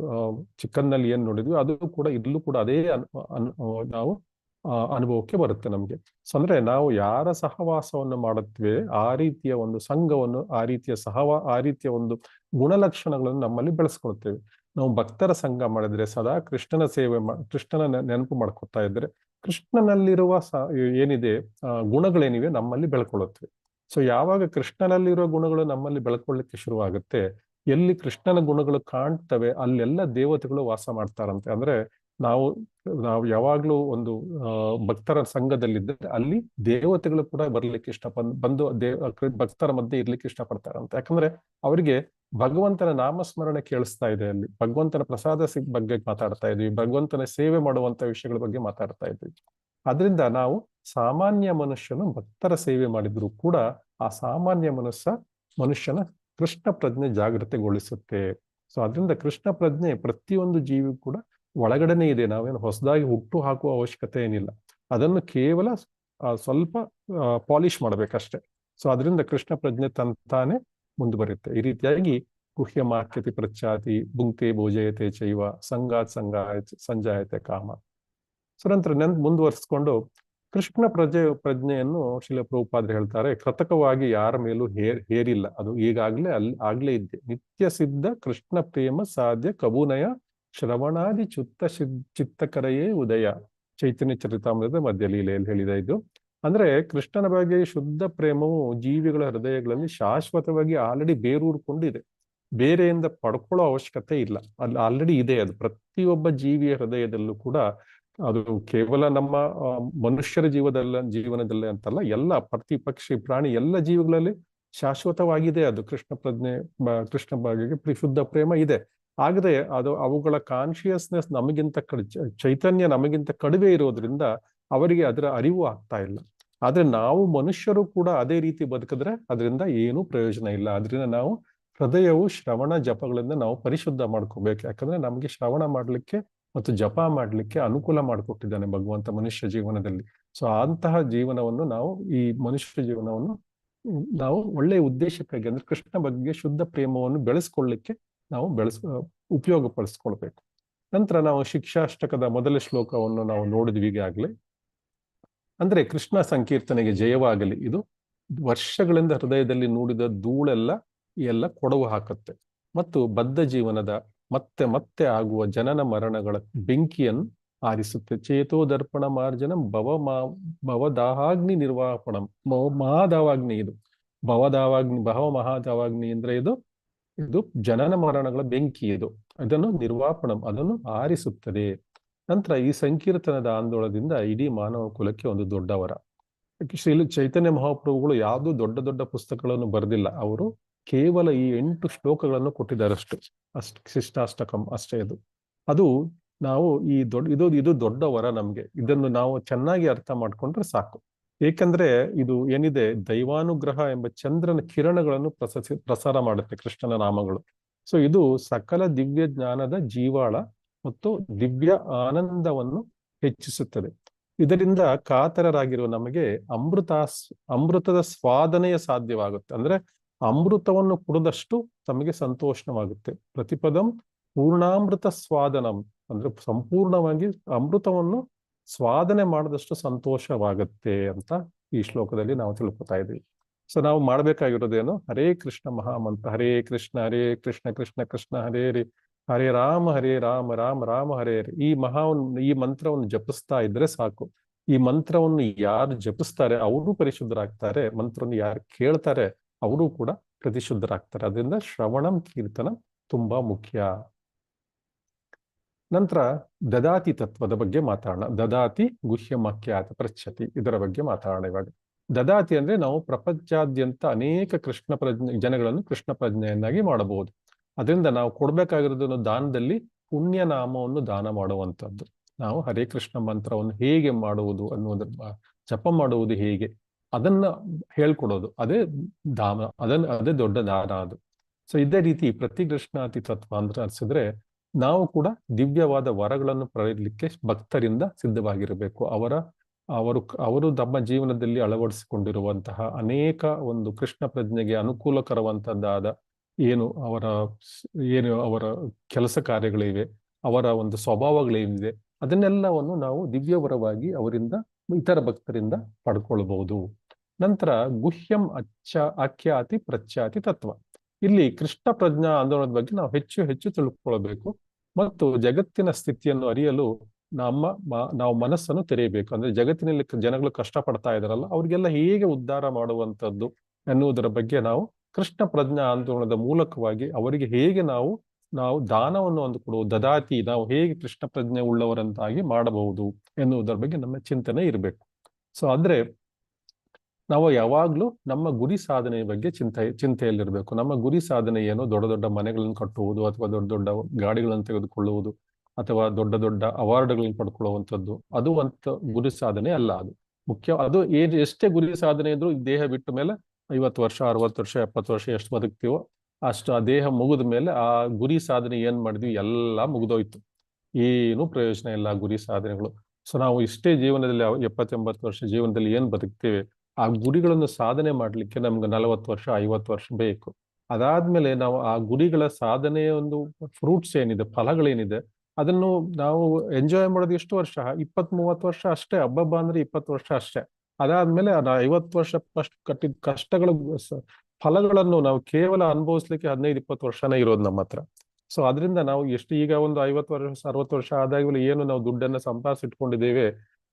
ಚಿಕ್ಕಂದಲ್ಲಿ ಏನ್ ನೋಡಿದ್ವಿ ಅದು ಕೂಡ ಇಲ್ಲೂ ಕೂಡ ಅದೇ ನಾವು ಅನುಭವಕ್ಕೆ ಬರುತ್ತೆ ನಮ್ಗೆ. ಸೊ ಅಂದ್ರೆ ನಾವು ಯಾರ ಸಹವಾಸವನ್ನು ಮಾಡುತ್ತೇವೆ ಆ ರೀತಿಯ ಒಂದು ಸಂಘವನ್ನು, ಆ ರೀತಿಯ ಒಂದು ಗುಣಲಕ್ಷಣಗಳನ್ನು ನಮ್ಮಲ್ಲಿ ಬೆಳೆಸ್ಕೊಳ್ತೇವೆ. ನಾವು ಭಕ್ತರ ಸಂಘ ಮಾಡಿದ್ರೆ, ಸದಾ ಕೃಷ್ಣನ ನೆನಪು ಮಾಡ್ಕೊತಾ ಇದ್ರೆ, ಕೃಷ್ಣನಲ್ಲಿರುವ ಏನಿದೆ ಗುಣಗಳೇನಿವೆ ನಮ್ಮಲ್ಲಿ ಬೆಳ್ಕೊಳ್ಳುತ್ತೇವೆ. ಸೊ ಯಾವಾಗ ಕೃಷ್ಣನಲ್ಲಿರೋ ಗುಣಗಳು ನಮ್ಮಲ್ಲಿ ಬೆಳ್ಕೊಳ್ಳಿಕ್ಕೆ ಶುರುವಾಗುತ್ತೆ, ಎಲ್ಲಿ ಕೃಷ್ಣನ ಗುಣಗಳು ಕಾಣ್ತವೆ ಅಲ್ಲೆಲ್ಲ ದೇವತೆಗಳು ವಾಸ ಮಾಡ್ತಾರಂತೆ. ಅಂದ್ರೆ ನಾವು ನಾವು ಯಾವಾಗ್ಲೂ ಒಂದು ಭಕ್ತರ ಸಂಘದಲ್ಲಿದ್ದರೆ ಅಲ್ಲಿ ದೇವತೆಗಳು ಕೂಡ ಬರ್ಲಿಕ್ಕೆ ಬಂದು ಭಕ್ತರ ಮಧ್ಯೆ ಇರ್ಲಿಕ್ಕೆ ಇಷ್ಟಪಡ್ತಾರಂತೆ. ಯಾಕಂದ್ರೆ ಅವರಿಗೆ ಭಗವಂತನ ನಾಮಸ್ಮರಣೆ ಕೇಳಿಸ್ತಾ ಇದೆ, ಅಲ್ಲಿ ಭಗವಂತನ ಪ್ರಸಾದ ಬಗ್ಗೆ ಮಾತಾಡ್ತಾ ಇದ್ವಿ, ಭಗವಂತನ ಸೇವೆ ಮಾಡುವಂತ ವಿಷಯಗಳ ಬಗ್ಗೆ ಮಾತಾಡ್ತಾ ಇದ್ವಿ. ಅದರಿಂದ ನಾವು ಸಾಮಾನ್ಯ ಮನುಷ್ಯನು ಭಕ್ತರ ಸೇವೆ ಮಾಡಿದ್ರು ಕೂಡ ಆ ಸಾಮಾನ್ಯ ಮನುಷ್ಯನ ಕೃಷ್ಣ ಪ್ರಜ್ಞೆ ಜಾಗೃತೆಗೊಳಿಸುತ್ತೆ. ಸೊ ಅದರಿಂದ ಕೃಷ್ಣ ಪ್ರಜ್ಞೆ ಪ್ರತಿಯೊಂದು ಜೀವಿ ಕೂಡ ಒಳಗಡೆನೆ ಇದೆ. ನಾವೇನು ಹೊಸದಾಗಿ ಹುಟ್ಟು ಹಾಕುವ ಅವಶ್ಯಕತೆ ಏನಿಲ್ಲ, ಅದನ್ನು ಕೇವಲ ಸ್ವಲ್ಪ ಪಾಲಿಶ್ ಮಾಡ್ಬೇಕಷ್ಟೆ. ಸೊ ಅದರಿಂದ ಕೃಷ್ಣ ಪ್ರಜ್ಞೆ ತಂತಾನೆ ಮುಂದುವರಿಯುತ್ತೆ. ಈ ರೀತಿಯಾಗಿ ಗುಹ್ಯ ಮಾಕ್ಯತಿ ಪ್ರಚ್ಚಾತಿ ಭುಂಕ್ತೆ ಭೋಜಯತೆ ಚೈವ ಸಂಗಾತ್ ಸಂಜಾಯತೆ ಕಾಮ. ಸೊ ನಂತರ ಮುಂದುವರಿಸ್ಕೊಂಡು ಕೃಷ್ಣ ಪ್ರಜ್ಞೆಯನ್ನು ಶ್ರೀಲ ಪ್ರಭುಪಾದರು ಹೇಳ್ತಾರೆ, ಕೃತಕವಾಗಿ ಯಾರ ಮೇಲೂ ಹೇರಿಲ್ಲ, ಅದು ಈಗಾಗ್ಲೇ ಆಗ್ಲೇ ಇದ್ದೆ. ನಿತ್ಯ ಸಿದ್ಧ ಕೃಷ್ಣ ಪ್ರೇಮ ಸಾಧ್ಯ ಕಬುನಯ ಶ್ರವಣಾದಿ ಚಿತ್ತಕರೆಯೇ ಉದಯ. ಚೈತನ್ಯ ಚರಿತಾಮೃತದ ಮಧ್ಯ ಲೀಲೆಯಲ್ಲಿ ಹೇಳಿದ ಇದು. ಅಂದ್ರೆ ಕೃಷ್ಣನ ಬಗ್ಗೆ ಶುದ್ಧ ಪ್ರೇಮವು ಜೀವಿಗಳ ಹೃದಯಗಳಲ್ಲಿ ಶಾಶ್ವತವಾಗಿ ಆಲ್ರೆಡಿ ಬೇರೂರ್ಕೊಂಡಿದೆ, ಬೇರೆಯಿಂದ ಪಡ್ಕೊಳ್ಳೋ ಅವಶ್ಯಕತೆ ಇಲ್ಲ, ಅಲ್ಲಿ ಆಲ್ರೆಡಿ ಇದೆ. ಅದು ಪ್ರತಿಯೊಬ್ಬ ಜೀವಿಯ ಹೃದಯದಲ್ಲೂ ಕೂಡ, ಅದು ಕೇವಲ ನಮ್ಮ ಮನುಷ್ಯರ ಜೀವನದಲ್ಲೇ ಅಂತಲ್ಲ, ಎಲ್ಲ ಪ್ರತಿ ಪಕ್ಷಿ ಪ್ರಾಣಿ ಎಲ್ಲ ಜೀವಿಗಳಲ್ಲಿ ಶಾಶ್ವತವಾಗಿದೆ. ಅದು ಕೃಷ್ಣ ಬಗ್ಗೆ ಶುದ್ಧ ಪ್ರೇಮ ಇದೆ. ಆಗದೆ ಅದು ಅವುಗಳ ಕಾನ್ಶಿಯಸ್ನೆಸ್ ನಮಗಿಂತ ಚೈತನ್ಯ ನಮಗಿಂತ ಕಡಿಮೆ ಇರೋದ್ರಿಂದ ಅವರಿಗೆ ಅದರ ಅರಿವು ಆಗ್ತಾ ಇಲ್ಲ. ಆದ್ರೆ ನಾವು ಮನುಷ್ಯರು ಕೂಡ ಅದೇ ರೀತಿ ಬದುಕಿದ್ರೆ ಅದರಿಂದ ಏನೂ ಪ್ರಯೋಜನ ಇಲ್ಲ. ಅದರಿಂದ ನಾವು ಹೃದಯವು ಶ್ರವಣ ಜಪಗಳಿಂದ ನಾವು ಪರಿಶುದ್ಧ ಮಾಡ್ಕೋಬೇಕು. ಯಾಕಂದ್ರೆ ನಮಗೆ ಶ್ರವಣ ಮಾಡ್ಲಿಕ್ಕೆ ಮತ್ತು ಜಪ ಮಾಡ್ಲಿಕ್ಕೆ ಅನುಕೂಲ ಮಾಡಿಕೊಟ್ಟಿದ್ದಾನೆ ಭಗವಂತ ಮನುಷ್ಯ ಜೀವನದಲ್ಲಿ. ಸೊ ಅಂತಹ ಜೀವನವನ್ನು ನಾವು, ಈ ಮನುಷ್ಯ ಜೀವನವನ್ನು ನಾವು ಒಳ್ಳೆಯ ಉದ್ದೇಶಕ್ಕಾಗಿ, ಅಂದ್ರೆ ಕೃಷ್ಣ ಬಗ್ಗೆ ಶುದ್ಧ ಪ್ರೇಮವನ್ನು ಬೆಳೆಸ್ಕೊಳ್ಳಿಕ್ಕೆ ನಾವು ಉಪಯೋಗ ಪಡಿಸ್ಕೊಳ್ಬೇಕು. ನಂತರ ನಾವು ಶಿಕ್ಷಾಷ್ಟಕದ ಮೊದಲ ಶ್ಲೋಕವನ್ನು ನಾವು ನೋಡಿದ್ವಿ ಈಗಾಗಲೇ. ಅಂದ್ರೆ ಕೃಷ್ಣ ಸಂಕೀರ್ತನೆಗೆ ಜಯವಾಗಲಿ, ಇದು ವರ್ಷಗಳಿಂದ ಹೃದಯದಲ್ಲಿ ನುಡಿದ ಧೂಳೆಲ್ಲ ಎಲ್ಲ ಕೊಡವು ಹಾಕುತ್ತೆ ಮತ್ತು ಬದ್ಧ ಜೀವನದ ಮತ್ತೆ ಮತ್ತೆ ಆಗುವ ಜನನ ಮರಣಗಳ ಬೆಂಕಿಯನ್ನು ಆರಿಸುತ್ತೆ. ಚೇತೋ ದರ್ಪಣ ಮಾರ್ಜನಂ ಭವದಾಹಾಗ್ನಿ ನಿರ್ವಾಪಣಂ. ಮಹಾದಾವಾಗ್ನಿ ಇದು, ಭವ ಮಹಾದಾವಾಗ್ನಿ ಅಂದ್ರೆ ಇದು ಜನನ ಮರಣಗಳ ಬೆಂಕಿ, ಅದನ್ನು ನಿರ್ವಾಪಣಂ, ಅದನ್ನು ಆರಿಸುತ್ತದೆ. ನಂತರ ಈ ಸಂಕೀರ್ತನದ ಆಂದೋಳನದಿಂದ ಇಡೀ ಮಾನವ ಕುಲಕ್ಕೆ ಒಂದು ದೊಡ್ಡ ವರ. ಶ್ರೀ ಚೈತನ್ಯ ಮಹಾಪ್ರಭುಗಳು ಯಾವುದೂ ದೊಡ್ಡ ದೊಡ್ಡ ಪುಸ್ತಕಗಳನ್ನು ಬರೆದಿಲ್ಲ, ಅವರು ಕೇವಲ ಈ 8 ಶ್ಲೋಕಗಳನ್ನು ಕೊಟ್ಟಿದ್ದಾರೆ ಅಷ್ಟು ಶಿಷ್ಟಾಷ್ಟಕಂ ಅಷ್ಟೇ. ಅದು ನಾವು ಇದು ದೊಡ್ಡ ವರ ನಮ್ಗೆ. ಇದನ್ನು ನಾವು ಚೆನ್ನಾಗಿ ಅರ್ಥ ಮಾಡ್ಕೊಂಡ್ರೆ ಸಾಕು. ಏಕೆಂದ್ರೆ ಇದು ಏನಿದೆ, ದೈವಾನುಗ್ರಹ ಎಂಬ ಚಂದ್ರನ ಕಿರಣಗಳನ್ನು ಪ್ರಸಾರ ಮಾಡುತ್ತೆ ಕೃಷ್ಣನ ನಾಮಗಳು. ಸೊ ಇದು ಸಕಲ ದಿವ್ಯ ಜ್ಞಾನದ ಜೀವಾಳ ಮತ್ತು ದಿವ್ಯ ಆನಂದವನ್ನು ಹೆಚ್ಚಿಸುತ್ತದೆ. ಇದರಿಂದ ಕಾತರರಾಗಿರುವ ನಮಗೆ ಅಮೃತದ ಸ್ವಾದನೆಯ ಸಾಧ್ಯವಾಗುತ್ತೆ. ಅಂದ್ರೆ ಅಮೃತವನ್ನು ಕುಡಿದಷ್ಟು ತಮಗೆ ಸಂತೋಷವಾಗುತ್ತೆ. ಪ್ರತಿಪದಂ ಪೂರ್ಣಾಮೃತ ಸ್ವಾದನಂ, ಅಂದ್ರೆ ಸಂಪೂರ್ಣವಾಗಿ ಅಮೃತವನ್ನು ಸ್ವಾದನೆ ಮಾಡಿದಷ್ಟು ಸಂತೋಷವಾಗುತ್ತೆ ಅಂತ ಈ ಶ್ಲೋಕದಲ್ಲಿ ನಾವು ತಿಳ್ಕೊತಾ ಇದ್ದೀವಿ. ಸೊ ನಾವು ಮಾಡ್ಬೇಕಾಗಿರೋದೇನು, ಹರೇ ಕೃಷ್ಣ ಮಹಾಮಂತ್ರ, ಹರೇ ಕೃಷ್ಣ ಕೃಷ್ಣ ಕೃಷ್ಣ ಹರೇ ಹರೇ ರಾಮ ರಾಮ ರಾಮ ಹರೇ ಹರೇ. ಈ ಮಂತ್ರವನ್ನು ಜಪಿಸ್ತಾ ಇದ್ರೆ ಸಾಕು. ಈ ಮಂತ್ರವನ್ನು ಯಾರು ಜಪಿಸ್ತಾರೆ ಅವರು ಪರಿಶುದ್ಧರಾಗ್ತಾರೆ, ಮಂತ್ರವನ್ನು ಯಾರು ಕೇಳ್ತಾರೆ ಅವರು ಕೂಡ ಪ್ರತಿಶುದ್ಧರಾಗ್ತಾರೆ. ಅದರಿಂದ ಶ್ರವಣಂ ಕೀರ್ತನ ತುಂಬಾ ಮುಖ್ಯ. ನಂತರ ದದಾತಿ ತತ್ವದ ಬಗ್ಗೆ ಮಾತಾಡೋಣ. ದದಾತಿ ಗುಹ್ಯಮಖ್ಯಾತ ಪ್ರಚ್ಛತಿ, ಇದರ ಬಗ್ಗೆ ಮಾತಾಡೋಣ ಇವಾಗ. ದದಾತಿ ಅಂದ್ರೆ ನಾವು ಪ್ರಪಂಚಾದ್ಯಂತ ಅನೇಕ ಜನಗಳನ್ನು ಕೃಷ್ಣ ಪ್ರಜ್ಞೆಯನ್ನಾಗಿ ಮಾಡಬಹುದು. ಅದರಿಂದ ನಾವು ಕೊಡ್ಬೇಕಾಗಿರೋದನ್ನು ದಾನದಲ್ಲಿ ಪುಣ್ಯನಾಮವನ್ನು ದಾನ ಮಾಡುವಂಥದ್ದು. ನಾವು ಹರೇ ಕೃಷ್ಣ ಮಂತ್ರವನ್ನು ಹೇಗೆ ಮಾಡುವುದು ಅನ್ನೋದ್ರ, ಜಪ ಮಾಡುವುದು ಹೇಗೆ, ಅದನ್ನ ಹೇಳ್ಕೊಡೋದು, ಅದೇ ದಾನ, ಅದೇ ದೊಡ್ಡ ದಾನ ಅದು. ಸೊ ಇದೇ ರೀತಿ ಪ್ರತಿ ಕೃಷ್ಣಾತಿ ತತ್ವ ಅಂತ ಅನ್ಸಿದ್ರೆ ನಾವು ಕೂಡ ದಿವ್ಯವಾದ ವರಗಳನ್ನು ಪಡೆಯಲಿಕ್ಕೆ ಭಕ್ತರಿಂದ ಸಿದ್ಧವಾಗಿರಬೇಕು. ಅವರು ತಮ್ಮ ಜೀವನದಲ್ಲಿ ಅಳವಡಿಸಿಕೊಂಡಿರುವಂತಹ ಅನೇಕ ಒಂದು ಕೃಷ್ಣ ಪ್ರಜ್ಞೆಗೆ ಅನುಕೂಲಕರವಂತದ್ದಾದ ಏನು ಅವರ ಕೆಲಸ ಕಾರ್ಯಗಳಿವೆ, ಅವರ ಒಂದು ಸ್ವಭಾವಗಳೇನಿದೆ, ಅದನ್ನೆಲ್ಲವನ್ನು ನಾವು ದಿವ್ಯವರವಾಗಿ ಅವರಿಂದ, ಇತರ ಭಕ್ತರಿಂದ ಪಡ್ಕೊಳ್ಬಹುದು. ನಂತರ ಗುಹ್ಯಂ ಆಖ್ಯಾತಿ ಪ್ರಚ್ಛಾತಿ ತತ್ವ. ಇಲ್ಲಿ ಕೃಷ್ಣ ಪ್ರಜ್ಞಾ ಆಂದೋಲನದ ಬಗ್ಗೆ ನಾವು ಹೆಚ್ಚು ಹೆಚ್ಚು ತಿಳ್ಕೊಳ್ಬೇಕು ಮತ್ತು ಜಗತ್ತಿನ ಸ್ಥಿತಿಯನ್ನು ಅರಿಯಲು ನಾವು ಮನಸ್ಸನ್ನು ತೆರೆಯಬೇಕು. ಅಂದ್ರೆ ಜಗತ್ತಿನಲ್ಲಿ ಜನಗಳು ಕಷ್ಟಪಡ್ತಾ ಇದಾರಲ್ಲ, ಅವ್ರಿಗೆಲ್ಲ ಹೇಗೆ ಉದ್ಧಾರ ಮಾಡುವಂಥದ್ದು ಎನ್ನುವುದರ ಬಗ್ಗೆ ನಾವು ಕೃಷ್ಣ ಪ್ರಜ್ಞಾ ಆಂದೋಲನದ ಮೂಲಕವಾಗಿ ಅವರಿಗೆ ಹೇಗೆ ನಾವು ದಾನವನ್ನು ಕೊಡುವುದು, ದದಾತಿ, ನಾವು ಹೇಗೆ ಕೃಷ್ಣ ಪ್ರಜ್ಞೆ ಉಳ್ಳವರಂತಾಗಿ ಮಾಡಬಹುದು ಎನ್ನುವುದರ ಬಗ್ಗೆ ನಮ್ಮ ಚಿಂತನೆ ಇರಬೇಕು. ಸೊ ಆದ್ರೆ ನಾವು ಯಾವಾಗ್ಲೂ ನಮ್ಮ ಗುರಿ ಸಾಧನೆಯ ಬಗ್ಗೆ ಚಿಂತೆಯಲ್ಲಿರ್ಬೇಕು. ನಮ್ಮ ಗುರಿ ಸಾಧನೆ ಏನು? ದೊಡ್ಡ ದೊಡ್ಡ ಮನೆಗಳನ್ನು ಕಟ್ಟುವುದು, ಅಥವಾ ದೊಡ್ಡ ದೊಡ್ಡ ಗಾಡಿಗಳನ್ನು ತೆಗೆದುಕೊಳ್ಳುವುದು, ಅಥವಾ ದೊಡ್ಡ ದೊಡ್ಡ ಅವಾರ್ಡ್ಗಳನ್ನು ಪಡ್ಕೊಳ್ಳುವಂಥದ್ದು, ಅದು ಅಂತ ಗುರಿ ಸಾಧನೆ ಅಲ್ಲ. ಅದು ಮುಖ್ಯ. ಅದು ಎಷ್ಟೇ ಗುರಿ ಸಾಧನೆ ಇದ್ರೂ ದೇಹ ಬಿಟ್ಟ ಮೇಲೆ 50 ವರ್ಷ 60 ವರ್ಷ 70 ವರ್ಷ ಎಷ್ಟು ಬದುಕ್ತೀವೋ ಅಷ್ಟು ಆ ದೇಹ ಮುಗಿದ ಮೇಲೆ ಆ ಗುರಿ ಸಾಧನೆ ಏನ್ ಮಾಡಿದ್ವಿ ಎಲ್ಲ ಮುಗಿದೋಯ್ತು, ಏನು ಪ್ರಯೋಜನ ಇಲ್ಲ ಆ ಗುರಿ ಸಾಧನೆಗಳು. ಸೊ ನಾವು ಇಷ್ಟೇ ಜೀವನದಲ್ಲಿ 70-80 ವರ್ಷ ಜೀವನದಲ್ಲಿ ಏನ್ ಬದುಕ್ತೇವೆ, ಆ ಗುರಿಗಳನ್ನು ಸಾಧನೆ ಮಾಡ್ಲಿಕ್ಕೆ ನಮ್ಗೆ 40 ವರ್ಷ 50 ವರ್ಷ ಬೇಕು. ಅದಾದ್ಮೇಲೆ ನಾವು ಆ ಗುರಿಗಳ ಸಾಧನೆಯ ಒಂದು ಫ್ರೂಟ್ಸ್ ಏನಿದೆ, ಫಲಗಳೇನಿದೆ, ಅದನ್ನು ನಾವು ಎಂಜಾಯ್ ಮಾಡೋದು ಎಷ್ಟು ವರ್ಷ? 20-30 ವರ್ಷ ಅಷ್ಟೇ. ಹಬ್ಬ ಅಂದ್ರೆ 20 ವರ್ಷ ಅಷ್ಟೇ. ಅದಾದ್ಮೇಲೆ 50 ವರ್ಷ ಕಟ್ಟಿದ ಕಷ್ಟಗಳ ಫಲಗಳನ್ನು ನಾವು ಕೇವಲ ಅನುಭವಿಸ್ಲಿಕ್ಕೆ 15-20 ವರ್ಷನೇ ಇರೋದು ನಮ್ಮ ಹತ್ರ. ಸೊ ಅದರಿಂದ ನಾವು ಎಷ್ಟು ಈಗ ಒಂದು 50 ವರ್ಷ 60 ವರ್ಷ ಆದಾಗಲೂ ಏನು ನಾವು ದುಡ್ಡನ್ನ ಸಂಪಾದಿಸಿಟ್ಕೊಂಡಿದ್ದೇವೆ,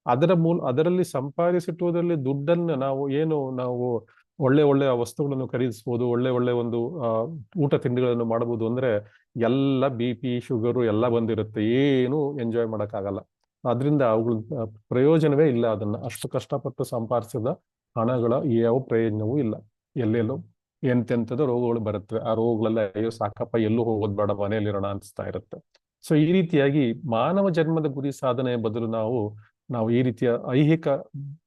ಅದರಲ್ಲಿ ಸಂಪಾದಿಸಿಟ್ಟುವುದರಲ್ಲಿ ದುಡ್ಡನ್ನು ನಾವು ಒಳ್ಳೆ ಒಳ್ಳೆ ವಸ್ತುಗಳನ್ನು ಖರೀದಿಸಬಹುದು, ಒಳ್ಳೆ ಒಂದು ಊಟ ತಿಂಡಿಗಳನ್ನು ಮಾಡಬಹುದು. ಅಂದ್ರೆ ಎಲ್ಲ BP ಶುಗರು ಎಲ್ಲ ಬಂದಿರುತ್ತೆ, ಏನು ಎಂಜಾಯ್ ಮಾಡಕ್ಕಾಗಲ್ಲ. ಅದರಿಂದ ಅವುಗಳ ಪ್ರಯೋಜನವೇ ಇಲ್ಲ. ಅದನ್ನ ಅಷ್ಟು ಕಷ್ಟಪಟ್ಟು ಸಂಪಾದಿಸಿದ ಹಣಗಳ ಯಾವ ಪ್ರಯೋಜನವೂ ಇಲ್ಲ. ಎಲ್ಲೆಲ್ಲೋ ಎಂತೆಂಥದ್ದು ರೋಗಗಳು ಬರುತ್ತವೆ. ಆ ರೋಗಗಳೆಲ್ಲ ಅಯ್ಯೋ ಸಾಕಪ್ಪ, ಎಲ್ಲೂ ಹೋಗೋದು ಬೇಡ, ಮನೆಯಲ್ಲಿರೋಣ ಅನಿಸ್ತಾ ಇರುತ್ತೆ. ಸೊ ಈ ರೀತಿಯಾಗಿ ಮಾನವ ಜನ್ಮದ ಗುರಿ ಸಾಧನೆ ಬದಲು ನಾವು ಈ ರೀತಿಯ ಐಹಿಕ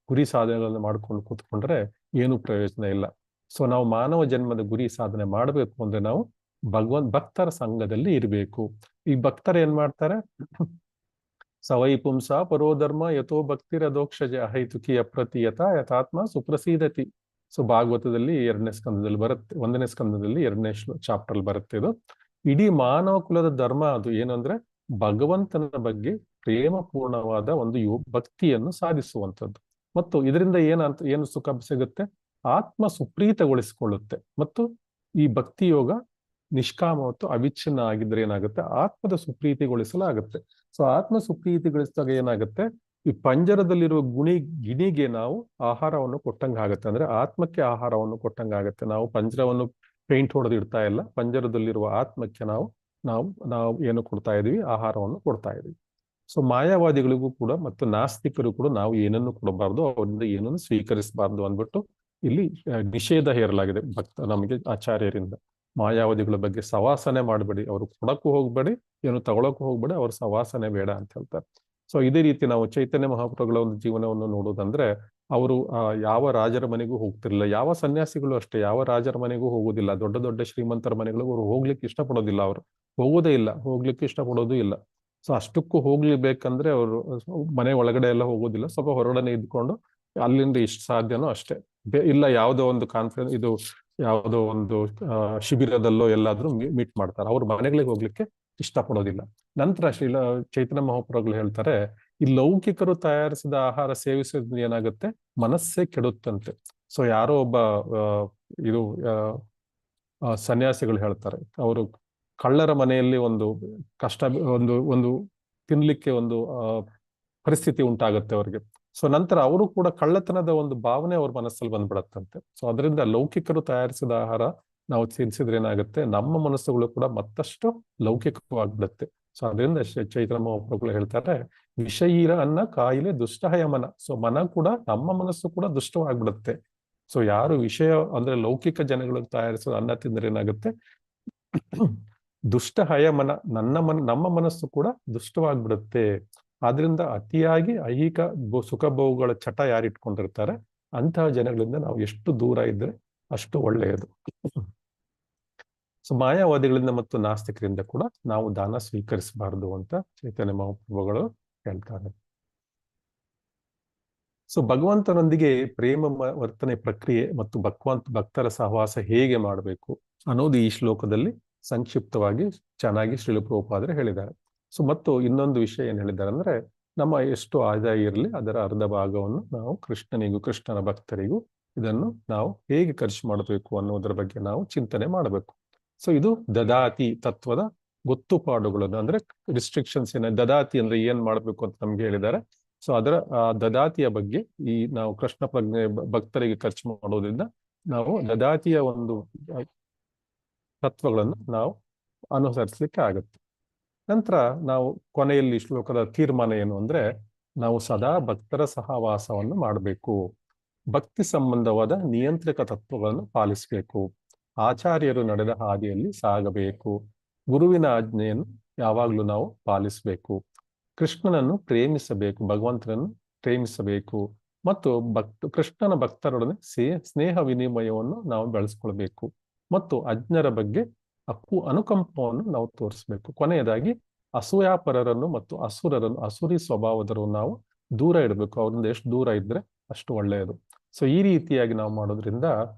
ಗುರಿ ಸಾಧನೆಗಳನ್ನು ಮಾಡ್ಕೊಂಡು ಕೂತ್ಕೊಂಡ್ರೆ ಏನು ಪ್ರಯೋಜನ ಇಲ್ಲ. ಸೊ ನಾವು ಮಾನವ ಜನ್ಮದ ಗುರಿ ಸಾಧನೆ ಮಾಡಬೇಕು ಅಂದ್ರೆ ನಾವು ಭಕ್ತರ ಸಂಘದಲ್ಲಿ ಇರಬೇಕು. ಈ ಭಕ್ತರು ಏನ್ ಮಾಡ್ತಾರೆ? ಸವೈ ಪುಂಸ ಪರೋಧರ್ಮ ಯಥೋ ಭಕ್ತಿರದೋಕ್ಷಜ ಹೈತುಕಿ ಅಪ್ರತೀಯತ ಯಥಾತ್ಮ ಸುಪ್ರಸೀದತಿ. ಸೊ ಭಾಗವತದಲ್ಲಿ 2ನೇ ಸ್ಕಂದದಲ್ಲಿ ಬರುತ್ತೆ, 1ನೇ ಸ್ಕಂದದಲ್ಲಿ 2ನೇ ಚಾಪ್ಟರ್ ಬರುತ್ತೆ. ಇದು ಇಡೀ ಮಾನವ ಕುಲದ ಧರ್ಮ. ಅದು ಏನಂದ್ರೆ ಭಗವಂತನ ಬಗ್ಗೆ ಪ್ರೇಮಪೂರ್ಣವಾದ ಒಂದು ಭಕ್ತಿಯನ್ನು ಸಾಧಿಸುವಂಥದ್ದು. ಮತ್ತು ಇದರಿಂದ ಏನು ಸುಖ ಸಿಗುತ್ತೆ? ಆತ್ಮ ಸುಪ್ರೀತಗೊಳಿಸಿಕೊಳ್ಳುತ್ತೆ. ಮತ್ತು ಈ ಭಕ್ತಿ ಯೋಗ ನಿಷ್ಕಾಮ ಮತ್ತು ಅವಿಚ್ಛಿನ್ನ ಆಗಿದ್ರೆ ಏನಾಗುತ್ತೆ? ಆತ್ಮದ ಸುಪ್ರೀತಿಗೊಳಿಸಲಾಗುತ್ತೆ. ಸೊ ಆತ್ಮ ಸುಪ್ರೀತಿಗೊಳಿಸಿದಾಗ ಏನಾಗುತ್ತೆ? ಈ ಪಂಜರದಲ್ಲಿರುವ ಗಿಣಿಗೆ ನಾವು ಆಹಾರವನ್ನು ಕೊಟ್ಟಂಗಾಗತ್ತೆ. ಅಂದ್ರೆ ಆತ್ಮಕ್ಕೆ ಆಹಾರವನ್ನು ಕೊಟ್ಟಂಗಾಗತ್ತೆ. ನಾವು ಪಂಜರವನ್ನು ಪೇಂಟ್ ಹೊಡೆದು ಇಡ್ತಾ ಇಲ್ಲ, ಪಂಜರದಲ್ಲಿರುವ ಆತ್ಮಕ್ಕೆ ನಾವು ಏನು ಕೊಡ್ತಾ ಇದೀವಿ? ಆಹಾರವನ್ನು ಕೊಡ್ತಾ ಇದೀವಿ. ಸೊ ಮಾಯಾವಾದಿಗಳಿಗೂ ಕೂಡ ಮತ್ತು ನಾಸ್ತಿಕರು ಕೂಡ ನಾವು ಏನನ್ನು ಕೊಡಬಾರ್ದು, ಅವರಿಂದ ಏನನ್ನು ಸ್ವೀಕರಿಸಬಾರ್ದು ಅಂದ್ಬಿಟ್ಟು ಇಲ್ಲಿ ನಿಷೇಧ ಹೇರಲಾಗಿದೆ ನಮಗೆ ಆಚಾರ್ಯರಿಂದ. ಮಾಯಾವಾದಿಗಳ ಬಗ್ಗೆ ಸವಾಸನೆ ಮಾಡಬೇಡಿ, ಅವರು ಕೊಡಕ್ಕೂ ಹೋಗ್ಬೇಡಿ, ಏನು ತಗೊಳಕ್ಕೂ ಹೋಗ್ಬೇಡಿ, ಅವ್ರ ಸವಾಸನೆ ಬೇಡ ಅಂತ ಹೇಳ್ತಾರೆ. ಸೊ ಇದೇ ರೀತಿ ನಾವು ಚೈತನ್ಯ ಮಹಾಪ್ರಭುಗಳ ಒಂದು ಜೀವನವನ್ನು ನೋಡೋದಂದ್ರೆ, ಅವರು ಯಾವ ರಾಜರ ಮನೆಗೂ ಹೋಗ್ತಿರ್ಲಿಲ್ಲ. ಯಾವ ಸನ್ಯಾಸಿಗಳು ಅಷ್ಟೇ ಯಾವ ರಾಜರ ಮನೆಗೂ ಹೋಗೋದಿಲ್ಲ. ದೊಡ್ಡ ದೊಡ್ಡ ಶ್ರೀಮಂತರ ಮನೆಗಳಿಗೂ ಅವರು ಹೋಗ್ಲಿಕ್ಕೆ ಇಷ್ಟಪಡೋದಿಲ್ಲ. ಅವರು ಹೋಗೋದೇ ಇಲ್ಲ, ಹೋಗ್ಲಿಕ್ಕೆ ಇಷ್ಟಪಡೋದು ಇಲ್ಲ. ಸೊ ಅಷ್ಟಕ್ಕೂ ಹೋಗ್ಲಿಬೇಕಂದ್ರೆ ಅವರು ಮನೆ ಒಳಗಡೆ ಎಲ್ಲ ಹೋಗೋದಿಲ್ಲ, ಸ್ವಲ್ಪ ಹೊರಗಡೆ ಇದ್ಕೊಂಡು ಅಲ್ಲಿಂದ ಎಷ್ಟು ಸಾಧ್ಯನೋ ಅಷ್ಟೇ. ಇಲ್ಲ ಯಾವುದೋ ಒಂದು ಕಾನ್ಫರೆನ್ಸ್, ಇದು ಯಾವುದೋ ಒಂದು ಶಿಬಿರದಲ್ಲೋ ಎಲ್ಲಾದ್ರೂ ಮೀಟ್ ಮಾಡ್ತಾರೆ. ಅವ್ರ ಮನೆಗಳಿಗೆ ಹೋಗ್ಲಿಕ್ಕೆ ಇಷ್ಟಪಡೋದಿಲ್ಲ. ನಂತರ ಚೈತನ್ಯ ಮಹಾಪ್ರಭುಗಳು ಹೇಳ್ತಾರೆ, ಈ ಲೌಕಿಕರು ತಯಾರಿಸಿದ ಆಹಾರ ಸೇವಿಸೋದ್ರಿಂದ ಏನಾಗುತ್ತೆ? ಮನಸ್ಸೇ ಕೆಡುತ್ತಂತೆ. ಸೊ ಯಾರೋ ಒಬ್ಬ ಸನ್ಯಾಸಿಗಳು ಹೇಳ್ತಾರೆ, ಅವರು ಕಳ್ಳರ ಮನೆಯಲ್ಲಿ ಒಂದು ಕಷ್ಟ ಒಂದು ತಿನ್ಲಿಕ್ಕೆ ಒಂದು ಪರಿಸ್ಥಿತಿ ಉಂಟಾಗುತ್ತೆ ಅವ್ರಿಗೆ. ಸೊ ನಂತರ ಅವರು ಕೂಡ ಕಳ್ಳತನದ ಒಂದು ಭಾವನೆ ಅವ್ರ ಮನಸ್ಸಲ್ಲಿ ಬಂದ್ಬಿಡತ್ತಂತೆ. ಸೊ ಅದರಿಂದ ಲೌಕಿಕರು ತಯಾರಿಸಿದ ಆಹಾರ ನಾವು ತಿನ್ಸಿದ್ರೆ ಏನಾಗುತ್ತೆ? ನಮ್ಮ ಮನಸ್ಸುಗಳು ಕೂಡ ಮತ್ತಷ್ಟು ಲೌಕಿಕವಾಗ್ಬಿಡುತ್ತೆ. ಸೊ ಅದರಿಂದ ಚೈತನ್ಯ ಮಹಾಪ್ರಭುಗಳು ಹೇಳ್ತಾರೆ, ವಿಷಯೀರ ಅನ್ನ ಕಾಯಿಲೆ ದುಷ್ಟಹಯ ಮನ. ಸೊ ನಮ್ಮ ಮನಸ್ಸು ಕೂಡ ದುಷ್ಟವಾಗ್ಬಿಡುತ್ತೆ. ಸೊ ಯಾರು ವಿಷಯ ಅಂದ್ರೆ ಲೌಕಿಕ ಜನಗಳು ತಯಾರಿಸಿದ ಅನ್ನ ತಿಂದ್ರೆ ಏನಾಗುತ್ತೆ? ದುಷ್ಟಹಯ ಮನ, ನಮ್ಮ ಮನಸ್ಸು ಕೂಡ ದುಷ್ಟವಾಗ್ಬಿಡುತ್ತೆ. ಆದ್ರಿಂದ ಅತಿಯಾಗಿ ಐಹಿಕ ಸುಖ ಭೋಗಗಳ ಚಟ ಯಾರು ಇಟ್ಕೊಂಡಿರ್ತಾರೆ ಅಂತಹ ಜನಗಳಿಂದ ನಾವು ಎಷ್ಟು ದೂರ ಇದ್ರೆ ಅಷ್ಟು ಒಳ್ಳೆಯದು. ಸೊ ಮಾಯಾವಾದಿಗಳಿಂದ ಮತ್ತು ನಾಸ್ತಿಕರಿಂದ ಕೂಡ ನಾವು ದಾನ ಸ್ವೀಕರಿಸಬಾರದು ಅಂತ ಚೈತನ್ಯ ಮಹಾಪ್ರಭುಗಳು ಹೇಳ್ತಾರೆ. ಸೊ ಭಗವಂತನೊಂದಿಗೆ ಪ್ರೇಮ ವರ್ತನೆ ಪ್ರಕ್ರಿಯೆ ಮತ್ತು ಭಕ್ತರ ಸಹವಾಸ ಹೇಗೆ ಮಾಡಬೇಕು ಅನ್ನೋದು ಈ ಶ್ಲೋಕದಲ್ಲಿ ಸಂಕ್ಷಿಪ್ತವಾಗಿ ಚೆನ್ನಾಗಿ ಶ್ರೀಲ ಪ್ರಭುಪಾದರು ಹೇಳಿದ್ದಾರೆ. ಸೊ ಮತ್ತು ಇನ್ನೊಂದು ವಿಷಯ ಏನ್ ಹೇಳಿದ್ದಾರೆ ಅಂದ್ರೆ, ನಮ್ಮ ಎಷ್ಟು ಆದಾಯ ಇರಲಿ ಅದರ ಅರ್ಧ ಭಾಗವನ್ನು ನಾವು ಕೃಷ್ಣನಿಗೂ ಕೃಷ್ಣನ ಭಕ್ತರಿಗೂ ಇದನ್ನು ನಾವು ಹೇಗೆ ಖರ್ಚು ಮಾಡಬೇಕು ಅನ್ನೋದರ ಬಗ್ಗೆ ನಾವು ಚಿಂತನೆ ಮಾಡಬೇಕು. ಸೊ ಇದು ದದಾತಿ ತತ್ವದ ಗೊತ್ತುಪಾಡುಗಳನ್ನು, ಅಂದ್ರೆ ರಿಸ್ಟ್ರಿಕ್ಷನ್ಸ್ ದದಾತಿ ಅಂದ್ರೆ ಏನ್ ಮಾಡ್ಬೇಕು ಅಂತ ನಮ್ಗೆ ಹೇಳಿದ್ದಾರೆ. ಸೊ ಅದರ ದದಾತಿಯ ಬಗ್ಗೆ ನಾವು ಕೃಷ್ಣ ಪ್ರಜ್ಞೆ ಭಕ್ತರಿಗೆ ಖರ್ಚು ಮಾಡೋದ್ರಿಂದ ನಾವು ದದಾತಿಯ ಒಂದು ತತ್ವಗಳನ್ನು ನಾವು ಅನುಸರಿಸಲಿಕ್ಕೆ ಆಗುತ್ತೆ. ನಂತರ ನಾವು ಕೊನೆಯಲ್ಲಿ ಶ್ಲೋಕದ ತೀರ್ಮಾನ ಏನು ಅಂದ್ರೆ, ನಾವು ಸದಾ ಭಕ್ತರ ಸಹವಾಸವನ್ನು ಮಾಡಬೇಕು, ಭಕ್ತಿ ಸಂಬಂಧವಾದ ನಿಯಂತ್ರಕ ತತ್ವಗಳನ್ನು ಪಾಲಿಸಬೇಕು, ಆಚಾರ್ಯರು ನಡೆದ ಹಾದಿಯಲ್ಲಿ ಸಾಗಬೇಕು, ಗುರುವಿನ ಆಜ್ಞೆಯನ್ನು ಯಾವಾಗಲೂ ನಾವು ಪಾಲಿಸಬೇಕು, ಕೃಷ್ಣನನ್ನು ಪ್ರೇಮಿಸಬೇಕು, ಭಗವಂತನನ್ನು ಪ್ರೇಮಿಸಬೇಕು ಮತ್ತು ಕೃಷ್ಣನ ಭಕ್ತರೊಡನೆ ಸ್ನೇಹ ವಿನಿಮಯವನ್ನು ನಾವು ಬೆಳೆಸ್ಕೊಳ್ಬೇಕು ಮತ್ತು ಅಜ್ಞರ ಬಗ್ಗೆ ಅನುಕಂಪವನ್ನು ನಾವು ತೋರಿಸ್ಬೇಕು. ಕೊನೆಯದಾಗಿ ಅಸೂಯಾಪರರನ್ನು ಮತ್ತು ಅಸುರಿ ಸ್ವಭಾವದವರು ನಾವು ದೂರ ಇಡಬೇಕು. ಅವರಿಂದ ಎಷ್ಟು ದೂರ ಇದ್ರೆ ಅಷ್ಟು ಒಳ್ಳೆಯದು. ಸೊ ಈ ರೀತಿಯಾಗಿ ನಾವು ಮಾಡೋದ್ರಿಂದ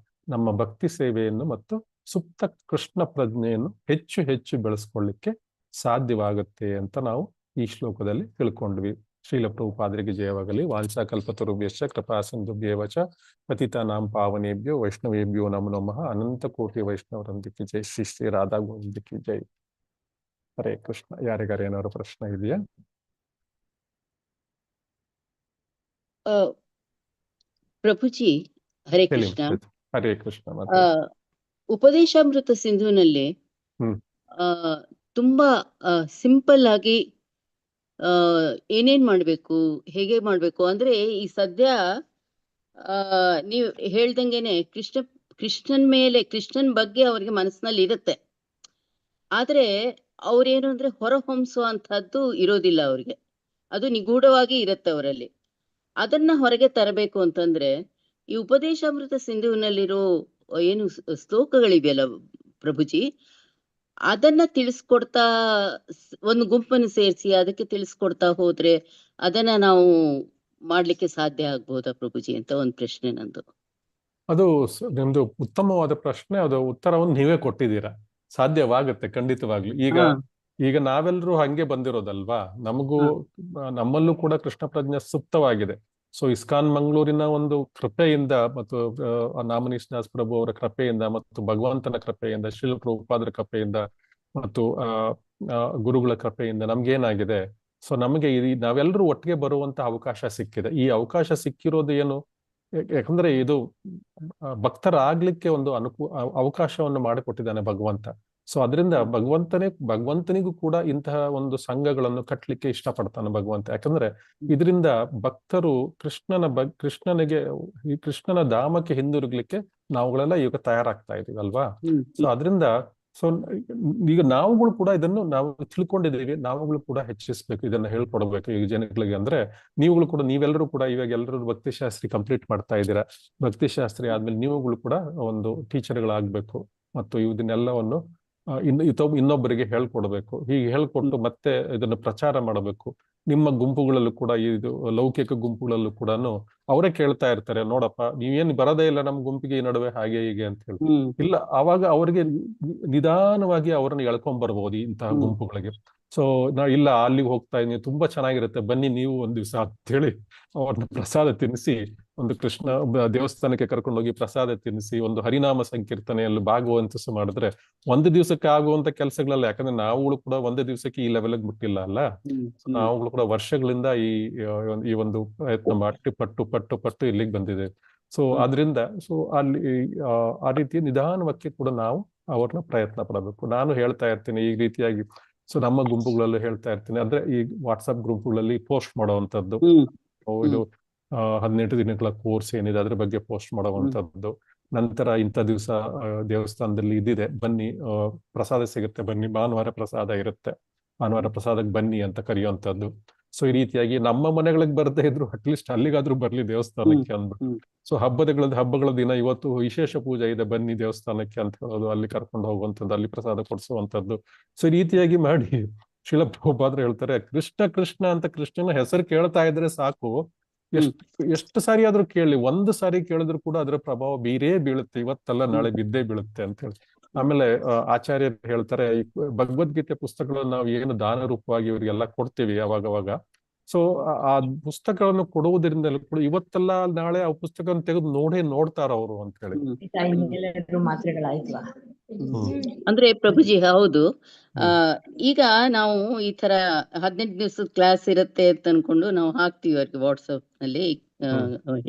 ನಮ್ಮ ಭಕ್ತಿ ಸೇವೆಯನ್ನು ಮತ್ತು ಸುಪ್ತ ಕೃಷ್ಣ ಪ್ರಜ್ಞೆಯನ್ನು ಹೆಚ್ಚು ಹೆಚ್ಚು ಬೆಳೆಸ್ಕೊಳ್ಳಿಕ್ಕೆ ಸಾಧ್ಯವಾಗುತ್ತೆ ಅಂತ ನಾವು ಈ ಶ್ಲೋಕದಲ್ಲಿ ತಿಳ್ಕೊಂಡ್ವಿ. ಶ್ರೀಲ ಪ್ರಭುಪಾದರಿಗೆ ಜಯವಾಗಲಿ. ವಾಂಛಾಕಲ್ಪತರುಭ್ಯಶ್ಚ ಕೃಪಾ ಸಿಂಧುಭ್ಯೇವ ಚ ಪತಿತಾನಾಂ ಪಾವನೇಭ್ಯೋ ವೈಷ್ಣವೇಭ್ಯೋ ನಮೋ ನಮಃ. ಅನಂತ ಕೋಟಿ ವೈಷ್ಣವರೊಂದಿಗೆ ಜೈ. ಶ್ರೀ ಶ್ರೀ ರಾಧಾ ಗೋವಿಂದಕ್ಕೆ ಜೈ. ಹರೇ ಕೃಷ್ಣ. ಯಾರಿಗಾರ ಏನಾದ್ರು ಪ್ರಶ್ನೆ ಇದೆಯಾ? ಪ್ರಭುಜಿ, ಹರೇ ಹೇಳಿ. ಕೃಷ್ಣ. ಹರೇ ಕೃಷ್ಣ. ಉಪದೇಶಾಮೃತ ಸಿಂಧುನಲ್ಲಿ ತುಂಬಾ ಸಿಂಪಲ್ ಆಗಿ ಏನೇನ್ ಮಾಡ್ಬೇಕು, ಹೇಗೆ ಮಾಡ್ಬೇಕು ಅಂದ್ರೆ, ಈ ಸದ್ಯ ನೀವು ಹೇಳ್ದಂಗೆನೆ ಕೃಷ್ಣನ್ ಬಗ್ಗೆ ಅವ್ರಿಗೆ ಮನಸ್ಸಿನಲ್ಲಿ ಇರುತ್ತೆ. ಆದ್ರೆ ಅವ್ರೇನು ಅಂದ್ರೆ ಹೊರಹೊಮ್ಸುವಂತಹದ್ದು ಇರೋದಿಲ್ಲ ಅವ್ರಿಗೆ, ಅದು ನಿಗೂಢವಾಗಿ ಇರುತ್ತೆ ಅವರಲ್ಲಿ. ಅದನ್ನ ಹೊರಗೆ ತರಬೇಕು ಅಂತಂದ್ರೆ ಈ ಉಪದೇಶಾಮೃತ ಸಿಂಧುವಿನಲ್ಲಿರೋ ಏನು ಶ್ಲೋಕಗಳಿವೆಯಲ್ಲ ಪ್ರಭುಜಿ, ಅದನ್ನ ತಿಳಿಸ್ಕೊಡ್ತಾ ಒಂದು ಗುಂಪನ್ನು ಸೇರಿಸಿ ಅದಕ್ಕೆ ತಿಳಿಸ್ಕೊಡ್ತಾ ಹೋದ್ರೆ ಅದನ್ನ ನಾವು ಮಾಡ್ಲಿಕ್ಕೆ ಸಾಧ್ಯ ಆಗ್ಬೋದಾ ಪ್ರಭುಜಿ ಅಂತ ಒಂದು ಪ್ರಶ್ನೆ ನಂದು. ಅದು ನಿಮ್ದು ಉತ್ತಮವಾದ ಪ್ರಶ್ನೆ. ಅದು ಉತ್ತರವನ್ನು ನೀವೇ ಕೊಟ್ಟಿದ್ದೀರಾ. ಸಾಧ್ಯವಾಗುತ್ತೆ ಖಂಡಿತವಾಗ್ಲು. ಈಗ ನಾವೆಲ್ಲರೂ ಹಂಗೆ ಬಂದಿರೋದಲ್ವಾ, ನಮ್ಮಲ್ಲೂ ಕೂಡ ಕೃಷ್ಣ ಪ್ರಜ್ಞೆ ಸುಪ್ತವಾಗಿದೆ. ಸೊ ಇಸ್ಕಾನ್ ಮಂಗಳೂರಿನ ಒಂದು ಕೃಪೆಯಿಂದ ಮತ್ತು ನಾಮನೀಶ್ ದಾಸ್ ಪ್ರಭು ಅವರ ಕೃಪೆಯಿಂದ ಮತ್ತು ಭಗವಂತನ ಕೃಪೆಯಿಂದ, ಶ್ರೀಲ ಪ್ರಭುಪಾದರ ಕೃಪೆಯಿಂದ ಮತ್ತು ಗುರುಗಳ ಕೃಪೆಯಿಂದ ನಮ್ಗೇನಾಗಿದೆ, ಸೊ ನಮಗೆ ನಾವೆಲ್ಲರೂ ಒಟ್ಟಿಗೆ ಬರುವಂತ ಅವಕಾಶ ಸಿಕ್ಕಿದೆ. ಈ ಅವಕಾಶ ಸಿಕ್ಕಿರೋದು ಏನು, ಯಾಕಂದ್ರೆ ಇದು ಭಕ್ತರಾಗ್ಲಿಕ್ಕೆ ಒಂದು ಅವಕಾಶವನ್ನು ಮಾಡಿಕೊಟ್ಟಿದ್ದಾನೆ ಭಗವಂತ. ಸೊ ಅದರಿಂದ ಭಗವಂತನಿಗೂ ಕೂಡ ಇಂತಹ ಒಂದು ಸಂಘಗಳನ್ನು ಕಟ್ಟಲಿಕ್ಕೆ ಇಷ್ಟಪಡ್ತಾನೆ ಭಗವಂತ. ಯಾಕಂದ್ರೆ ಇದರಿಂದ ಭಕ್ತರು ಕೃಷ್ಣನ ಧಾಮಕ್ಕೆ ಹಿಂದಿರುಗ್ಲಿಕ್ಕೆ ನಾವುಗಳೆಲ್ಲ ಈಗ ತಯಾರಾಗ್ತಾ ಇದೀವಿ ಅಲ್ವಾ. ಸೊ ಅದರಿಂದ ಈಗ ನಾವುಗಳು ಕೂಡ ಇದನ್ನು ನಾವು ತಿಳ್ಕೊಂಡಿದ್ದೀವಿ, ನಾವುಗಳು ಕೂಡ ಹೆಚ್ಚಿಸ್ಬೇಕು, ಇದನ್ನ ಹೇಳ್ಕೊಡ್ಬೇಕು ಈಗ ಜನಗಳಿಗೆ. ಅಂದ್ರೆ ನೀವೆಲ್ಲರೂ ಕೂಡ ಇವಾಗ ಎಲ್ಲರೂ ಭಕ್ತಿಶಾಸ್ತ್ರಿ ಕಂಪ್ಲೀಟ್ ಮಾಡ್ತಾ ಇದ್ದೀರಾ. ಭಕ್ತಿಶಾಸ್ತ್ರಿ ಆದ್ಮೇಲೆ ನೀವುಗಳು ಕೂಡ ಒಂದು ಟೀಚರ್ಗಳಾಗ್ಬೇಕು ಮತ್ತು ಇದನ್ನೆಲ್ಲವನ್ನು ಇನ್ನೊಬ್ಬರಿಗೆ ಹೇಳ್ಕೊಡ್ಬೇಕು. ಹೀಗೆ ಹೇಳ್ಕೊಟ್ಟು ಮತ್ತೆ ಇದನ್ನು ಪ್ರಚಾರ ಮಾಡಬೇಕು. ನಿಮ್ಮ ಗುಂಪುಗಳಲ್ಲೂ ಕೂಡ, ಇದು ಲೌಕಿಕ ಗುಂಪುಗಳಲ್ಲೂ ಕೂಡ ಅವರೇ ಕೇಳ್ತಾ ಇರ್ತಾರೆ, ನೋಡಪ್ಪ ನೀವೇನು ಬರದೇ ಇಲ್ಲ ನಮ್ಮ ಗುಂಪಿಗೆ ಈ ನಡುವೆ ಹಾಗೆ ಹೀಗೆ ಅಂತ ಹೇಳಿ. ಇಲ್ಲ, ಅವಾಗ ಅವ್ರಿಗೆ ನಿಧಾನವಾಗಿ ಅವರನ್ನು ಎಳ್ಕೊಂಡ್ ಬರ್ಬೋದು ಇಂತಹ ಗುಂಪುಗಳಿಗೆ. ಸೊ ಇಲ್ಲ ಅಲ್ಲಿಗೆ ಹೋಗ್ತಾ ಇದೀನಿ, ತುಂಬಾ ಚೆನ್ನಾಗಿರುತ್ತೆ, ಬನ್ನಿ ನೀವು ಒಂದ್ ದಿವ್ಸ ಅಂತ ಹೇಳಿ ಅವ್ರನ್ನ ಪ್ರಸಾದ ತಿನ್ನಿಸಿ, ಒಂದು ಕೃಷ್ಣ ದೇವಸ್ಥಾನಕ್ಕೆ ಕರ್ಕೊಂಡೋಗಿ ಪ್ರಸಾದ ತಿನ್ನಿಸಿ, ಒಂದು ಹರಿನಾಮ ಸಂಕೀರ್ತನೆಯಲ್ಲಿ ಭಾಗವಂತಿಸಿ ಮಾಡಿದ್ರೆ ಒಂದು ದಿವಸಕ್ಕೆ ಆಗುವಂತ ಕೆಲಸಗಳಲ್ಲ. ಯಾಕಂದ್ರೆ ನಾವುಗಳು ಕೂಡ ಒಂದು ದಿವಸಕ್ಕೆ ಈ ಲೆವೆಲ್ಗೆ ಮುಟ್ಟಿಲ್ಲ ಅಲ್ಲ. ನಾವುಗಳು ಕೂಡ ವರ್ಷಗಳಿಂದ ಈ ಒಂದು ಪ್ರಯತ್ನ ಮಾಡಿ ಪಟ್ಟು ಇಲ್ಲಿಗೆ ಬಂದಿದೆ. ಸೊ ಆದ್ರಿಂದ ಅಲ್ಲಿ ಆ ರೀತಿ ನಿಧಾನಕ್ಕೆ ಕೂಡ ನಾವು ಅವ್ರನ್ನ ಪ್ರಯತ್ನ ಪಡಬೇಕು. ನಾನು ಹೇಳ್ತಾ ಇರ್ತೀನಿ ಈ ರೀತಿಯಾಗಿ. ಸೊ ನಮ್ಮ ಗುಂಪುಗಳಲ್ಲೂ ಹೇಳ್ತಾ ಇರ್ತೀನಿ, ಅಂದ್ರೆ ಈ ವಾಟ್ಸಪ್ ಗ್ರೂಪ್ಗಳಲ್ಲಿ ಪೋಸ್ಟ್ ಮಾಡುವಂತದ್ದು, ಇದು 18 ದಿನಗಳ ಕೋರ್ಸ್ ಏನಿದೆ ಅದ್ರ ಬಗ್ಗೆ ಪೋಸ್ಟ್ ಮಾಡುವಂತದ್ದು. ನಂತರ ಇಂಥ ದಿವಸ ದೇವಸ್ಥಾನದಲ್ಲಿ ಇದಿದೆ, ಬನ್ನಿ ಪ್ರಸಾದ ಸಿಗುತ್ತೆ, ಬನ್ನಿ ಭಾನುವಾರ ಪ್ರಸಾದ ಇರುತ್ತೆ, ಭಾನುವಾರ ಪ್ರಸಾದಕ್ಕೆ ಬನ್ನಿ ಅಂತ ಕರೆಯುವಂತದ್ದು. ಸೊ ಈ ರೀತಿಯಾಗಿ ನಮ್ಮ ಮನೆಗಳಿಗೆ ಬರ್ದೇ ಇದ್ರು ಅಟ್ಲೀಸ್ಟ್ ಅಲ್ಲಿಗಾದ್ರೂ ಬರ್ಲಿ ದೇವಸ್ಥಾನಕ್ಕೆ ಅಂದ್ಬಿಟ್ಟು. ಸೊ ಹಬ್ಬಗಳ ದಿನ ಇವತ್ತು ವಿಶೇಷ ಪೂಜೆ ಇದೆ, ಬನ್ನಿ ದೇವಸ್ಥಾನಕ್ಕೆ ಅಂತ ಹೇಳೋದು, ಅಲ್ಲಿ ಕರ್ಕೊಂಡು ಹೋಗುವಂಥದ್ದು, ಅಲ್ಲಿ ಪ್ರಸಾದ ಕೊಡಿಸುವಂತದ್ದು. ಸೊ ಈ ರೀತಿಯಾಗಿ ಮಾಡಿ ಶ್ರೀಲ ಪ್ರಭುಪಾದರು ಹೇಳ್ತಾರೆ, ಕೃಷ್ಣ ಅಂತ ಕೃಷ್ಣನ ಹೆಸರು ಕೇಳ್ತಾ ಇದ್ರೆ ಸಾಕು, ಎಷ್ಟು ಸಾರಿ ಆದ್ರೂ ಕೇಳಿ, ಒಂದು ಸಾರಿ ಕೇಳಿದ್ರು ಕೂಡ ಅದರ ಪ್ರಭಾವ ಬೀಳುತ್ತೆ, ಇವತ್ತಲ್ಲ ನಾಳೆ ಬಿದ್ದೇ ಬೀಳುತ್ತೆ ಅಂತ ಹೇಳಿ. ಆಮೇಲೆ ಆಚಾರ್ಯರು ಹೇಳ್ತಾರೆ, ಈ ಭಗವದ್ಗೀತೆ ಪುಸ್ತಕಗಳನ್ನು ನಾವು ಏನು ದಾನ ರೂಪವಾಗಿ ಇವರಿಗೆಲ್ಲ ಕೊಡ್ತೀವಿ ಅವಾಗವಾಗ. ಸೊ ಆ ಪುಸ್ತಕಗಳನ್ನು ಕೊಡುವುದರಿಂದ ಕೂಡ ಇವತ್ತೆಲ್ಲ ನಾಳೆ ಆ ಪುಸ್ತಕವನ್ನು ತೆಗೆದು ನೋಡ್ತಾರ ಅವರು ಅಂತ ಹೇಳಿ. ಅಂದ್ರೆ ಪ್ರಭುಜಿ ಹೌದು, ಈಗ ನಾವು ಈ ತರ 18 ದಿವಸದ ಕ್ಲಾಸ್ ಇರುತ್ತೆ ಅಂತ ಅನ್ಕೊಂಡು ನಾವು ಹಾಕ್ತಿವಿ ಅವ್ರಿಗೆ ವಾಟ್ಸಪ್ ನಲ್ಲಿ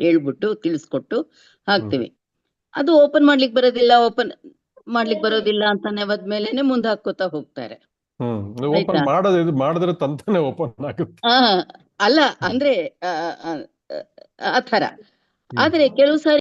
ಹೇಳ್ಬಿಟ್ಟು ತಿಳಿಸ್ಕೊಟ್ಟು ಹಾಕ್ತಿವಿ. ಅದು ಓಪನ್ ಮಾಡ್ಲಿಕ್ಕೆ ಬರೋದಿಲ್ಲ ಅಂತ ನೆವದ್ಮೇಲೆನೆ ಮುಂದೆ ಹಾಕೋತಾ ಹೋಗ್ತಾರೆ. ಓಪನ್ ಆಯ್ತಾ? ಮಾಡಿದ್ರೆ ತಂತಾನೆ ಓಪನ್ ಆಗುತ್ತೆ. ಅಲ್ಲ ಅಂದ್ರೆ ಆ ತರ. ಆದ್ರೆ ಕೆಲವು ಸಾರಿ